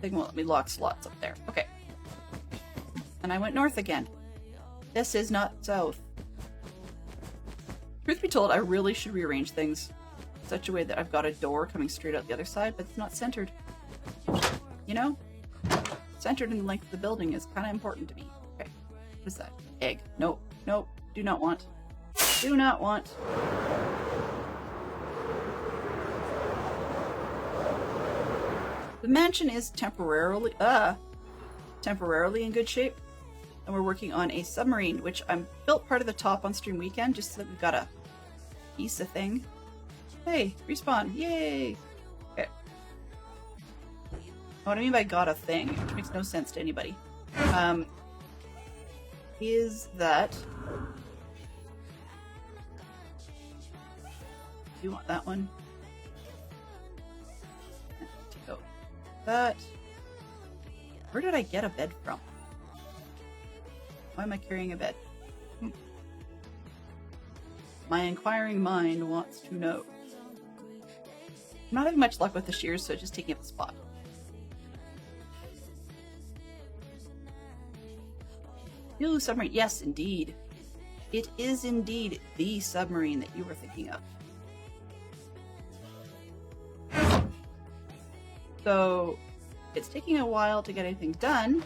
thing won't let me lock slots up there. Okay. And I went north again. This is not south. Truth be told, I really should rearrange things in such a way that I've got a door coming straight out the other side, but it's not centered. You know? Centered in the length of the building is kind of important to me. Okay. What is that? Egg. Nope. Nope. Do not want. Do not want. The mansion is temporarily in good shape. And we're working on a submarine, which I'm built part of the top on stream weekend, just so that we've got a piece of thing. Hey, respawn, yay! Okay. What I mean by got a thing, which makes no sense to anybody, is that... do you want that one? Take out that. Where did I get a bed from? Why am I carrying a bed? My inquiring mind wants to know. I'm not having much luck with the shears, so it's just taking up the spot. New submarine. Yes, indeed. It is indeed the submarine that you were thinking of. So, it's taking a while to get anything done.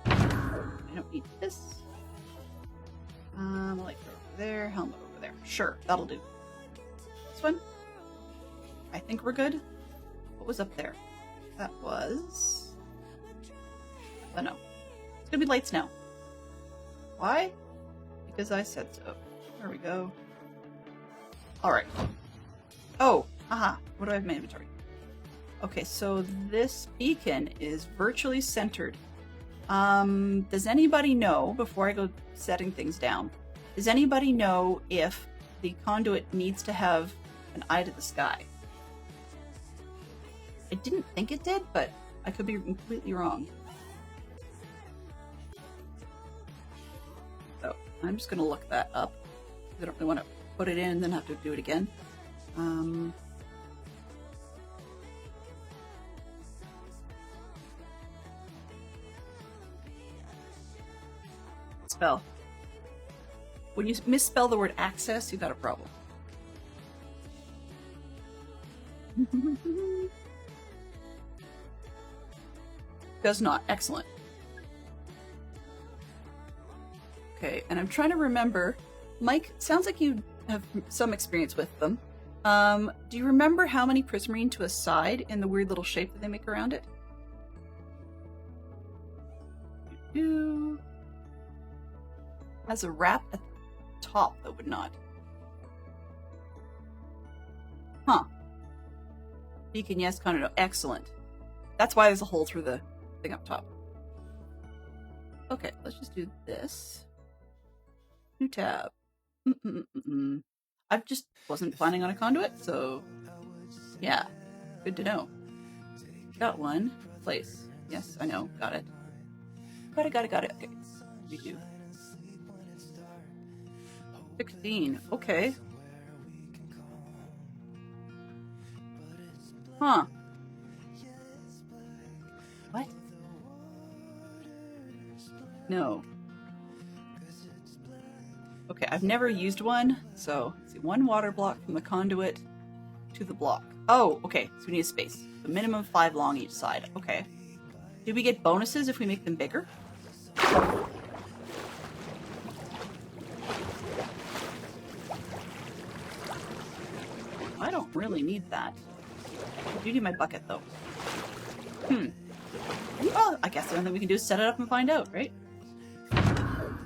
I don't need this. Like over there, helmet over there. Sure, that'll do. This one? I think we're good. What was up there? That was... oh no. It's gonna be lights now. Why? Because I said so. There we go. Alright. Oh, aha. What do I have in my inventory? Okay, so this beacon is virtually centered. Does anybody know, before I go setting things down, does anybody know if the conduit needs to have an eye to the sky? I didn't think it did, but I could be completely wrong. So, I'm just going to look that up. I don't really want to put it in and then have to do it again. Spell. When you misspell the word access, you got a problem. Does not. Excellent. Okay, and I'm trying to remember. Mike, sounds like you have some experience with them. Do you remember how many prismarine to a side in the weird little shape that they make around it? Has a wrap at the top that would not. Huh. Beacon, yes, Condo, no. Excellent. That's why there's a hole through the thing up top. Okay, let's just do this. New tab. I just wasn't planning on a conduit, so yeah, good to know. Got one. Place. Yes, I know. Got it. Got it. Okay. We do. 16. Okay. Huh. What? No. Okay, I've never used one, so let's see, 1 water block from the conduit to the block. Oh, okay, so we need a space. The minimum 5 long each side. Okay. Do we get bonuses if we make them bigger? I don't really need that. I do need my bucket, though. Well, I guess the only thing we can do is set it up and find out, right?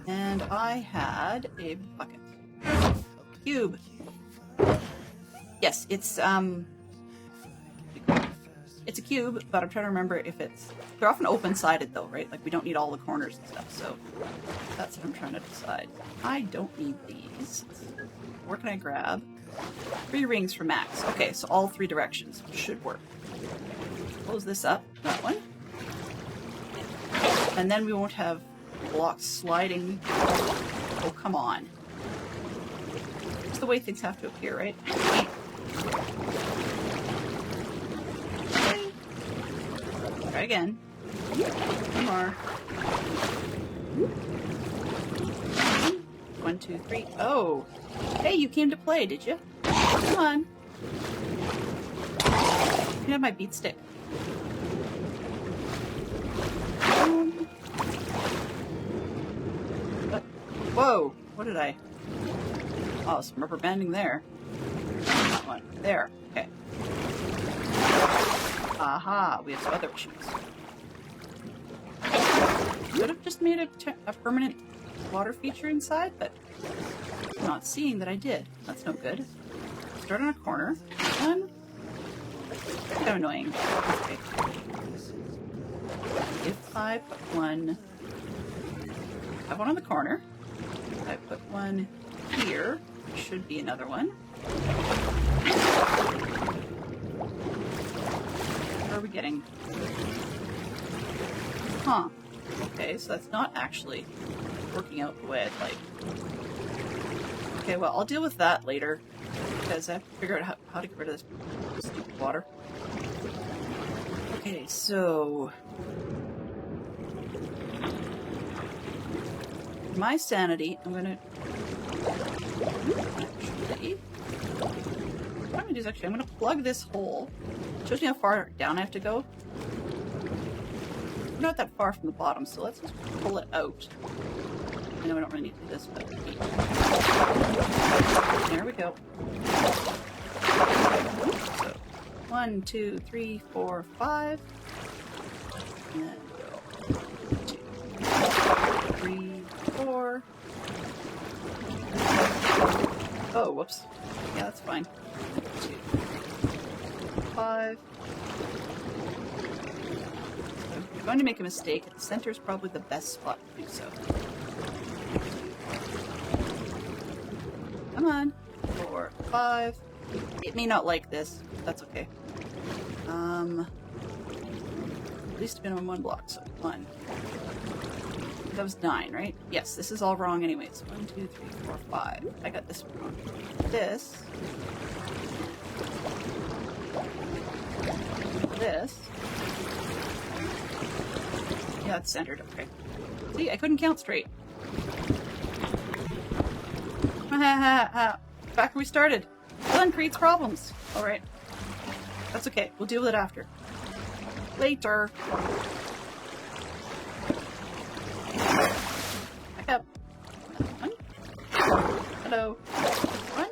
And I had a bucket. Cube. Yes, it's a cube, but I'm trying to remember if it's... They're often open-sided, though, right? Like, we don't need all the corners and stuff, so that's what I'm trying to decide. I don't need these. Where can I grab? 3 rings for max. Okay, so all 3 directions should work. Close this up. That one. And then we won't have blocks sliding. Oh, come on. It's the way things have to appear, right? Okay. Try again. One more. 1, 2, 3. Oh! Hey, you came to play, did you? Come on. You can have my beat stick. Whoa! What did I... Oh, some rubber banding there. That one. There. Okay. Aha! We have some other issues. Could have just made a permanent water feature inside, but I'm not seeing that I did. That's no good. Start on a corner. One. Kind of annoying. Okay. If I put one... I have one on the corner. I put one here. There should be another one. Where are we getting? Huh. Okay, so that's not actually working out the way I'd like. Okay, well, I'll deal with that later, because I have to figure out how to get rid of this stupid water. Okay, so... For my sanity, I'm gonna... Actually... What I'm gonna do is I'm gonna plug this hole. It shows me how far down I have to go. We're not that far from the bottom, so let's just pull it out. I know we don't really need to do this, but... There we go. So, 1, 2, 3, 4, 5. And then go 2, 3, 4. Oh, whoops. Yeah, that's fine. 2, 5. I'm going to make a mistake. The center is probably the best spot to do so. Come on. 4, 5. It may not like this. That's okay. At least been on 1 block, so 1. That was 9, right? Yes, this is all wrong anyways. 1, 2, 3, 4, 5. I got this wrong. This. Yeah, it's centered. Okay. See, I couldn't count straight. Back where we started. Fun creates problems. Alright. That's okay. We'll deal with it after. Later. Back up. 1. Hello. 1.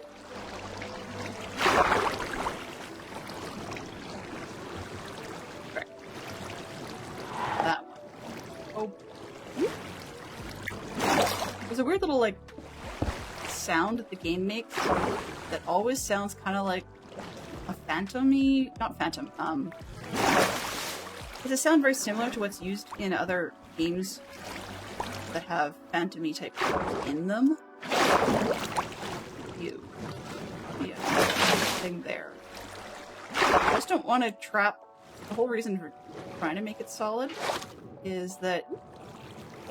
There's a weird little, like, sound that the game makes that always sounds kind of like a phantom-y... Not phantom, It's a sound very similar to what's used in other games that have phantom-y type in them. Yeah, thing there. I just don't want to trap. The whole reason for trying to make it solid is that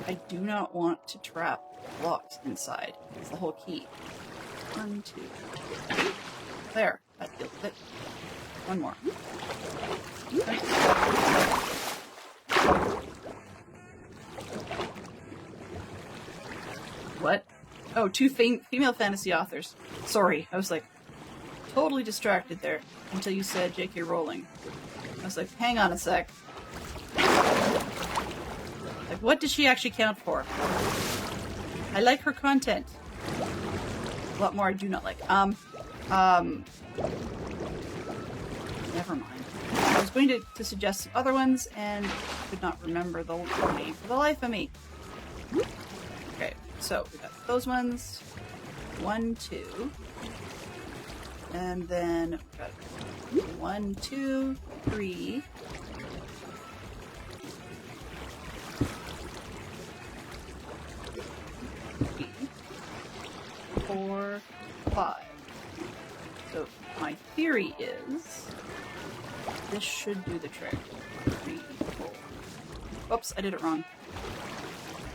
I do not want to trap blocks inside. It's the whole key. 1, 2, 3. There. That deals with it. One more. What? Oh, two female fantasy authors. Sorry, I was like totally distracted there until you said J.K. Rowling. I was like, hang on a sec. Like, what does she actually count for? I like her content. A lot more I do not like. Never mind. I was going to suggest some other ones and could not remember the name for the life of me. Okay, so we got those ones. 1, 2. And then we got 1, 2, 3. 4, 5. So my theory is this should do the trick. 3, 4. Oops, I did it wrong.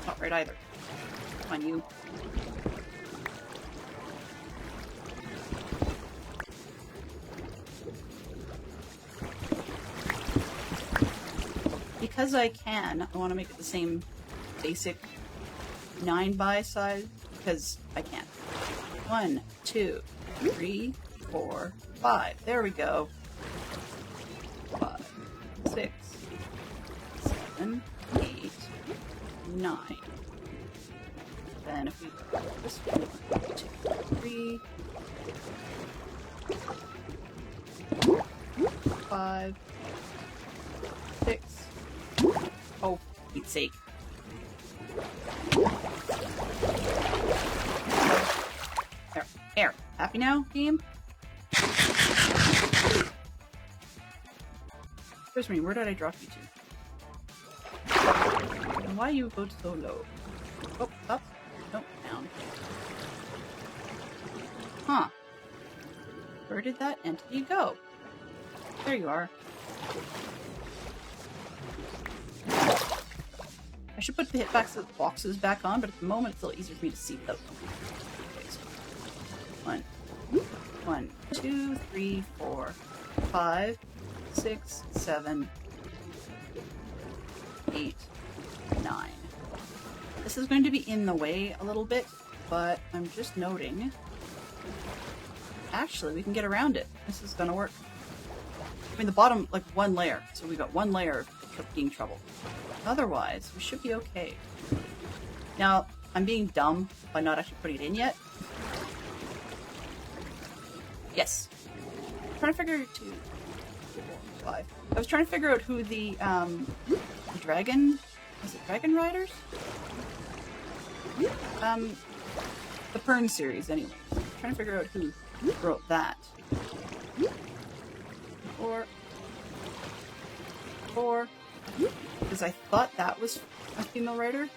Not right either. Come on, you. Because I can, I want to make it the same basic 9x size, because I can. 1, 2, 3, 4, 5. There we go. 5, 6, 7, 8, 9. Then if we go this one, 2, 3, 5, 6. Oh, for Pete's sake. There. Happy now, game? Excuse me, where did I drop you to? And why you go so low? Oh, up. Nope, down. Huh. Where did that entity go? There you are. I should put the hitbacks of the boxes back on, but at the moment it's a little easier for me to see without them. Okay, so 1, 2, 3, 4, 5, 6, 7, 8, 9. This is going to be in the way a little bit, but I'm just noting. Actually, we can get around it. This is gonna work. I mean, the bottom, like, one layer. So we got one layer of being trouble. Otherwise, we should be okay. Now, I'm being dumb by not actually putting it in yet. Yes. I'm trying to figure 2, 4, 5. I was trying to figure out who the dragon... Was it Dragon Riders? The Pern series, anyway. I'm trying to figure out who wrote that. 4. Because I thought that was a female writer.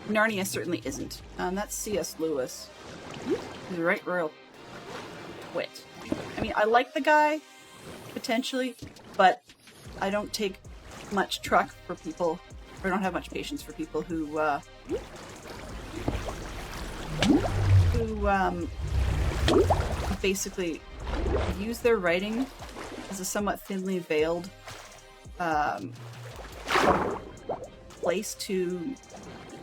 Narnia certainly isn't. That's C.S. Lewis. He's a right royal twit. I mean, I like the guy, potentially, but I don't take much truck for people, or don't have much patience for people who basically use their writing as a somewhat thinly veiled place to...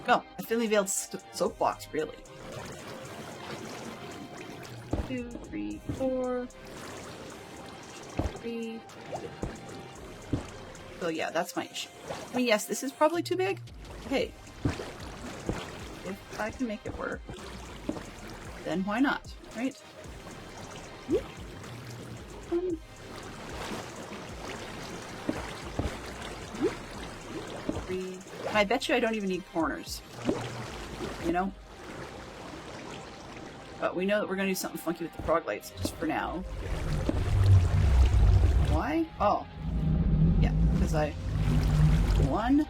Oh, a thinly veiled soapbox, really. 2, 3, 4, 3. So yeah, that's my issue. I mean, yes, this is probably too big. Hey, if I can make it work, then why not, right? 3, I bet you I don't even need corners. You know? But we know that we're going to do something funky with the frog lights just for now. Why? Oh. Yeah, because I... 1,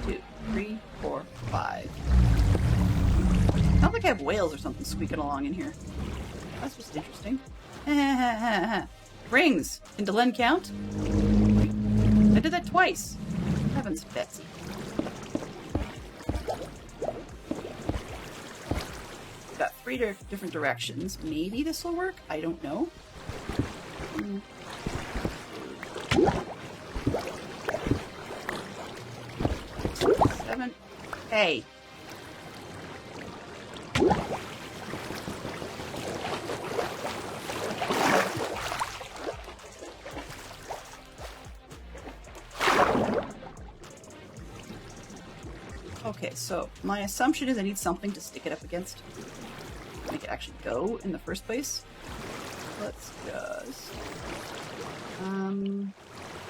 2, 3, 4, 5. Sounds like I have whales or something squeaking along in here. That's just interesting. Rings! Can Delenn count? I did that twice. Heavens, Betsy. We've got 3 different directions. Maybe this will work? I don't know. 7. Hey. Okay, so my assumption is I need something to stick it up against. Make it actually go in the first place. Let's just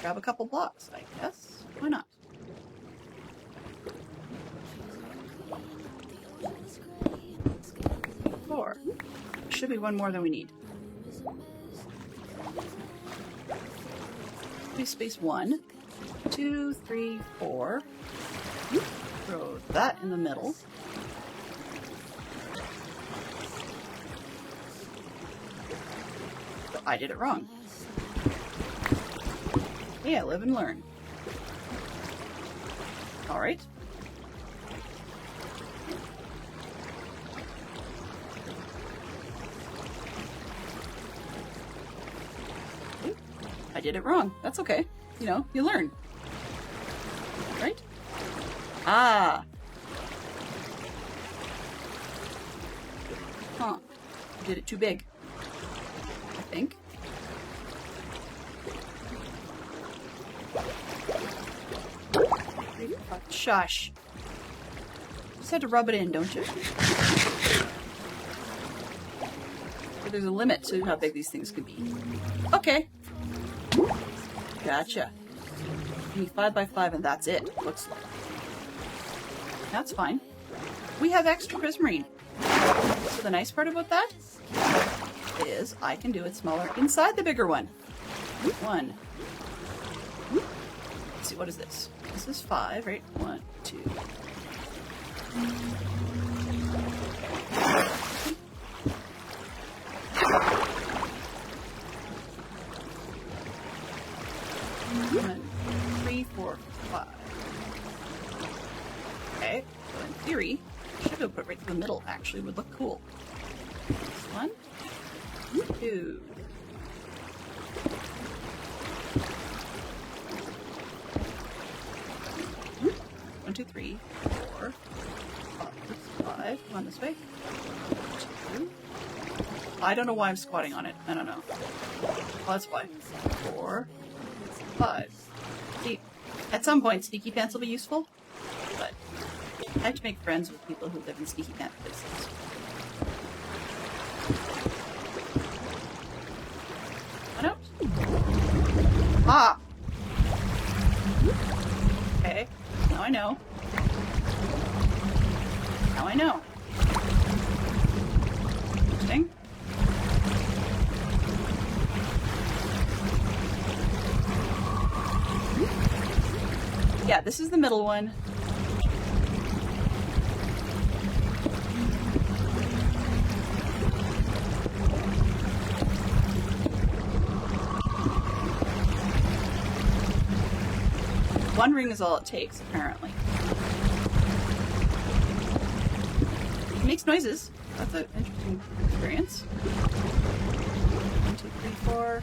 grab a couple blocks, I guess. Why not? Four. Should be one more than we need. Space 1, 2, 3, 4. Throw that in the middle. But I did it wrong. Yeah, live and learn. Alright. I did it wrong. That's okay. You know, you learn. Right? Ah. Huh. I did it too big. I think. Shush. Just had to rub it in, don't you? But there's a limit to how big these things can be. Okay. Gotcha. Give me 5 by 5 and that's it. Looks like. That's fine. We have extra prismarine. So the nice part about that is I can do it smaller inside the bigger one. 1. Let's see, what is this? This is 5, right? 1, 2. And 3, 4, 5. Okay, so in theory, I should be able to put it right to the middle, actually, would look cool. 1, 2. 1, 2, 3, 4, 5. Come on this way. 2. I don't know why I'm squatting on it. I don't know. Well, that's why. 4, 5. See, at some point, sneaky pants will be useful, but I have to make friends with people who live in sneaky pants places. Why not? Ah! Okay, now I know. Now I know. Interesting. Yeah, this is the middle one. One ring is all it takes, apparently. It makes noises. That's an interesting experience. 1, 2, 3, 4.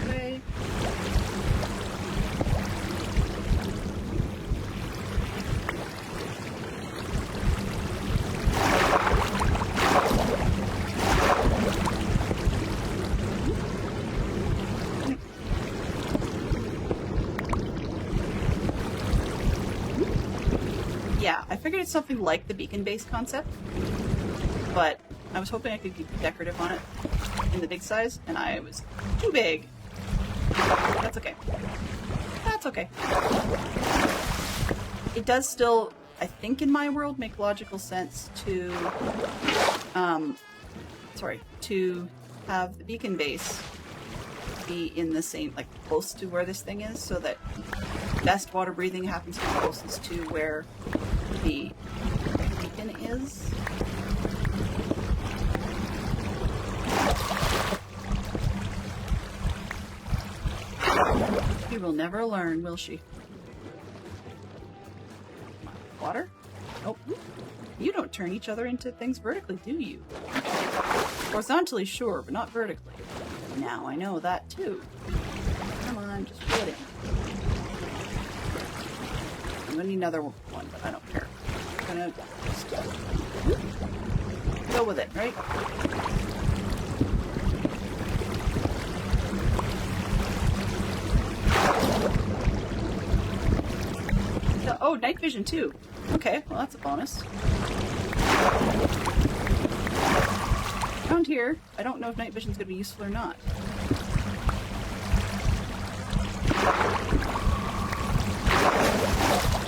Okay. Yeah, I figured it's something like the beacon-based concept, but I was hoping I could keep decorative on it in the big size, and I was too big. That's okay. That's okay. It does still, I think in my world, make logical sense to, to have the beacon base be in the same, like, close to where this thing is, so that best water breathing happens to be closest to where the beacon is. She will never learn, will she? Water? Nope. You don't turn each other into things vertically, do you? Horizontally, sure, but not vertically. Now I know that too. Come on, just fill it in. I'm gonna need another one, but I don't care. I'm gonna just go with it, right? Oh, night vision too. Okay, well that's a bonus. Around here, I don't know if night vision is going to be useful or not.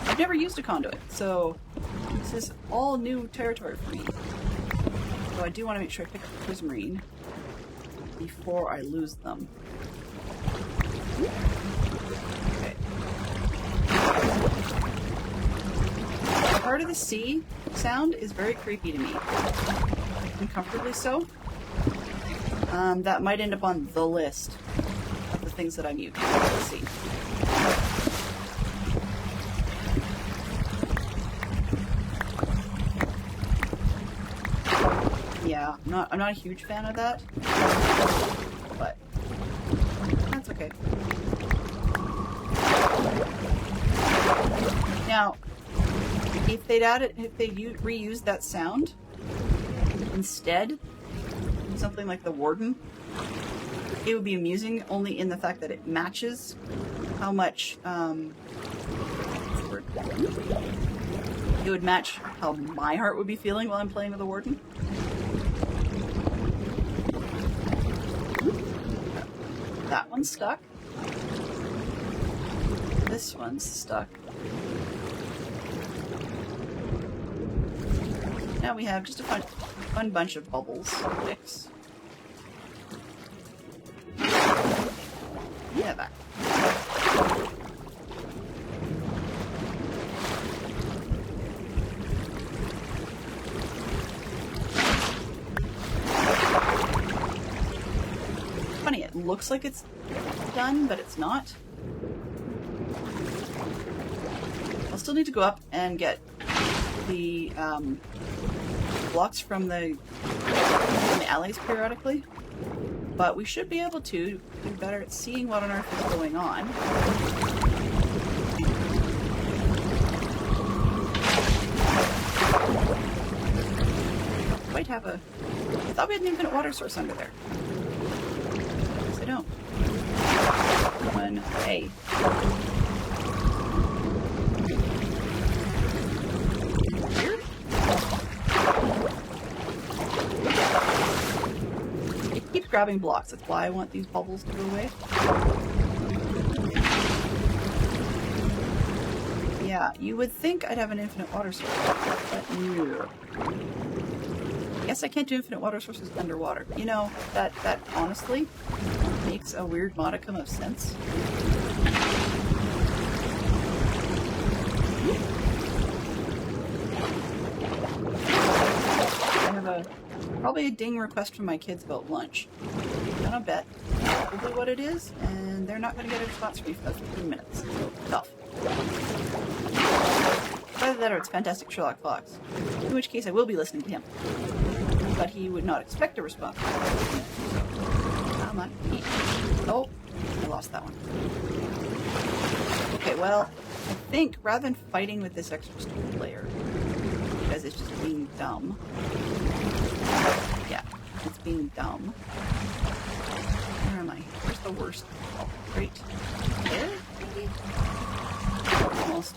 I've never used a conduit, so this is all new territory for me. So I do want to make sure I pick up the prismarine before I lose them. Okay. Part of the sea sound is very creepy to me. Uncomfortably so. That might end up on the list of the things that I mute. Let's see. Yeah, I'm not a huge fan of that, but that's okay. Now, if they'd reused that sound instead, something like the Warden, it would be amusing only in the fact that it matches how much, it would match how my heart would be feeling while I'm playing with the Warden. That one's stuck. This one's stuck. Now we have just a fun bunch of bubbles to fix. Yeah, back. Funny, it looks like it's done, but it's not. I'll still need to go up and get the blocks from the alleys periodically, but we should be able to do better at seeing what on earth is going on. Might have a... I thought we had an infinite water source under there. Yes, I don't. One A. Keep grabbing blocks. That's why I want these bubbles to go away. Yeah, you would think I'd have an infinite water source, but no. Yes, I can't do infinite water sources underwater. You know, that honestly makes a weird modicum of sense. I have probably a ding request from my kids about lunch. And I'll bet probably what it is, and they're not going to get a response from me for 15 minutes. So, tough. Either that or it's Fantastic Sherlock Fox. In which case I will be listening to him. But he would not expect a response. Come on, eat. Oh, I lost that one. Okay, well, I think rather than fighting with this extra stupid layer, because it's just being dumb. Yeah, it's being dumb. Where am I? Where's the worst? Oh, great. There? Maybe? Almost.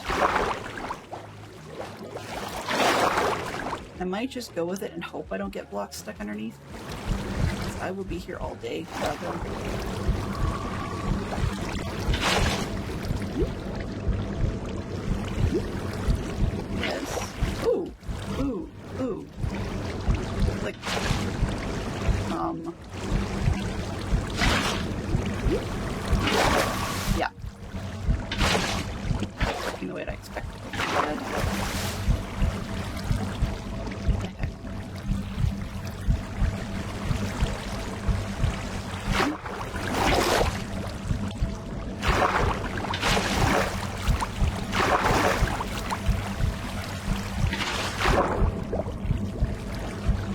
I might just go with it and hope I don't get blocks stuck underneath. I will be here all day. Yes. Ooh. Ooh. Ooh. Like, yeah. Working the way I expected.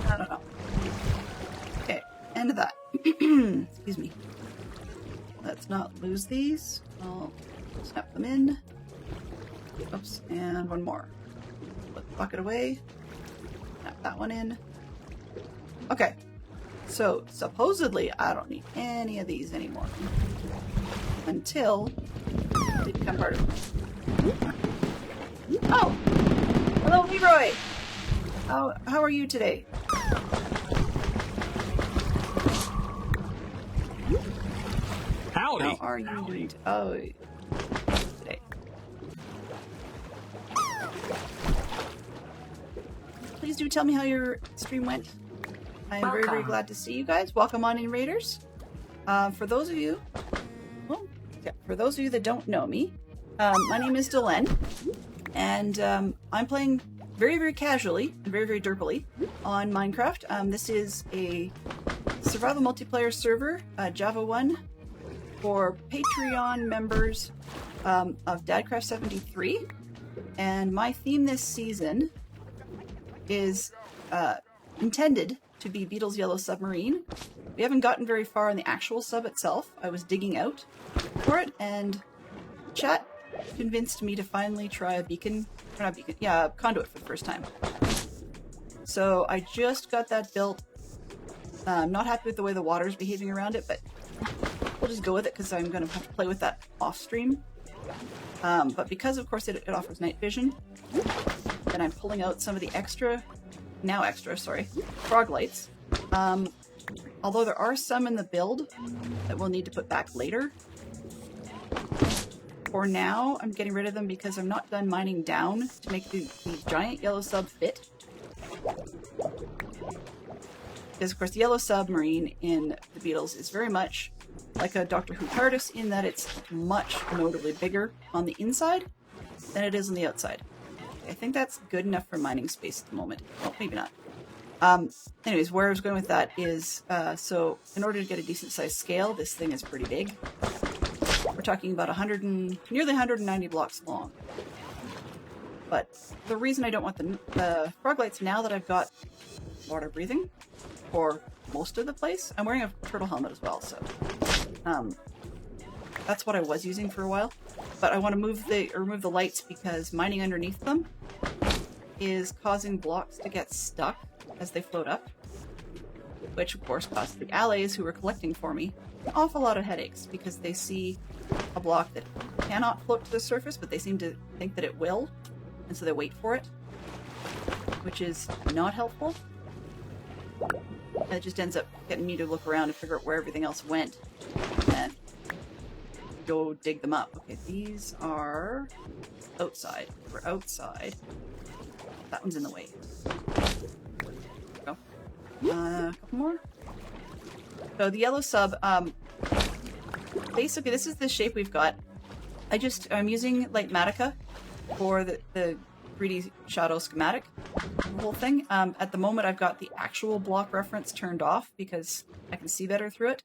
I don't know. Okay, end of that. Excuse me. Let's not lose these. I'll snap them in. Oops, and one more. Put the bucket away. Snap that one in. Okay, so supposedly I don't need any of these anymore. Until they become part of it. Oh! Hello, Leroy! How are you today? Howdy. How are you doing? Today. Please do tell me how your stream went. I am very, very glad to see you guys. Welcome on in, Raiders. For those of you, that don't know me, my name is Dylan, and I'm playing very, very casually and very, very derpily on Minecraft. This is a survival multiplayer server, Java 1, for Patreon members of Dadcraft73, and my theme this season is intended to be Beetle's Yellow Submarine. We haven't gotten very far in the actual sub itself. I was digging out for it, and chat convinced me to finally try a conduit for the first time. So I just got that built. I'm not happy with the way the water's behaving around it, but we'll just go with it because I'm going to have to play with that off stream. But because, of course, it offers night vision, then I'm pulling out some of the extra frog lights. Although there are some in the build that we'll need to put back later. For now, I'm getting rid of them because I'm not done mining down to make the giant yellow sub fit. Because, of course, the yellow submarine in the Beatles is very much like a Doctor Who TARDIS in that it's much notably bigger on the inside than it is on the outside. I think that's good enough for mining space at the moment. Well, maybe not. Anyways, where I was going with that is, so in order to get a decent sized scale, this thing is pretty big. We're talking about nearly 190 blocks long. But the reason I don't want the frog lights now that I've got water breathing for most of the place, I'm wearing a turtle helmet as well, so that's what I was using for a while. But I want to remove the lights because mining underneath them is causing blocks to get stuck as they float up, which of course causes the allies who are collecting for me an awful lot of headaches because they see a block that cannot float to the surface, but they seem to think that it will, and so they wait for it, which is not helpful. And it just ends up getting me to look around and figure out where everything else went and go dig them up. Okay, these are outside. We're outside. That one's in the way. There we go. A couple more. So the yellow sub, basically this is the shape we've got. I'm using Lightmatica for the 3D shadow schematic, the whole thing. At the moment I've got the actual block reference turned off because I can see better through it,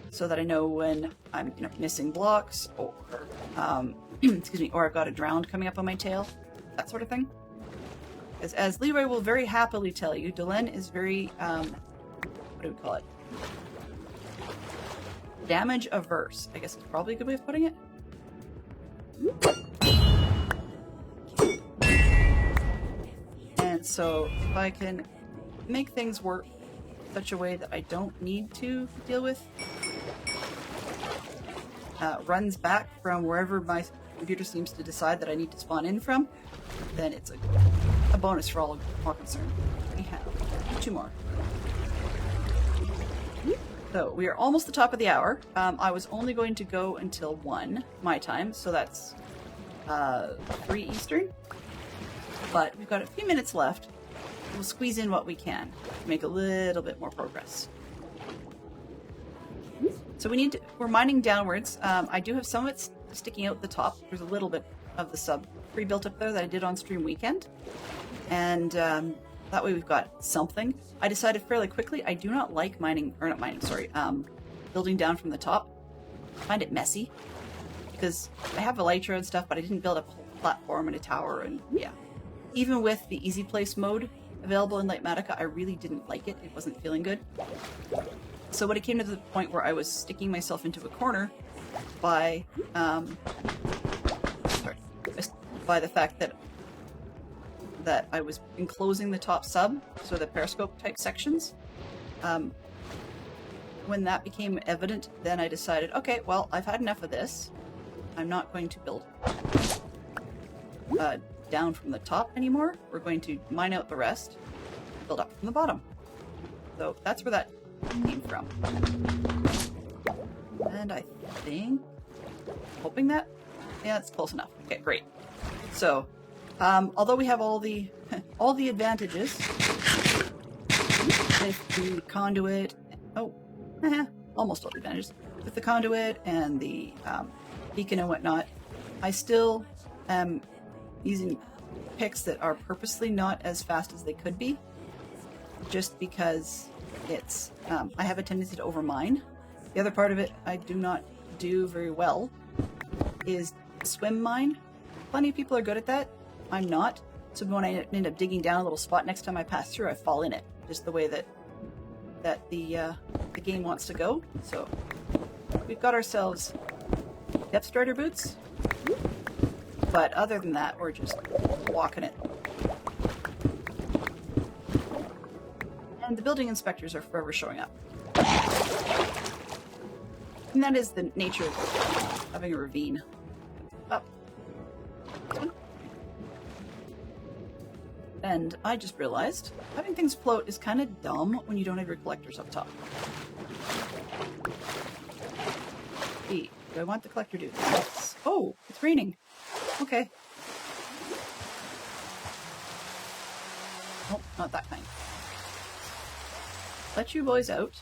so that I know when I'm missing blocks or excuse me, or I've got a drowned coming up on my tail, that sort of thing. As Leroy will very happily tell you, Dylan is very what do we call it? Damage averse, I guess is probably a good way of putting it. And so if I can make things work such a way that I don't need to deal with runs back from wherever my computer seems to decide that I need to spawn in from, then it's a bonus for all concerned. 2 more. So we are almost the top of the hour. I was only going to go until 1 my time, so that's 3 Eastern. But we've got a few minutes left. We'll squeeze in what we can to make a little bit more progress. So we're mining downwards. I do have some of it sticking out the top. There's a little bit of the sub pre-built up there that I did on stream weekend. And that way we've got something. I decided fairly quickly I do not like building down from the top. I find it messy. Because I have elytra and stuff, but I didn't build a whole platform and a tower, and yeah. Even with the easy place mode available in Lightmatica, I really didn't like it. It wasn't feeling good. So when it came to the point where I was sticking myself into a corner by by the fact that I was enclosing the top sub, so the periscope type sections, when that became evident, then I decided, okay, well, I've had enough of this. I'm not going to build down from the top anymore. We're going to mine out the rest, build up from the bottom. So that's where that came from. And I think, hoping that, yeah, it's close enough. Okay, great. So, although we have all the advantages with the conduit, almost all the advantages with the conduit and the beacon and whatnot, I still am using picks that are purposely not as fast as they could be, just because it's I have a tendency to overmine. The other part of it I do not do very well is swim mine. Plenty of people are good at that. I'm not. So when I end up digging down a little spot, next time I pass through, I fall in it. Just the way that the game wants to go. So we've got ourselves depth strider boots. But other than that, we're just walking it. And the building inspectors are forever showing up. And that is the nature of having a ravine. Up. And I just realized having things float is kind of dumb when you don't have your collectors up top. B. Do I want the collector dude? Yes. Oh, it's raining. Okay. Oh, not that kind. Let you boys out.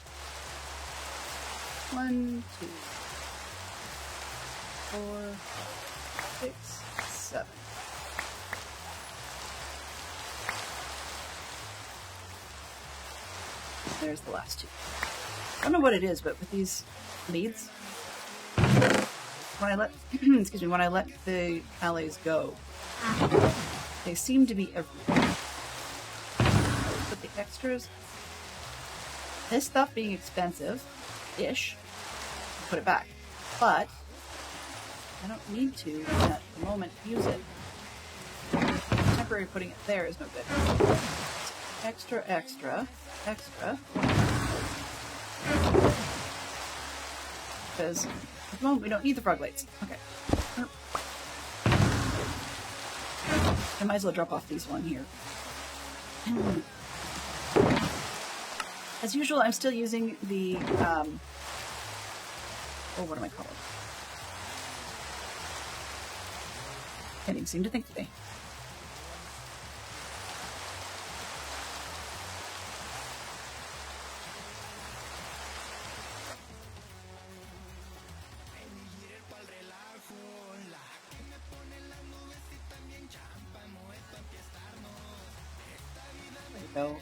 1, 2, 4, 6, 7. There's the last 2. I don't know what it is, but with these leads, when I let when I let the allies go, they seem to be everywhere. But the extras, this stuff being expensive-ish, put it back. But I don't need to at the moment use it. Temporary putting it there is no good. Extra, extra, extra. Because at the moment we don't need the frog lights. Okay. I might as well drop off these one here. As usual, I'm still using the, what am I called? Can't even seem to think today. There we go.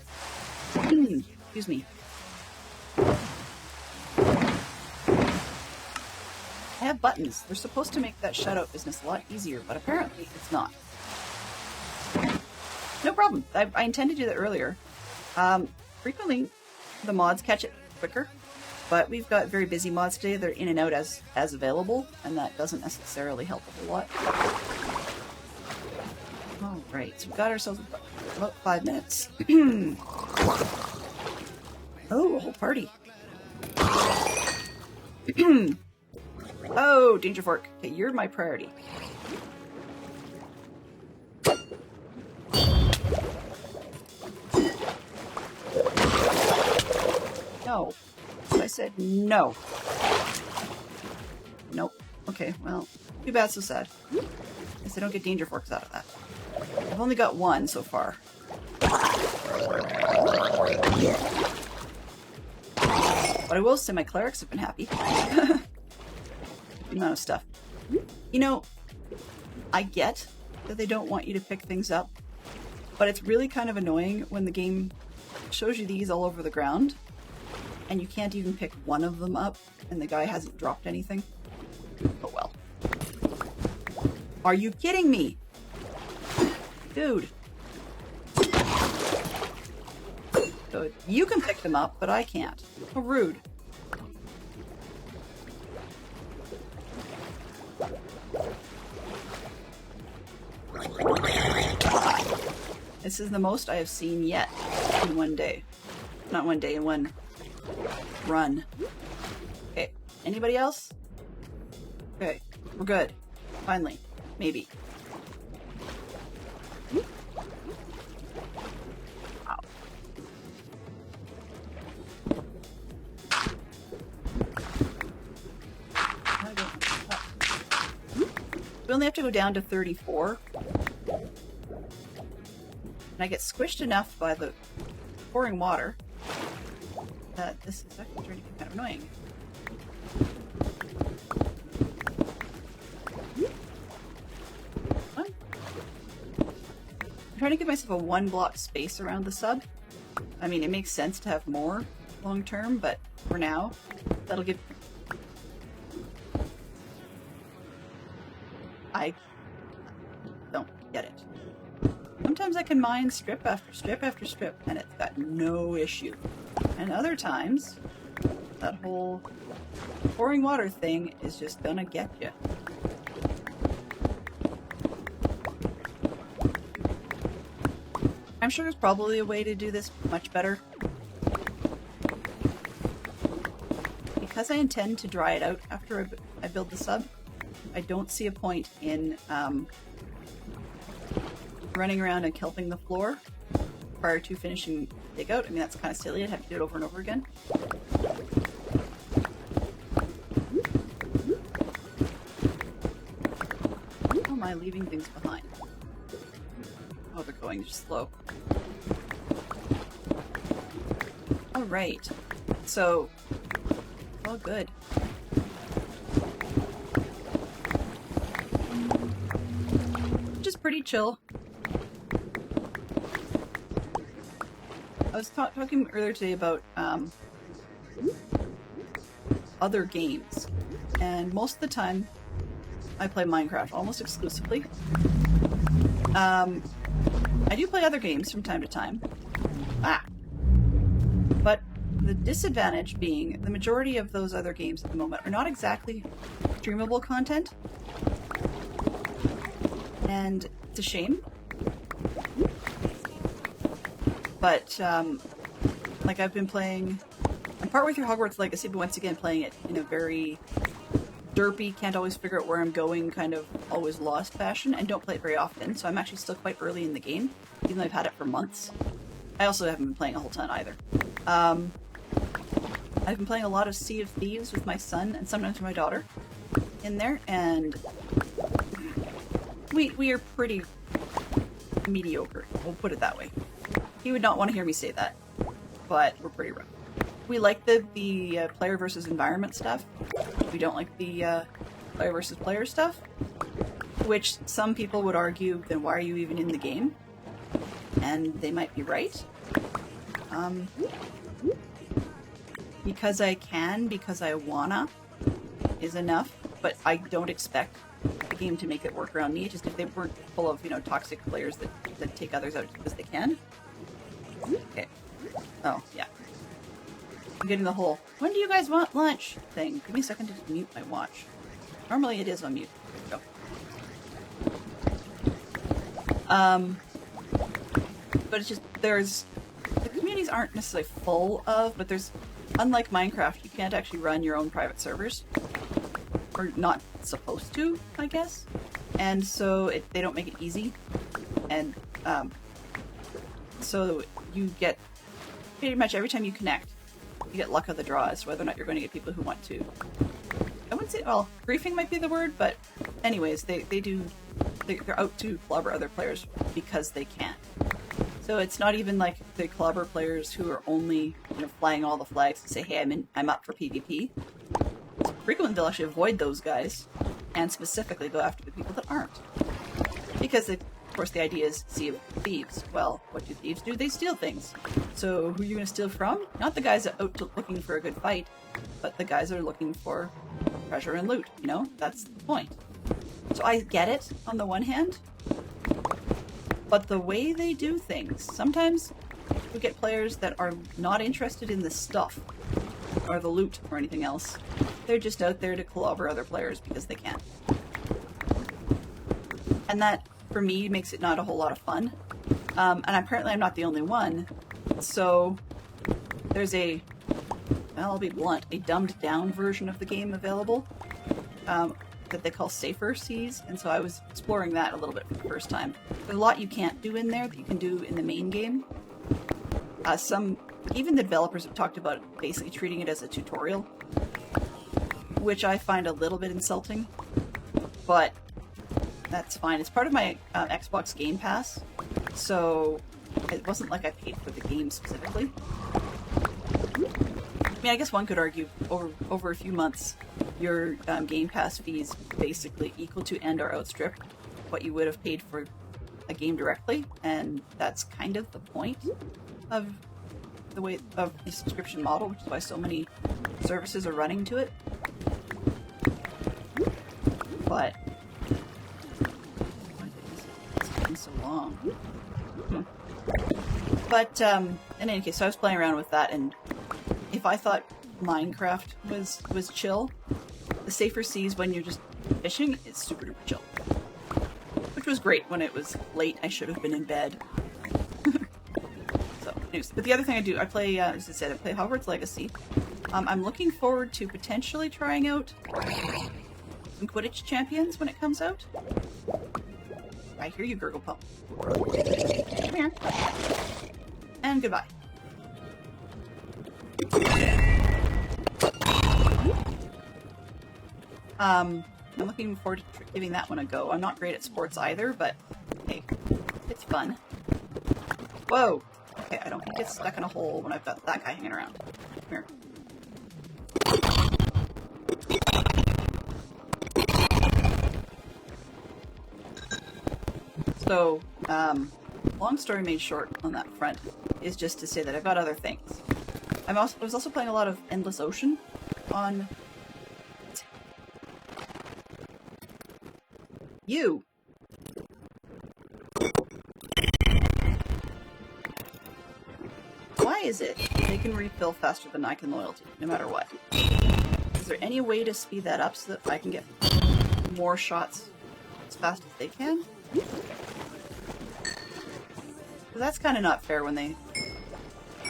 Excuse me. I have buttons. They're supposed to make that shutout business a lot easier, but apparently it's not. No problem. I intended to do that earlier. Frequently, the mods catch it quicker, but we've got very busy mods today. They're in and out as available, and that doesn't necessarily help a whole lot. Alright, so we've got ourselves about 5 minutes. Oh, a whole party. Oh, Danger Fork. Okay, you're my priority. said no. Nope. Okay, well, too bad, so sad. Guess I don't get danger forks out of that. I've only got one so far. But I will say my clerics have been happy. The amount of stuff. You know, I get that they don't want you to pick things up, but it's really kind of annoying when the game shows you these all over the ground and you can't even pick one of them up and the guy hasn't dropped anything. Oh well. Are you kidding me? Dude. So you can pick them up, but I can't. How rude. This is the most I have seen yet in one day. Not one day, in one run. Okay, anybody else? Okay, we're good. Finally. Maybe. Ow. We only have to go down to 34. And I get squished enough by the pouring water that this is actually turning to be kind of annoying. What? I'm trying to give myself a 1 block space around the sub. I mean, it makes sense to have more long term, but for now, that'll give... I don't get it. Sometimes I can mine strip after strip after strip, and it's got no issue. And other times, that whole pouring water thing is just gonna get you. I'm sure there's probably a way to do this much better. Because I intend to dry it out after I build the sub, I don't see a point in running around and kelping the floor prior to finishing dig out. I mean, that's kind of silly. I'd have to do it over and over again. How am I leaving things behind? Oh, they're going just slow. Alright. So, all good. Just pretty chill. I was talking earlier today about other games, and most of the time I play Minecraft almost exclusively. I do play other games from time to time. But the disadvantage being the majority of those other games at the moment are not exactly streamable content, and it's a shame. But, like I've been playing, I'm partway through Hogwarts Legacy, but once again playing it in a very derpy, can't always figure out where I'm going, kind of always lost fashion, and don't play it very often, so I'm actually still quite early in the game, even though I've had it for months. I also haven't been playing a whole ton either. I've been playing a lot of Sea of Thieves with my son, and sometimes with my daughter in there, and we are pretty mediocre, we'll put it that way. He would not want to hear me say that, but we're pretty rough. We like the player versus environment stuff. We don't like the player versus player stuff, which some people would argue, then why are you even in the game? And they might be right. Because I can, because I wanna, is enough, but I don't expect the game to make it work around me, just if they weren't full of, toxic players that take others out because they can. Okay. Oh, yeah. I'm getting the whole, when do you guys want lunch thing. Give me a second to mute my watch. Normally it is on mute. There we go. But it's just, the communities aren't necessarily full of, but there's, unlike Minecraft, you can't actually run your own private servers. Or not supposed to, I guess. And so they don't make it easy. And, so you get, pretty much every time you connect, you get luck of the draw as to whether or not you're going to get people who want to. I wouldn't say, well, griefing might be the word, but anyways, they're out to clobber other players because they can. So it's not even like they clobber players who are only, flying all the flags and say, hey, I'm up for PvP. Frequently they'll actually avoid those guys and specifically go after the people that aren't. Because, of course, the idea is Sea of Thieves. Well, what do thieves do? They steal things. So who are you going to steal from? Not the guys that are out looking for a good fight, but the guys that are looking for treasure and loot. That's the point. So I get it on the one hand, but the way they do things, sometimes we get players that are not interested in the stuff or the loot or anything else. They're just out there to clobber other players because they can. And that, for me, makes it not a whole lot of fun. And apparently I'm not the only one. So there's I'll be blunt, a dumbed down version of the game available that they call Safer Seas. And so I was exploring that a little bit for the first time. There's a lot you can't do in there that you can do in the main game. Even the developers have talked about basically treating it as a tutorial, which I find a little bit insulting, but that's fine. It's part of my Xbox Game Pass, so it wasn't like I paid for the game specifically. I mean, I guess one could argue over a few months, your Game Pass fees basically equal to and or outstrip what you would have paid for a game directly, and that's kind of the point of the way of the subscription model, which is why so many services are running to it. But it's taking so long. But in any case, so I was playing around with that, and if I thought Minecraft was chill, the Safer Seas when you're just fishing is super duper chill. Which was great when it was late. I should have been in bed. So, anyways, but the other thing I do, I play, as I said, I play Hogwarts Legacy. I'm looking forward to potentially trying out some Quidditch Champions when it comes out. I hear you, Gurgle Pump. Come here. And goodbye. I'm looking forward to giving that one a go. I'm not great at sports either, but hey, it's fun. Whoa! Okay, I don't get stuck in a hole when I've got that guy hanging around. Come here. So, long story made short on that front is just to say that I've got other things. I was also playing a lot of Endless Ocean on... You! Why is it they can refill faster than I can loyalty, no matter what? Is there any way to speed that up so that I can get more shots as fast as they can? Well, that's kind of not fair when they...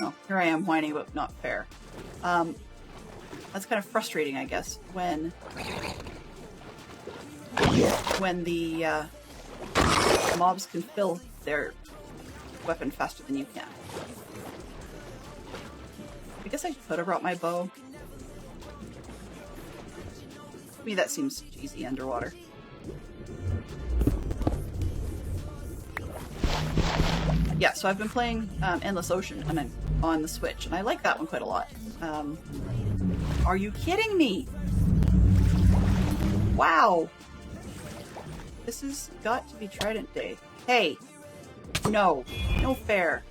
Oh, here I am whining about not fair. That's kind of frustrating, I guess, when the mobs can fill their weapon faster than you can. I guess I could have brought my bow. To me, that seems easy underwater. Yeah, so I've been playing Endless Ocean and I'm on the Switch, and I like that one quite a lot. Are you kidding me? Wow! This has got to be Trident Day. Hey! No. No fair.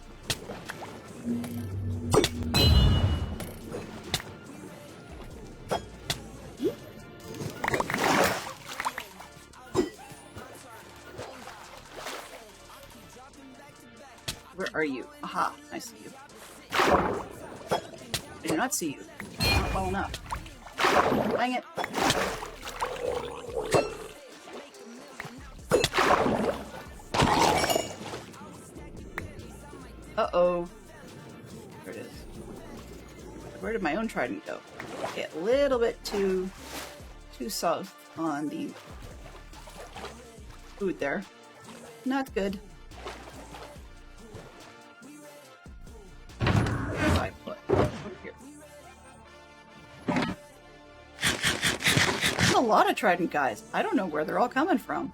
Where are you? Aha, I see you. I do not see you. Not well enough. Dang it. Uh-oh. There it is. Where did my own trident go? Okay, a little bit too south on the food there. Not good. Where do I put? Over here. a lot of Trident guys. I don't know where they're all coming from.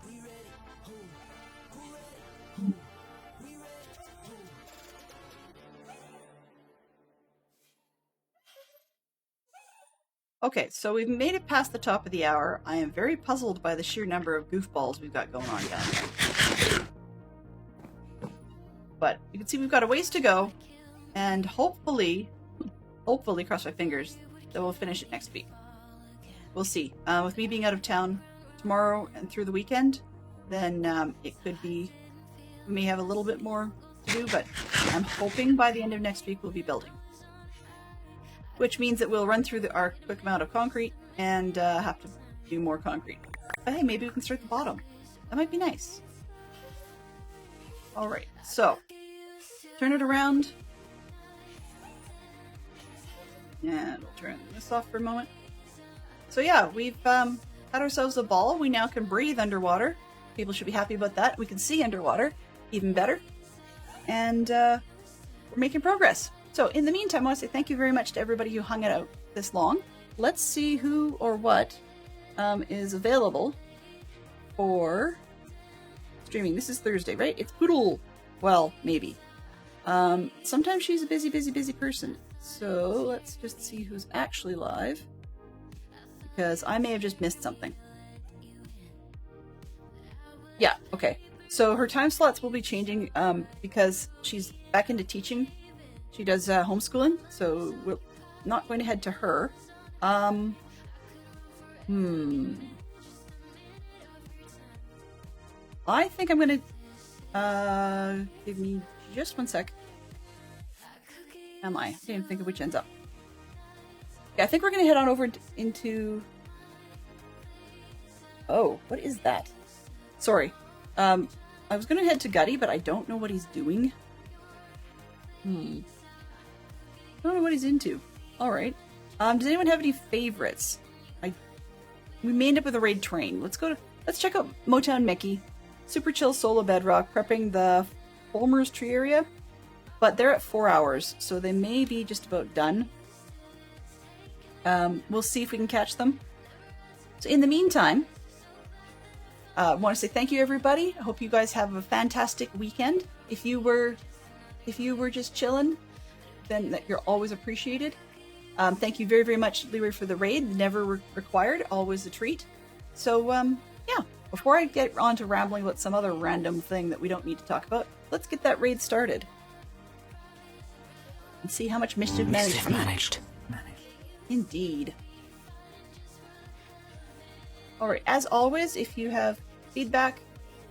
Okay, so we've made it past the top of the hour. I am very puzzled by the sheer number of goofballs we've got going on down here. But you can see we've got a ways to go, and hopefully, cross my fingers, that we'll finish it next week. We'll see. With me being out of town tomorrow and through the weekend, then it could be, we may have a little bit more to do, but I'm hoping by the end of next week we'll be building. Which means that we'll run through our quick amount of concrete and have to do more concrete. But hey, maybe we can start at the bottom. That might be nice. Alright, so turn it around. And we'll turn this off for a moment. So yeah, we've had ourselves a ball. We now can breathe underwater. People should be happy about that. We can see underwater, even better. And we're making progress. So in the meantime, I want to say thank you very much to everybody who hung it out this long. Let's see who or what is available for streaming. This is Thursday, right? It's Poodle. Well, maybe. Sometimes she's a busy person. So let's just see who's actually live. Because I may have just missed something. Yeah, okay. So her time slots will be changing because she's back into teaching. She does homeschooling, so we're not going to head to her. I think I'm going to... give me just one sec. Am I? I didn't even think of which ends up. Yeah, I think we're going to head on over into... Oh, what is that? Sorry. I was going to head to Gutty, but I don't know what he's doing. I don't know what he's into. Alright. Does anyone have any favorites? We may end up with a raid train. Let's check out Motown Mickey. Super chill solo bedrock, prepping the Fulmer's tree area. But they're at 4 hours, so they may be just about done. We'll see if we can catch them. So in the meantime, I want to say thank you everybody. I hope you guys have a fantastic weekend. If you were just chilling, then you're always appreciated. Thank you very much, Leroy, for the raid. Never required, always a treat. So yeah, before I get on to rambling about some other random thing that we don't need to talk about, let's get that raid started and see how much mischief managed. Indeed. Alright, as always, if you have feedback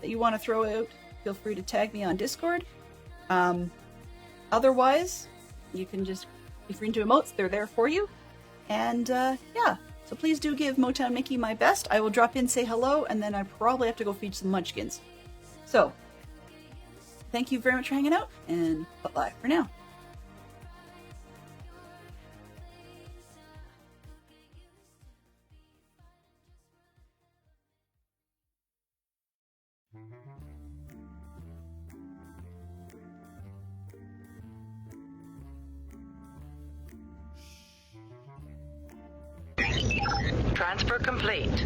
that you want to throw out, feel free to tag me on Discord. Otherwise, you can just be free into emotes. They're there for you. And yeah, so please do give Motown Mickey my best. I will drop in, say hello, and then I probably have to go feed some munchkins. So, thank you very much for hanging out, and bye for now. Transfer complete.